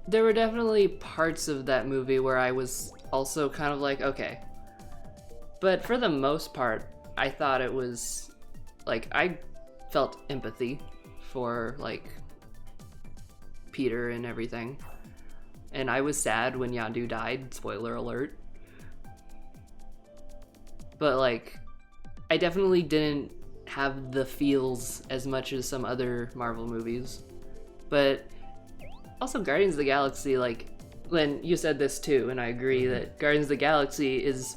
Speaker 1: there were definitely parts of that movie where I was also kind of like, okay. But for the most part, I thought it was, like, I felt empathy for, like, Peter and everything. And I was sad when Yondu died, spoiler alert. But, like, I definitely didn't have the feels as much as some other Marvel movies. But also Guardians of the Galaxy, like, Lynn, you said this too, and I agree that Guardians of the Galaxy is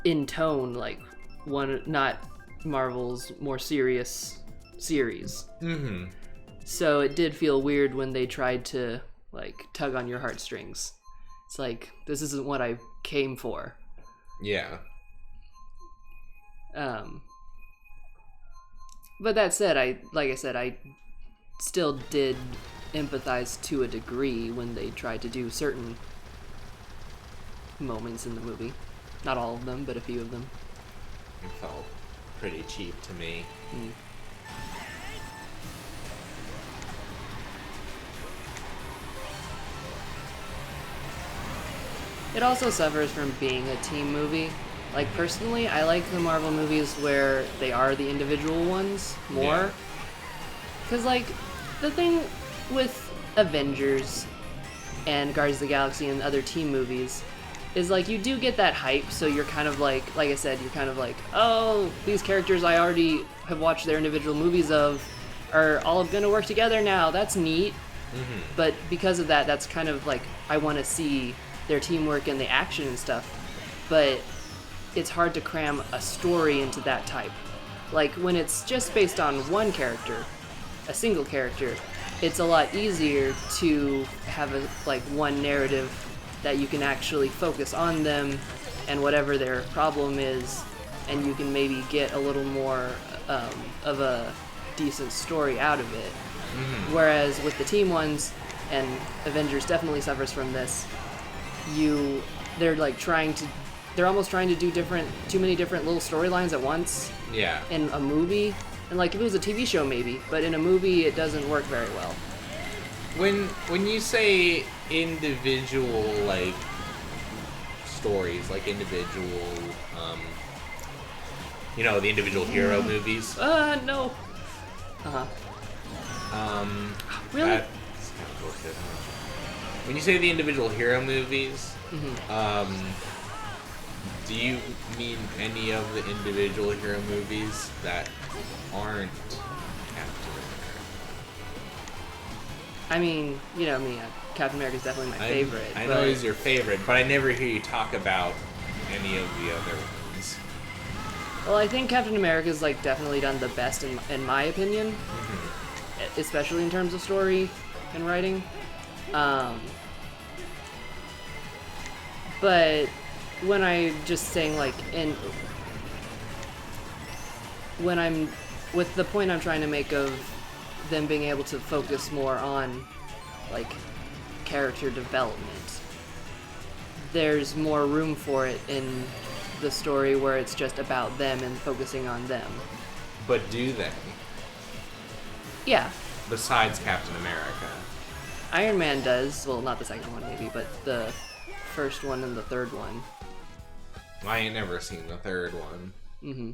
Speaker 1: in tone like not Marvel's more serious series. So it did feel weird when they tried to like tug on your heartstrings. It's like, this isn't what I came for.
Speaker 3: Yeah.
Speaker 1: But that said, I still did empathize to a degree when they tried to do certain moments in the movie. Not all of them, but a few of them.
Speaker 3: It felt pretty cheap to me.
Speaker 1: It also suffers from being a team movie. Like, personally, I like the Marvel movies where they are the individual ones more. Because, like, the thing with Avengers and Guardians of the Galaxy and other team movies is, like, you do get that hype, so you're kind of like I said, you're kind of like, oh, these characters I already have watched their individual movies of are all gonna work together now. That's neat. But because of that, that's kind of like, I want to see their teamwork and the action and stuff. But it's hard to cram a story into that type. Like, when it's just based on one character, a single character, it's a lot easier to have one narrative that you can actually focus on them and whatever their problem is, and you can maybe get a little more of a decent story out of it. Whereas with the team ones, and Avengers definitely suffers from this, they're almost trying to do too many different little storylines at once.
Speaker 3: Yeah. In
Speaker 1: a movie, and like if it was a TV show maybe, but in a movie it doesn't work very well.
Speaker 3: When you say individual like stories, like individual, the individual hero movies.
Speaker 1: No. Really?
Speaker 3: That's kind of bullshit. When you say the individual hero movies, do you mean any of the individual hero movies that aren't Captain America?
Speaker 1: I mean, you know me, Captain America is definitely my favorite.
Speaker 3: I know he's your favorite, but I never hear you talk about any of the other ones.
Speaker 1: Well, I think Captain America's like definitely done the best in my opinion, especially in terms of story and writing. But when I just saying like when I'm with the point I'm trying to make of them being able to focus more on like character development, there's more room for it in the story where it's just about them and focusing on them.
Speaker 3: But do they?
Speaker 1: Yeah.
Speaker 3: Besides Captain America.
Speaker 1: Iron Man does. Well, not the second one maybe, but the first one and the third one.
Speaker 3: I ain't never seen the third one.
Speaker 1: Mm-hmm.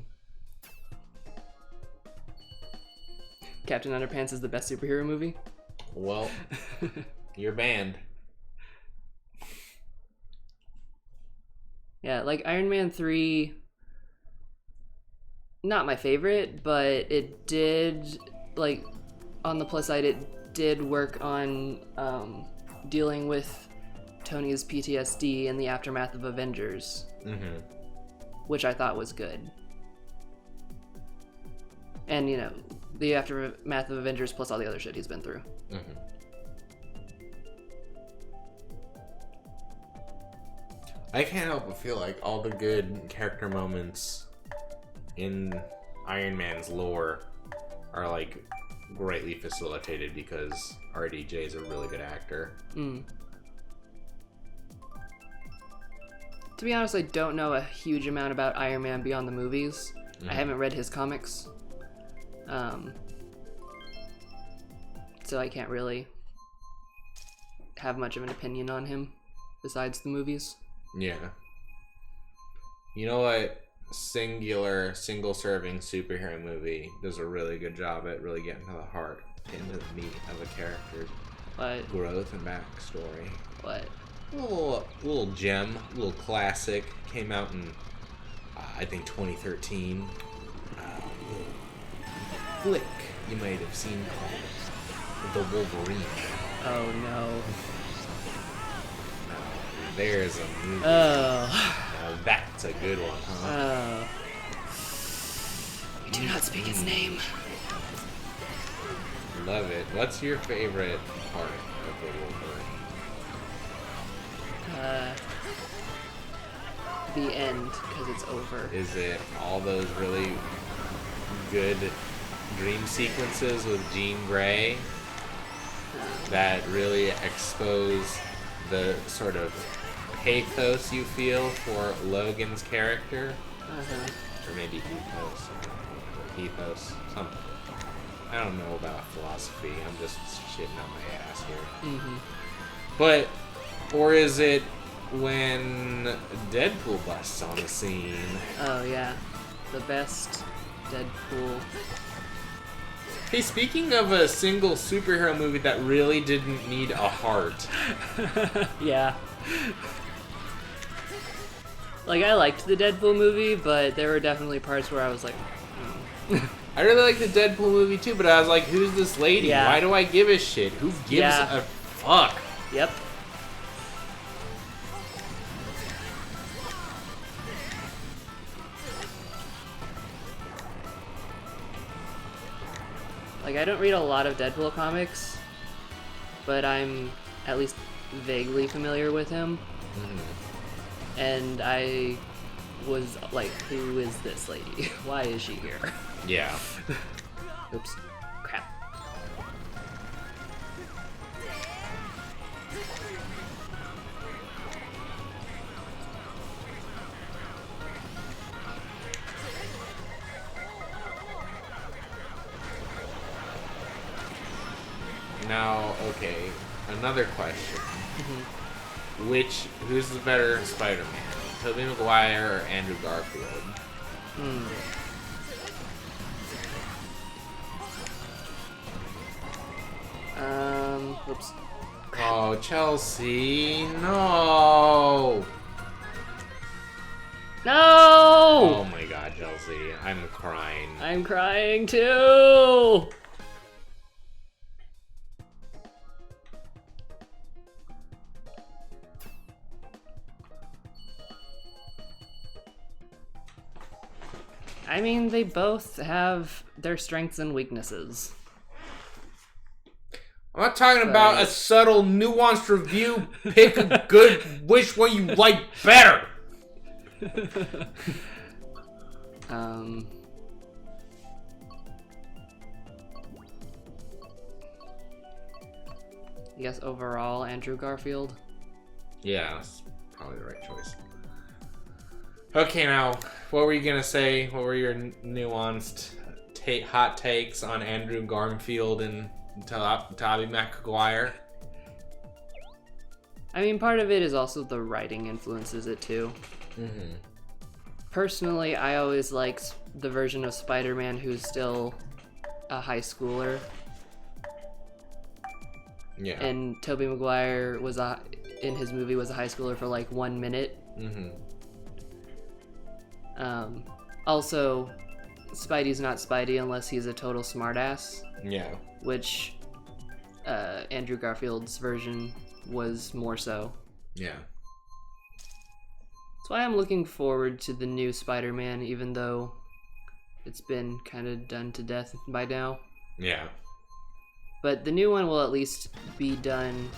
Speaker 1: Captain Underpants is the best superhero movie?
Speaker 3: Well, you're banned.
Speaker 1: Yeah, like Iron Man 3, not my favorite, but it did, like, on the plus side, it did work on dealing with Tony's PTSD in the aftermath of Avengers, which I thought was good. And, you know, the aftermath of Avengers plus all the other shit he's been through.
Speaker 3: I can't help but feel like all the good character moments in Iron Man's lore are like greatly facilitated because RDJ is a really good actor.
Speaker 1: To be honest, I don't know a huge amount about Iron Man beyond the movies. I haven't read his comics. So I can't really have much of an opinion on him besides the movies.
Speaker 3: Yeah. You know what? Single-serving superhero movie does a really good job at really getting to the heart, into the meat of a character's growth and backstory.
Speaker 1: What?
Speaker 3: Little gem, little classic. Came out in, I think, 2013. Flick you might have seen called The Wolverine.
Speaker 1: Oh no.
Speaker 3: There's a movie.
Speaker 1: Oh.
Speaker 3: Now that's a good one, huh?
Speaker 1: Oh. We do not speak his name.
Speaker 3: Love it. What's your favorite part of The Wolverine?
Speaker 1: The end, because it's over.
Speaker 3: Is it all those really good dream sequences with Jean Grey that really expose the sort of pathos you feel for Logan's character? Or maybe ethos, something. I don't know about philosophy. I'm just shitting on my ass here. But, or is it when Deadpool busts on the scene?
Speaker 1: Oh yeah, the best Deadpool.
Speaker 3: Hey, speaking of a single superhero movie that really didn't need a heart.
Speaker 1: Yeah. Like, I liked the Deadpool movie, but there were definitely parts where I was like,
Speaker 3: I really like the Deadpool movie too, but I was like, who's this lady?
Speaker 1: Yeah.
Speaker 3: Why do I give a shit? Who gives a fuck?
Speaker 1: Yep. Like, I don't read a lot of Deadpool comics, but I'm at least vaguely familiar with him. And I was like, who is this lady? Why is she here?
Speaker 3: Yeah.
Speaker 1: Oops. Crap.
Speaker 3: Now, okay, another question. Who's the better Spider-Man? Tobey Maguire or Andrew Garfield?
Speaker 1: Oops.
Speaker 3: Oh, Chelsea, no!
Speaker 1: No!
Speaker 3: Oh my god, Chelsea, I'm crying.
Speaker 1: I'm crying too! I mean, they both have their strengths and weaknesses.
Speaker 3: I'm not talking about a subtle, nuanced review. Pick a good, which one you like better.
Speaker 1: I guess overall, Andrew Garfield.
Speaker 3: Yeah, that's probably the right choice. Okay, now, what were you gonna say? What were your nuanced hot takes on Andrew Garfield and Tobey Maguire?
Speaker 1: I mean, part of it is also the writing influences it too.
Speaker 3: Mm-hmm.
Speaker 1: Personally, I always liked the version of Spider-Man who's still a high schooler.
Speaker 3: Yeah.
Speaker 1: And Tobey Maguire in his movie was a high schooler for like 1 minute.
Speaker 3: Mm-hmm.
Speaker 1: Also, Spidey's not Spidey unless he's a total smartass.
Speaker 3: Yeah.
Speaker 1: Which Andrew Garfield's version was more so.
Speaker 3: Yeah.
Speaker 1: That's why I'm looking forward to the new Spider-Man, even though it's been kind of done to death by now.
Speaker 3: Yeah.
Speaker 1: But the new one will at least be done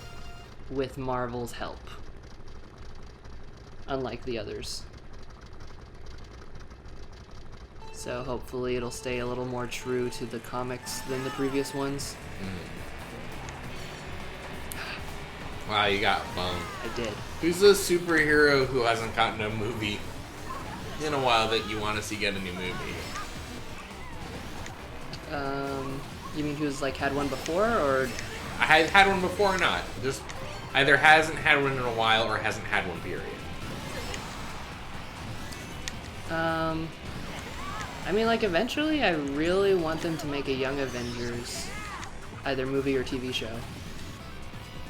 Speaker 1: with Marvel's help. Unlike the others. So hopefully it'll stay a little more true to the comics than the previous ones.
Speaker 3: Wow, you got bummed.
Speaker 1: I did.
Speaker 3: Who's a superhero who hasn't gotten a movie in a while that you want to see get a new movie?
Speaker 1: You mean who's like had one before, or?
Speaker 3: I had one before or not. Just either hasn't had one in a while or hasn't had one, period.
Speaker 1: I mean, like, eventually I really want them to make a Young Avengers, either movie or TV show.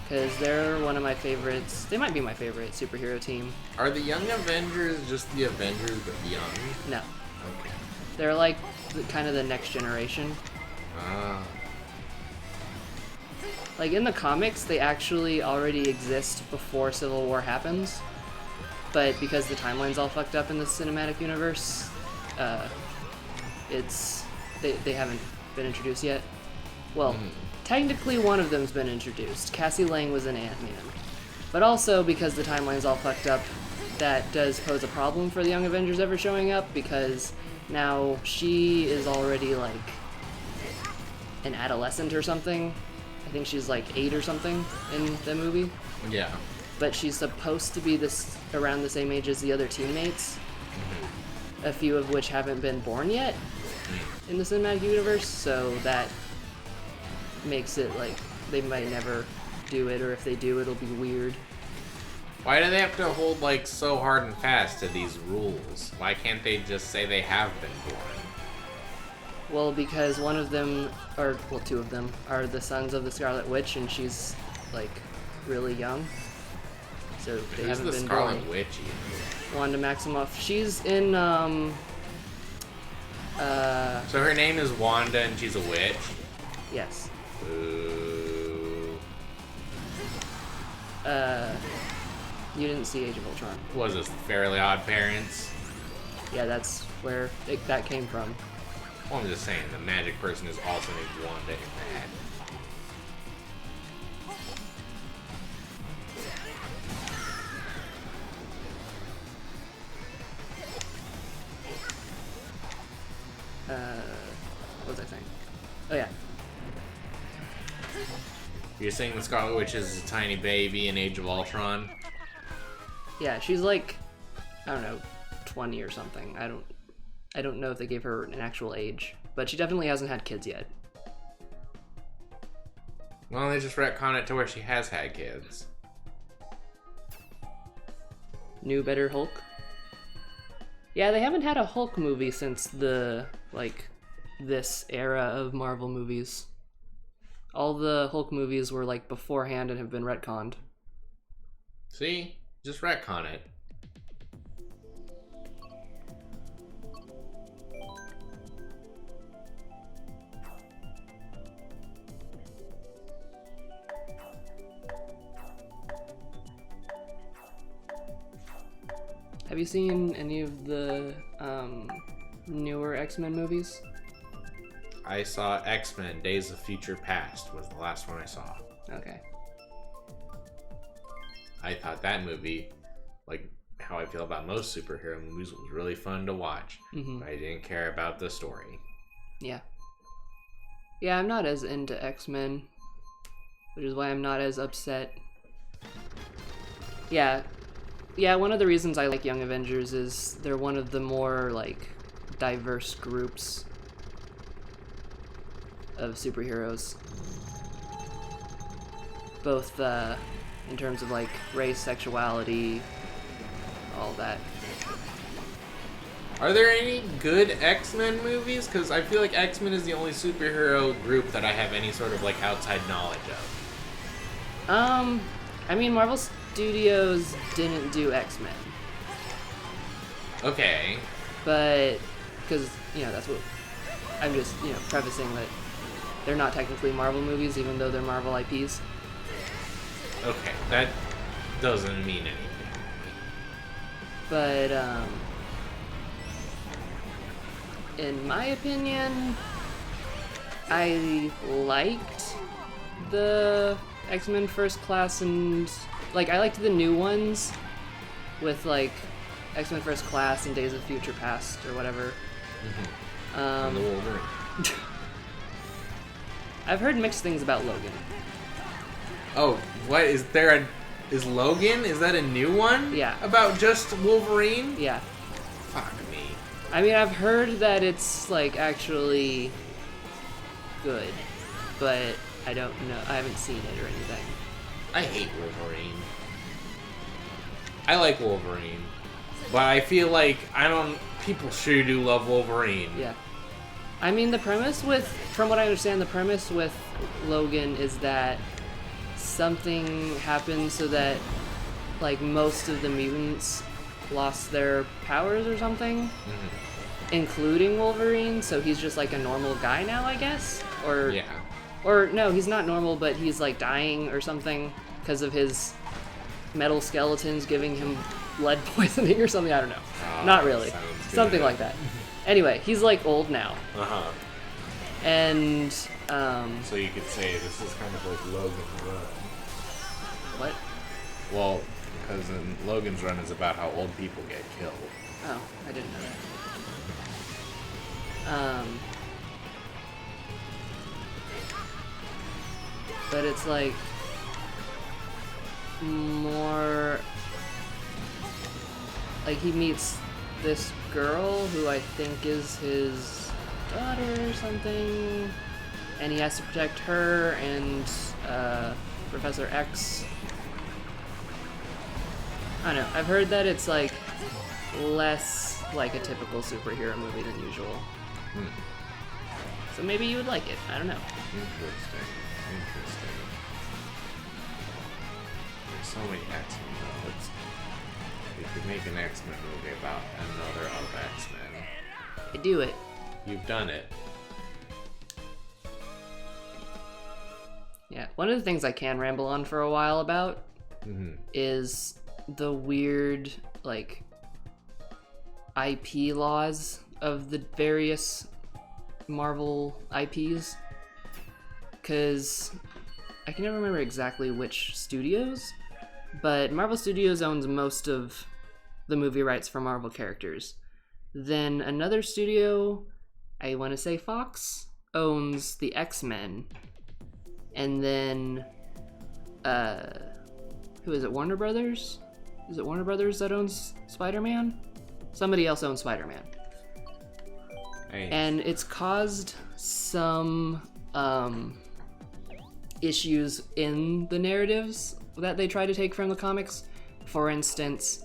Speaker 1: Because they're one of my favorites. They might be my favorite superhero team.
Speaker 3: Are the Young Avengers just the Avengers but young?
Speaker 1: No.
Speaker 3: Okay.
Speaker 1: They're like kind of the next generation.
Speaker 3: Ah.
Speaker 1: Like, in the comics, they actually already exist before Civil War happens. But because the timeline's all fucked up in the cinematic universe, they haven't been introduced yet. Well, technically one of them's been introduced. Cassie Lang was in Ant-Man. But also, because the timeline's all fucked up, that does pose a problem for the Young Avengers ever showing up, because now she is already, like, an adolescent or something. I think she's, like, 8 or something in the movie.
Speaker 3: Yeah.
Speaker 1: But she's supposed to be around the same age as the other teammates, a few of which haven't been born yet in the cinematic universe, so that makes it like they might never do it, or if they do, it'll be weird.
Speaker 3: Why do they have to hold like so hard and fast to these rules? Why can't they just say they have been born?
Speaker 1: Well, because one of them, or well, two of them, are the sons of the Scarlet Witch, and she's like really young. So they haven't been born.
Speaker 3: Scarlet Witch?
Speaker 1: Wanda Maximoff. She's in
Speaker 3: So her name is Wanda and she's a witch?
Speaker 1: Yes.
Speaker 3: Ooh.
Speaker 1: You didn't see Age of Ultron.
Speaker 3: Was this Fairly Odd Parents?
Speaker 1: Yeah, that's where that came from.
Speaker 3: Well, I'm just saying, the magic person is also named Wanda in that.
Speaker 1: What was I saying? Oh yeah.
Speaker 3: You're saying the Scarlet Witch is a tiny baby in Age of Ultron?
Speaker 1: Yeah, she's like, I don't know, 20 or something. I don't know if they gave her an actual age, but she definitely hasn't had kids yet.
Speaker 3: Well, they just retcon it to where she has had kids.
Speaker 1: New Better Hulk? Yeah, they haven't had a Hulk movie since this era of Marvel movies. All the Hulk movies were like beforehand and have been retconned.
Speaker 3: See? Just retcon it.
Speaker 1: Have you seen any of the newer X-Men movies?
Speaker 3: I saw X-Men Days of Future Past was the last one I saw.
Speaker 1: Okay.
Speaker 3: I thought that movie, like how I feel about most superhero movies, was really fun to watch. But I didn't care about the story.
Speaker 1: Yeah. Yeah, I'm not as into X-Men. which is why I'm not as upset. Yeah, one of the reasons I like Young Avengers is they're one of the more, like, diverse groups of superheroes. Both, in terms of, like, race, sexuality, all that.
Speaker 3: Are there any good X-Men movies? Because I feel like X-Men is the only superhero group that I have any sort of, like, outside knowledge of.
Speaker 1: I mean, Marvel Studios didn't do X-Men.
Speaker 3: Okay.
Speaker 1: But, because, that's what... I'm just, prefacing that they're not technically Marvel movies, even though they're Marvel IPs.
Speaker 3: Okay, that doesn't mean anything.
Speaker 1: But, in my opinion, I liked the X-Men First Class and, like, I liked the new ones with, like, X-Men First Class and Days of Future Past or whatever.
Speaker 3: Mm-hmm. And the Wolverine.
Speaker 1: I've heard mixed things about Logan.
Speaker 3: Oh, what? Is Logan? Is that a new one?
Speaker 1: Yeah.
Speaker 3: About just Wolverine?
Speaker 1: Yeah.
Speaker 3: Fuck me.
Speaker 1: I mean, I've heard that it's, like, actually good, but I don't know. I haven't seen it or anything.
Speaker 3: I hate Wolverine. I like Wolverine, but I feel like people sure do love Wolverine.
Speaker 1: Yeah. I mean, from what I understand, the premise with Logan is that something happened so that, like, most of the mutants lost their powers or something, including Wolverine, so he's just, like, a normal guy now, I guess? Or no, he's not normal, but he's, like, dying or something because of his metal skeletons giving him blood poisoning or something, I don't know. Not really. Something like that. Anyway, he's, like, old now.
Speaker 3: Uh-huh.
Speaker 1: And,
Speaker 2: So you could say this is kind of like Logan's Run.
Speaker 1: What?
Speaker 2: Well, because in Logan's Run is about how old people get killed.
Speaker 1: Oh, I didn't know that. But it's, like, more... Like, he meets this girl who I think is his daughter or something, and he has to protect her and Professor X. I don't know. I've heard that it's, like, less like a typical superhero movie than usual. So maybe you would like it. I don't know.
Speaker 2: Interesting. There's so many X-Men though. You could make an X-Men movie about another of X-Men.
Speaker 1: I do it.
Speaker 3: You've done it.
Speaker 1: Yeah. One of the things I can ramble on for a while about is the weird, like, IP laws of the various Marvel IPs. Because I can never remember exactly which studios, but Marvel Studios owns most of the movie rights for Marvel characters. Then another studio, I want to say Fox, owns the X-Men. And then, who is it, Warner Brothers? Is it Warner Brothers that owns Spider-Man? Somebody else owns Spider-Man.
Speaker 2: Hey.
Speaker 1: And it's caused some issues in the narratives that they try to take from the comics. For instance,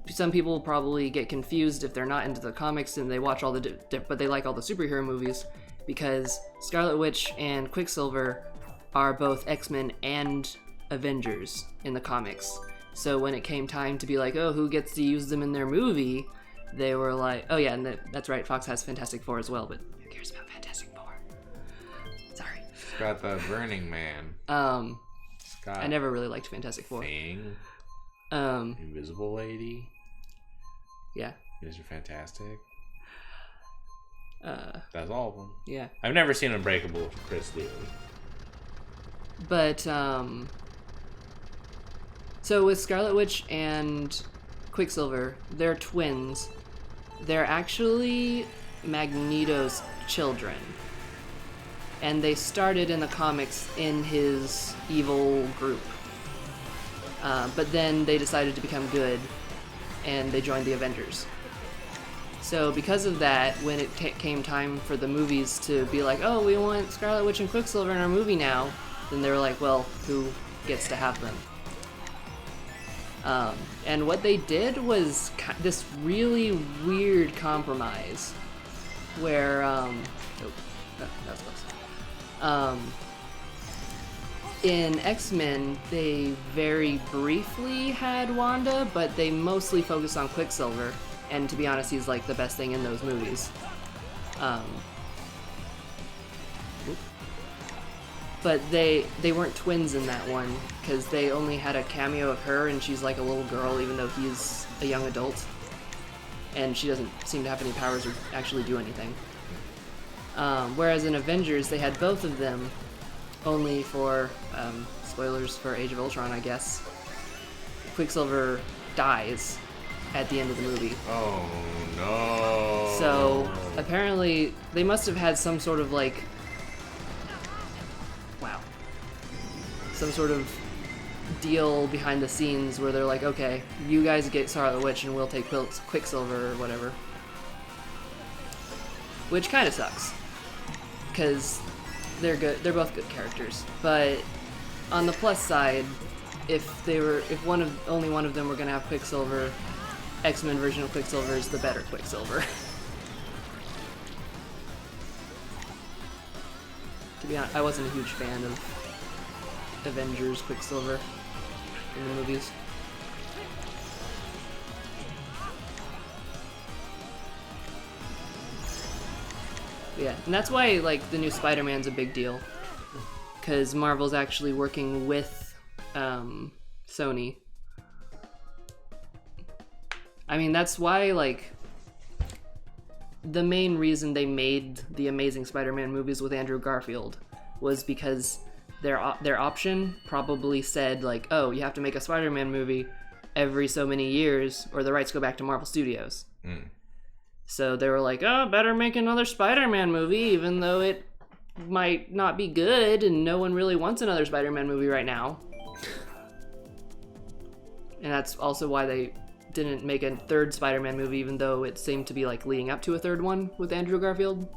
Speaker 1: some people will probably get confused if they're not into the comics and they watch all the but they like all the superhero movies, because Scarlet Witch and Quicksilver are both X-Men and Avengers in the comics. So when it came time to be like, oh, who gets to use them in their movie, they were like, oh yeah, and that's right, Fox has Fantastic Four as well, but who cares about Fantastic Four? Sorry.
Speaker 2: It's got the Burning Man.
Speaker 1: I never really liked Fantastic Four.
Speaker 2: Thing. Invisible Lady.
Speaker 1: Yeah.
Speaker 2: Mr. Fantastic. That's all of them.
Speaker 1: Yeah.
Speaker 3: I've never seen Unbreakable with Chris Lee.
Speaker 1: But, so with Scarlet Witch and Quicksilver, they're twins. They're actually Magneto's children. and they started in the comics in his evil group. But then they decided to become good, and they joined the Avengers. So because of that, when it came time for the movies to be like, oh, we want Scarlet Witch and Quicksilver in our movie now, then they were like, well, who gets to have them? And what they did was this really weird compromise where, that was close. In X-Men, they very briefly had Wanda, but they mostly focused on Quicksilver. And to be honest, he's like the best thing in those movies. But they weren't twins in that one, because they only had a cameo of her, and she's like a little girl, even though he's a young adult. And she doesn't seem to have any powers or actually do anything. Whereas in Avengers, they had both of them, only for, spoilers for Age of Ultron, I guess. Quicksilver dies at the end of the movie.
Speaker 2: Oh no.
Speaker 1: So apparently they must have had some sort of like, wow, some sort of deal behind the scenes where they're like, okay, you guys get Scarlet Witch and we'll take Quicksilver or whatever. Which kind of sucks, because they're both good characters. But on the plus side, if only one of them were gonna have Quicksilver, X-Men version of Quicksilver is the better Quicksilver. To be honest, I wasn't a huge fan of Avengers Quicksilver in the movies. Yeah, and that's why like the new Spider-Man's a big deal, because Marvel's actually working with Sony. I mean, that's why, like, the main reason they made the Amazing Spider-Man movies with Andrew Garfield was because their option probably said, like, oh, you have to make a Spider-Man movie every so many years, or the rights go back to Marvel Studios. So they were like, oh, better make another Spider-Man movie, even though it might not be good, and no one really wants another Spider-Man movie right now. And that's also why they didn't make a third Spider-Man movie, even though it seemed to be like leading up to a third one with Andrew Garfield,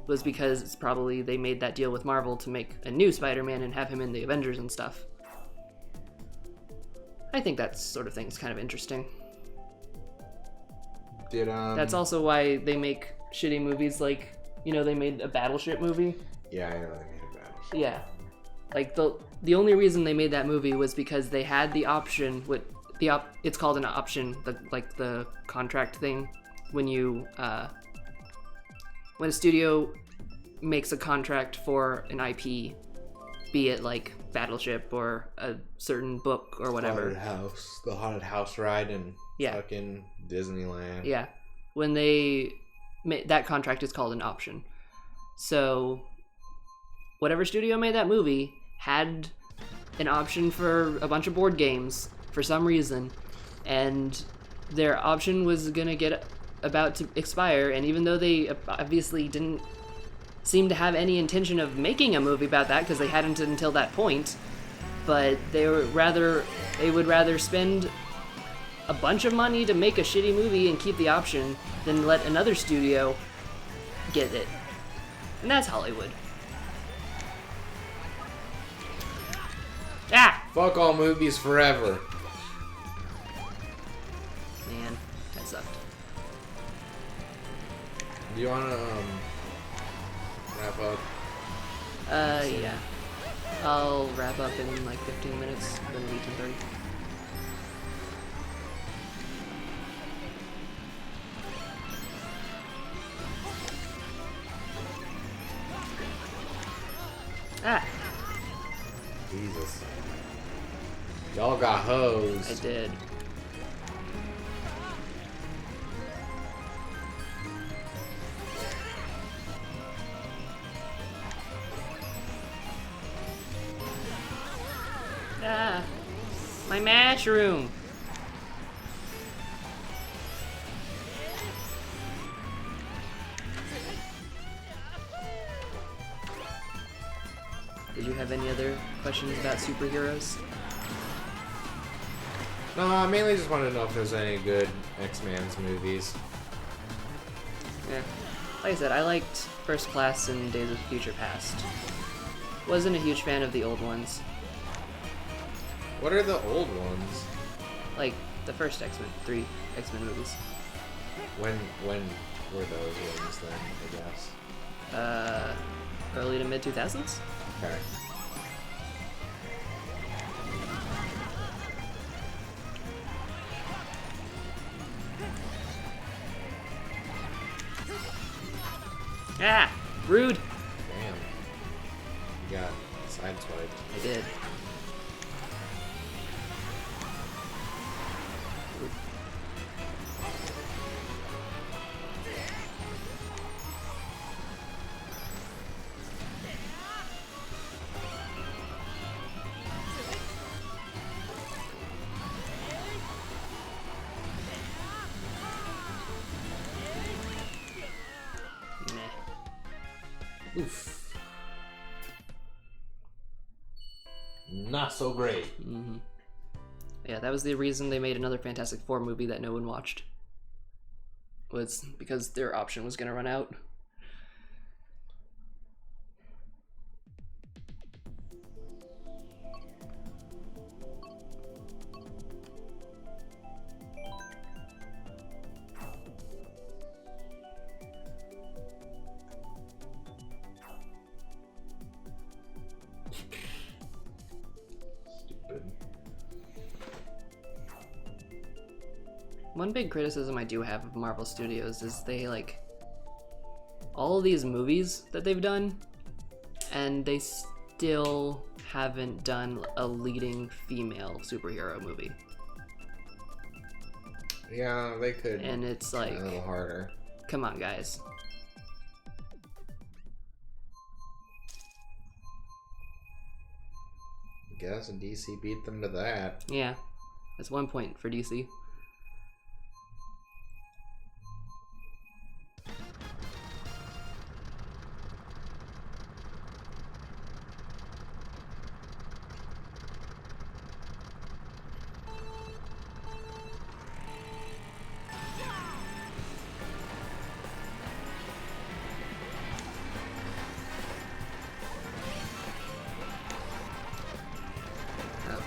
Speaker 1: was because it's probably they made that deal with Marvel to make a new Spider-Man and have him in the Avengers and stuff. I think that sort of thing is kind of interesting. That's also why they make shitty movies, like, you know, they made a Battleship movie.
Speaker 3: Yeah, I know they made a Battleship.
Speaker 1: Yeah. Like, the only reason they made that movie was because they had the option with it's called an option, the contract thing, when you when a studio makes a contract for an IP, be it like Battleship or a certain book or whatever.
Speaker 3: The haunted house ride in fucking Disneyland.
Speaker 1: Yeah, when they that contract is called an option. So whatever studio made that movie had an option for a bunch of board games for some reason, and their option was gonna get about to expire, and even though they obviously didn't seem to have any intention of making a movie about that, because they hadn't until that point, but they would rather spend a bunch of money to make a shitty movie and keep the option than let another studio get it. And that's Hollywood. Ah!
Speaker 3: Fuck all movies forever.
Speaker 1: Man, that sucked.
Speaker 3: Do you wanna wrap up?
Speaker 1: Yeah. I'll wrap up in like 15 minutes, then leave 10:30. Ah!
Speaker 3: Jesus. Y'all got hosed.
Speaker 1: I did. Ah! My mushroom! Did you have any other questions about superheroes?
Speaker 3: No, I mainly just wanted to know if there's any good X-Men's movies.
Speaker 1: Yeah. Like I said, I liked First Class and Days of Future Past. Wasn't a huge fan of the old ones.
Speaker 3: What are the old ones?
Speaker 1: Like, the first X-Men, 3 X-Men movies.
Speaker 3: When were those ones then, I guess?
Speaker 1: Early to mid-2000s?
Speaker 3: Okay.
Speaker 1: Ah! Rude!
Speaker 3: Damn. You got sideswiped.
Speaker 1: I did.
Speaker 3: Oof. Not so great.
Speaker 1: Mm-hmm. Yeah, that was the reason they made another Fantastic Four movie that no one watched. Was because their option was gonna run out.
Speaker 3: Stupid.
Speaker 1: One big criticism I do have of Marvel Studios is they, like, all of these movies that they've done, and they still haven't done a leading female superhero movie.
Speaker 3: Yeah, they could.
Speaker 1: And it's
Speaker 3: try
Speaker 1: like,
Speaker 3: a little harder.
Speaker 1: come on, guys.
Speaker 3: I guess DC beat them to that.
Speaker 1: Yeah, that's 1 point for DC.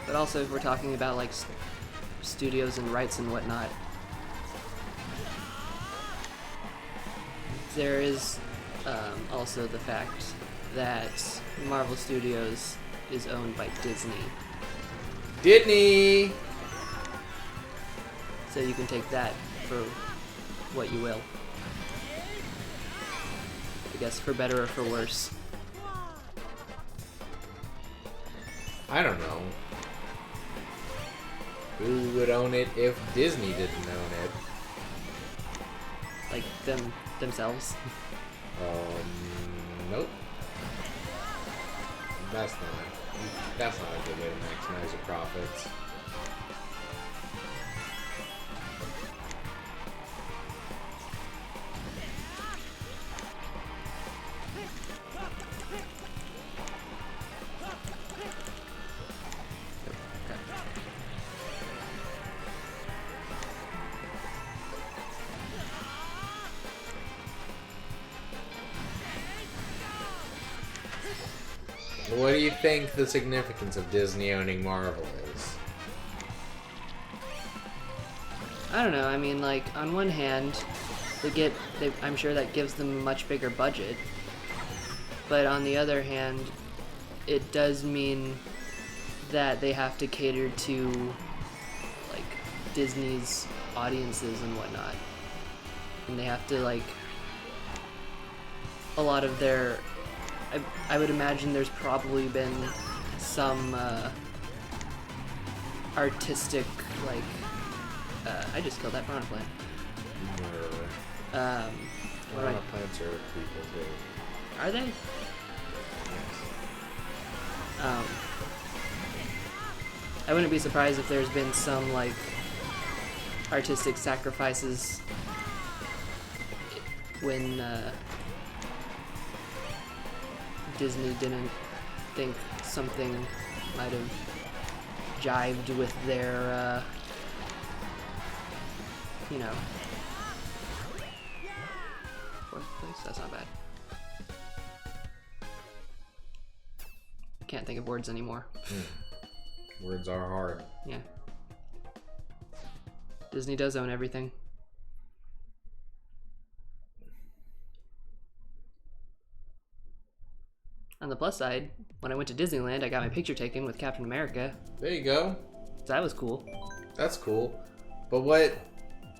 Speaker 1: But also, if we're talking about like studios and rights and whatnot, there is also the fact that Marvel Studios is owned by Disney,
Speaker 3: Disney!
Speaker 1: so you can take that for what you will. I guess for better or for worse.
Speaker 3: I don't know. Who would own it if Disney didn't own it?
Speaker 1: Like themselves.
Speaker 3: Nope. That's not a good way to maximize your profits. What do you think the significance of Disney owning Marvel is?
Speaker 1: I don't know. I mean, like, on one hand, I'm sure that gives them a much bigger budget. But on the other hand, it does mean that they have to cater to, like, Disney's audiences and whatnot. And they have to, like, a lot of their... I would imagine there's probably been some artistic, like... I just killed that piranha plant.
Speaker 3: Piranha plants are people too.
Speaker 1: Are they?
Speaker 3: Yes.
Speaker 1: I wouldn't be surprised if there's been some, like, artistic sacrifices when Disney didn't think something might have jived with their, you know, 4th place. That's not bad. Can't think of words anymore.
Speaker 3: Words are hard.
Speaker 1: Yeah. Disney does own everything. On the plus side, when I went to Disneyland, I got my picture taken with Captain America.
Speaker 3: There you go.
Speaker 1: So that was cool.
Speaker 3: That's cool. But what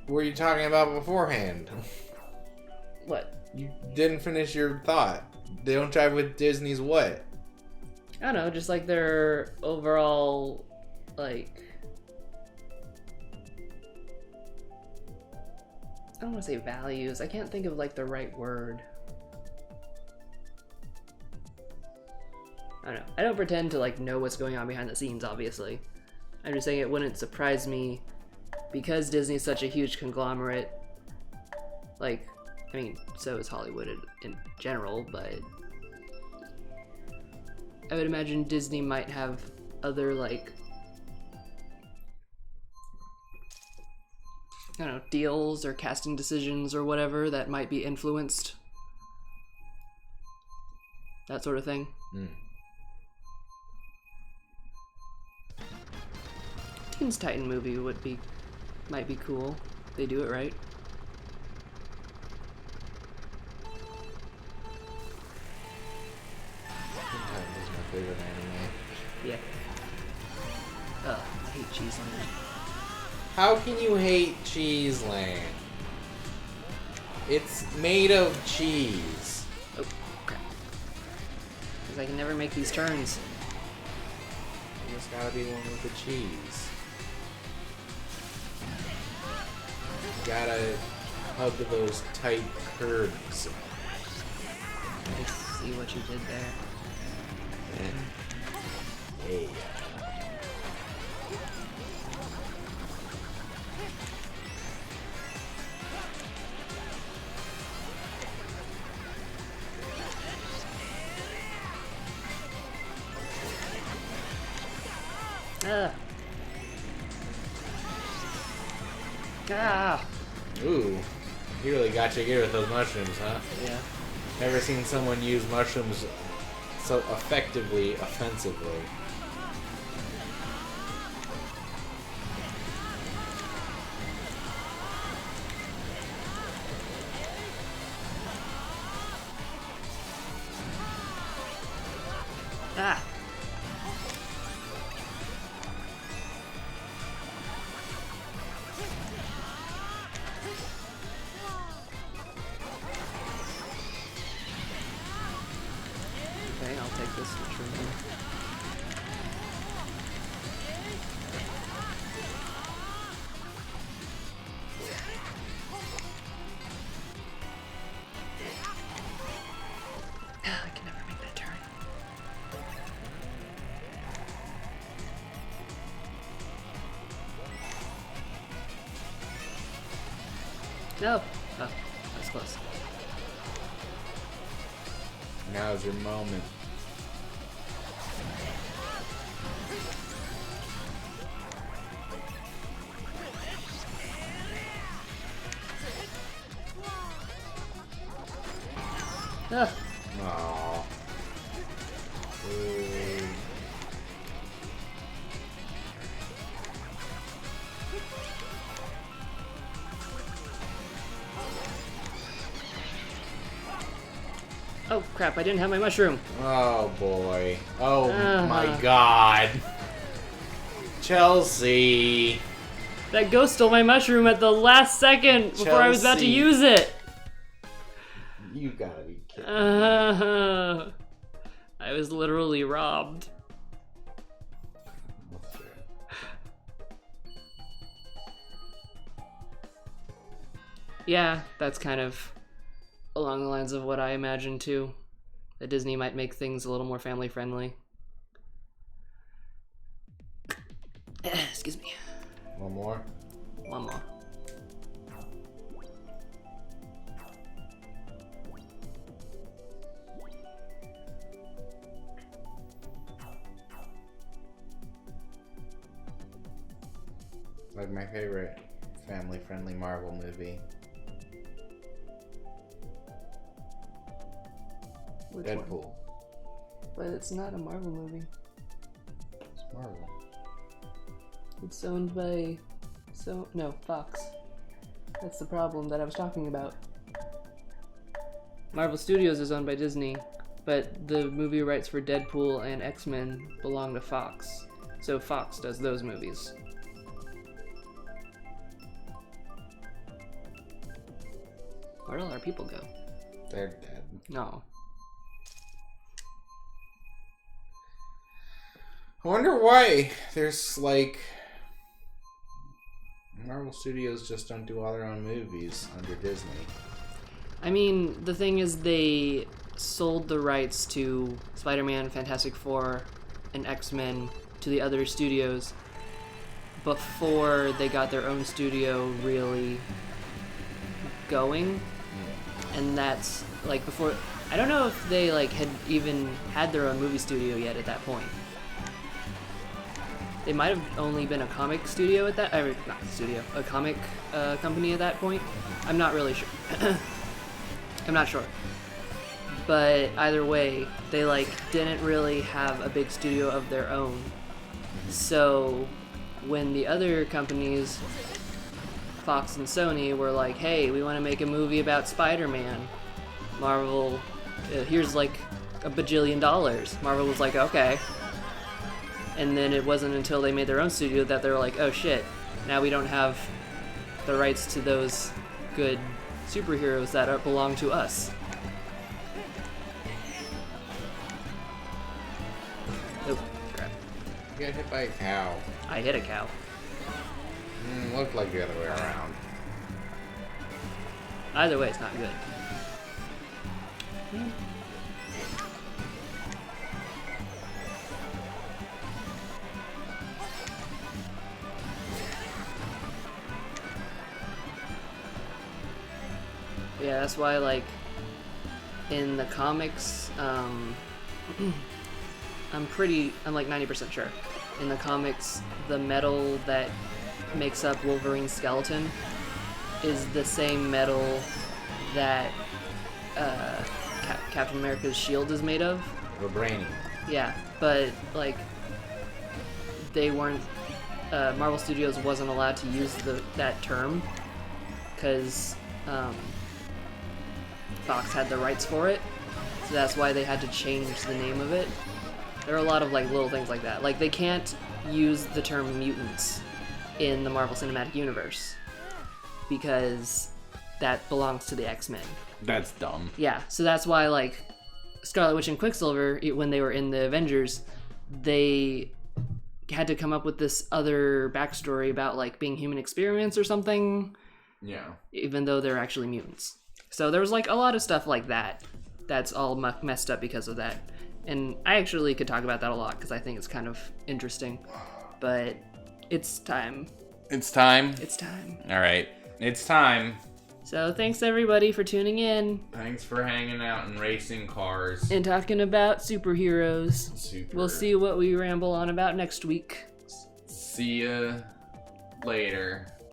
Speaker 3: were you talking about beforehand?
Speaker 1: What?
Speaker 3: You didn't finish your thought. They don't jive with Disney's what?
Speaker 1: I don't know, just like their overall, like... I don't want to say values. I can't think of, like, the right word. I don't know. I don't pretend to, like, know what's going on behind the scenes, obviously. I'm just saying it wouldn't surprise me because Disney's such a huge conglomerate. Like, I mean, so is Hollywood in general, but I would imagine Disney might have other, like, I don't know, deals or casting decisions or whatever that might be influenced. That sort of thing. Teens Titan movie might be cool. They do it right.
Speaker 3: Titans is my favorite anime.
Speaker 1: Yeah. I hate Cheeseland.
Speaker 3: How can you hate Cheeseland? It's made of cheese.
Speaker 1: Oh, crap. Because I can never make these turns.
Speaker 3: There's gotta be one with the cheese. You gotta hug those tight curves.
Speaker 1: I see what you did there.
Speaker 3: Hey.
Speaker 1: Ah!
Speaker 3: Ooh, he really got you here with those mushrooms, huh?
Speaker 1: Yeah.
Speaker 3: Never seen someone use mushrooms so effectively, offensively.
Speaker 1: Ah! Okay, I'll take this mushroom here. I can never make that turn. No! Oh, that's close.
Speaker 3: Now's your moment.
Speaker 1: Ah!
Speaker 3: Aww. Ooh.
Speaker 1: Oh crap, I didn't have my mushroom.
Speaker 3: Oh boy. Oh my
Speaker 1: Uh-huh.
Speaker 3: god. Chelsea.
Speaker 1: That ghost stole my mushroom at the last second before I was about to
Speaker 3: Chelsea.
Speaker 1: use it.
Speaker 3: You gotta be kidding.
Speaker 1: I was literally robbed.
Speaker 3: That's fair.
Speaker 1: Yeah, that's kind of along the lines of what I imagine too. That Disney might make things a little more family friendly. Excuse me.
Speaker 3: One more.
Speaker 1: One more.
Speaker 3: Like my favorite family-friendly Marvel movie.
Speaker 1: Which
Speaker 3: Deadpool.
Speaker 1: one? But it's not a Marvel movie.
Speaker 3: It's Marvel.
Speaker 1: It's owned by... Fox. That's the problem that I was talking about. Marvel Studios is owned by Disney, but the movie rights for Deadpool and X-Men belong to Fox. So Fox does those movies. Where did all our people go?
Speaker 3: They're dead.
Speaker 1: No.
Speaker 3: I wonder why there's like Marvel Studios just don't do all their own movies under Disney.
Speaker 1: I mean, the thing is they sold the rights to Spider-Man, Fantastic Four, and X-Men to the other studios before they got their own studio really going. And that's like before, I don't know if they like had even had their own movie studio yet at that point. They might have only been a comic studio at that, not studio, a comic company at that point. I'm not really sure. I'm not sure. But either way, they like didn't really have a big studio of their own. So when the other companies, Fox and Sony, were like, hey, we want to make a movie about Spider-Man, Marvel, here's like $1 bajillion. Marvel was like, okay. And then it wasn't until they made their own studio that they were like, oh shit, now we don't have the rights to those good superheroes that belong to us. Oh, crap.
Speaker 3: You got hit by a cow.
Speaker 1: I hit a cow.
Speaker 3: Looked like the other way around.
Speaker 1: Either way, it's not good. Yeah, that's why, like, in the comics, I'm like 90% sure. In the comics, the metal that makes up Wolverine's skeleton is the same metal that Captain America's shield is made of.
Speaker 3: Vibranium.
Speaker 1: Yeah, but, like, they weren't, Marvel Studios wasn't allowed to use that term, because, Fox had the rights for it, so that's why they had to change the name of it. There are a lot of like little things like that. Like they can't use the term mutants in the Marvel Cinematic Universe because that belongs to the X-Men.
Speaker 3: That's dumb.
Speaker 1: Yeah, so that's why like Scarlet Witch and Quicksilver, when they were in the Avengers, they had to come up with this other backstory about like being human experiments or something.
Speaker 3: Yeah.
Speaker 1: Even though they're actually mutants. So there was like a lot of stuff like that that's all messed up because of that. And I actually could talk about that a lot because I think it's kind of interesting. But it's time.
Speaker 3: It's time?
Speaker 1: It's time.
Speaker 3: All right. It's time.
Speaker 1: So thanks everybody for tuning in.
Speaker 3: Thanks for hanging out and racing cars.
Speaker 1: And talking about superheroes. We'll see what we ramble on about next week.
Speaker 3: See ya later.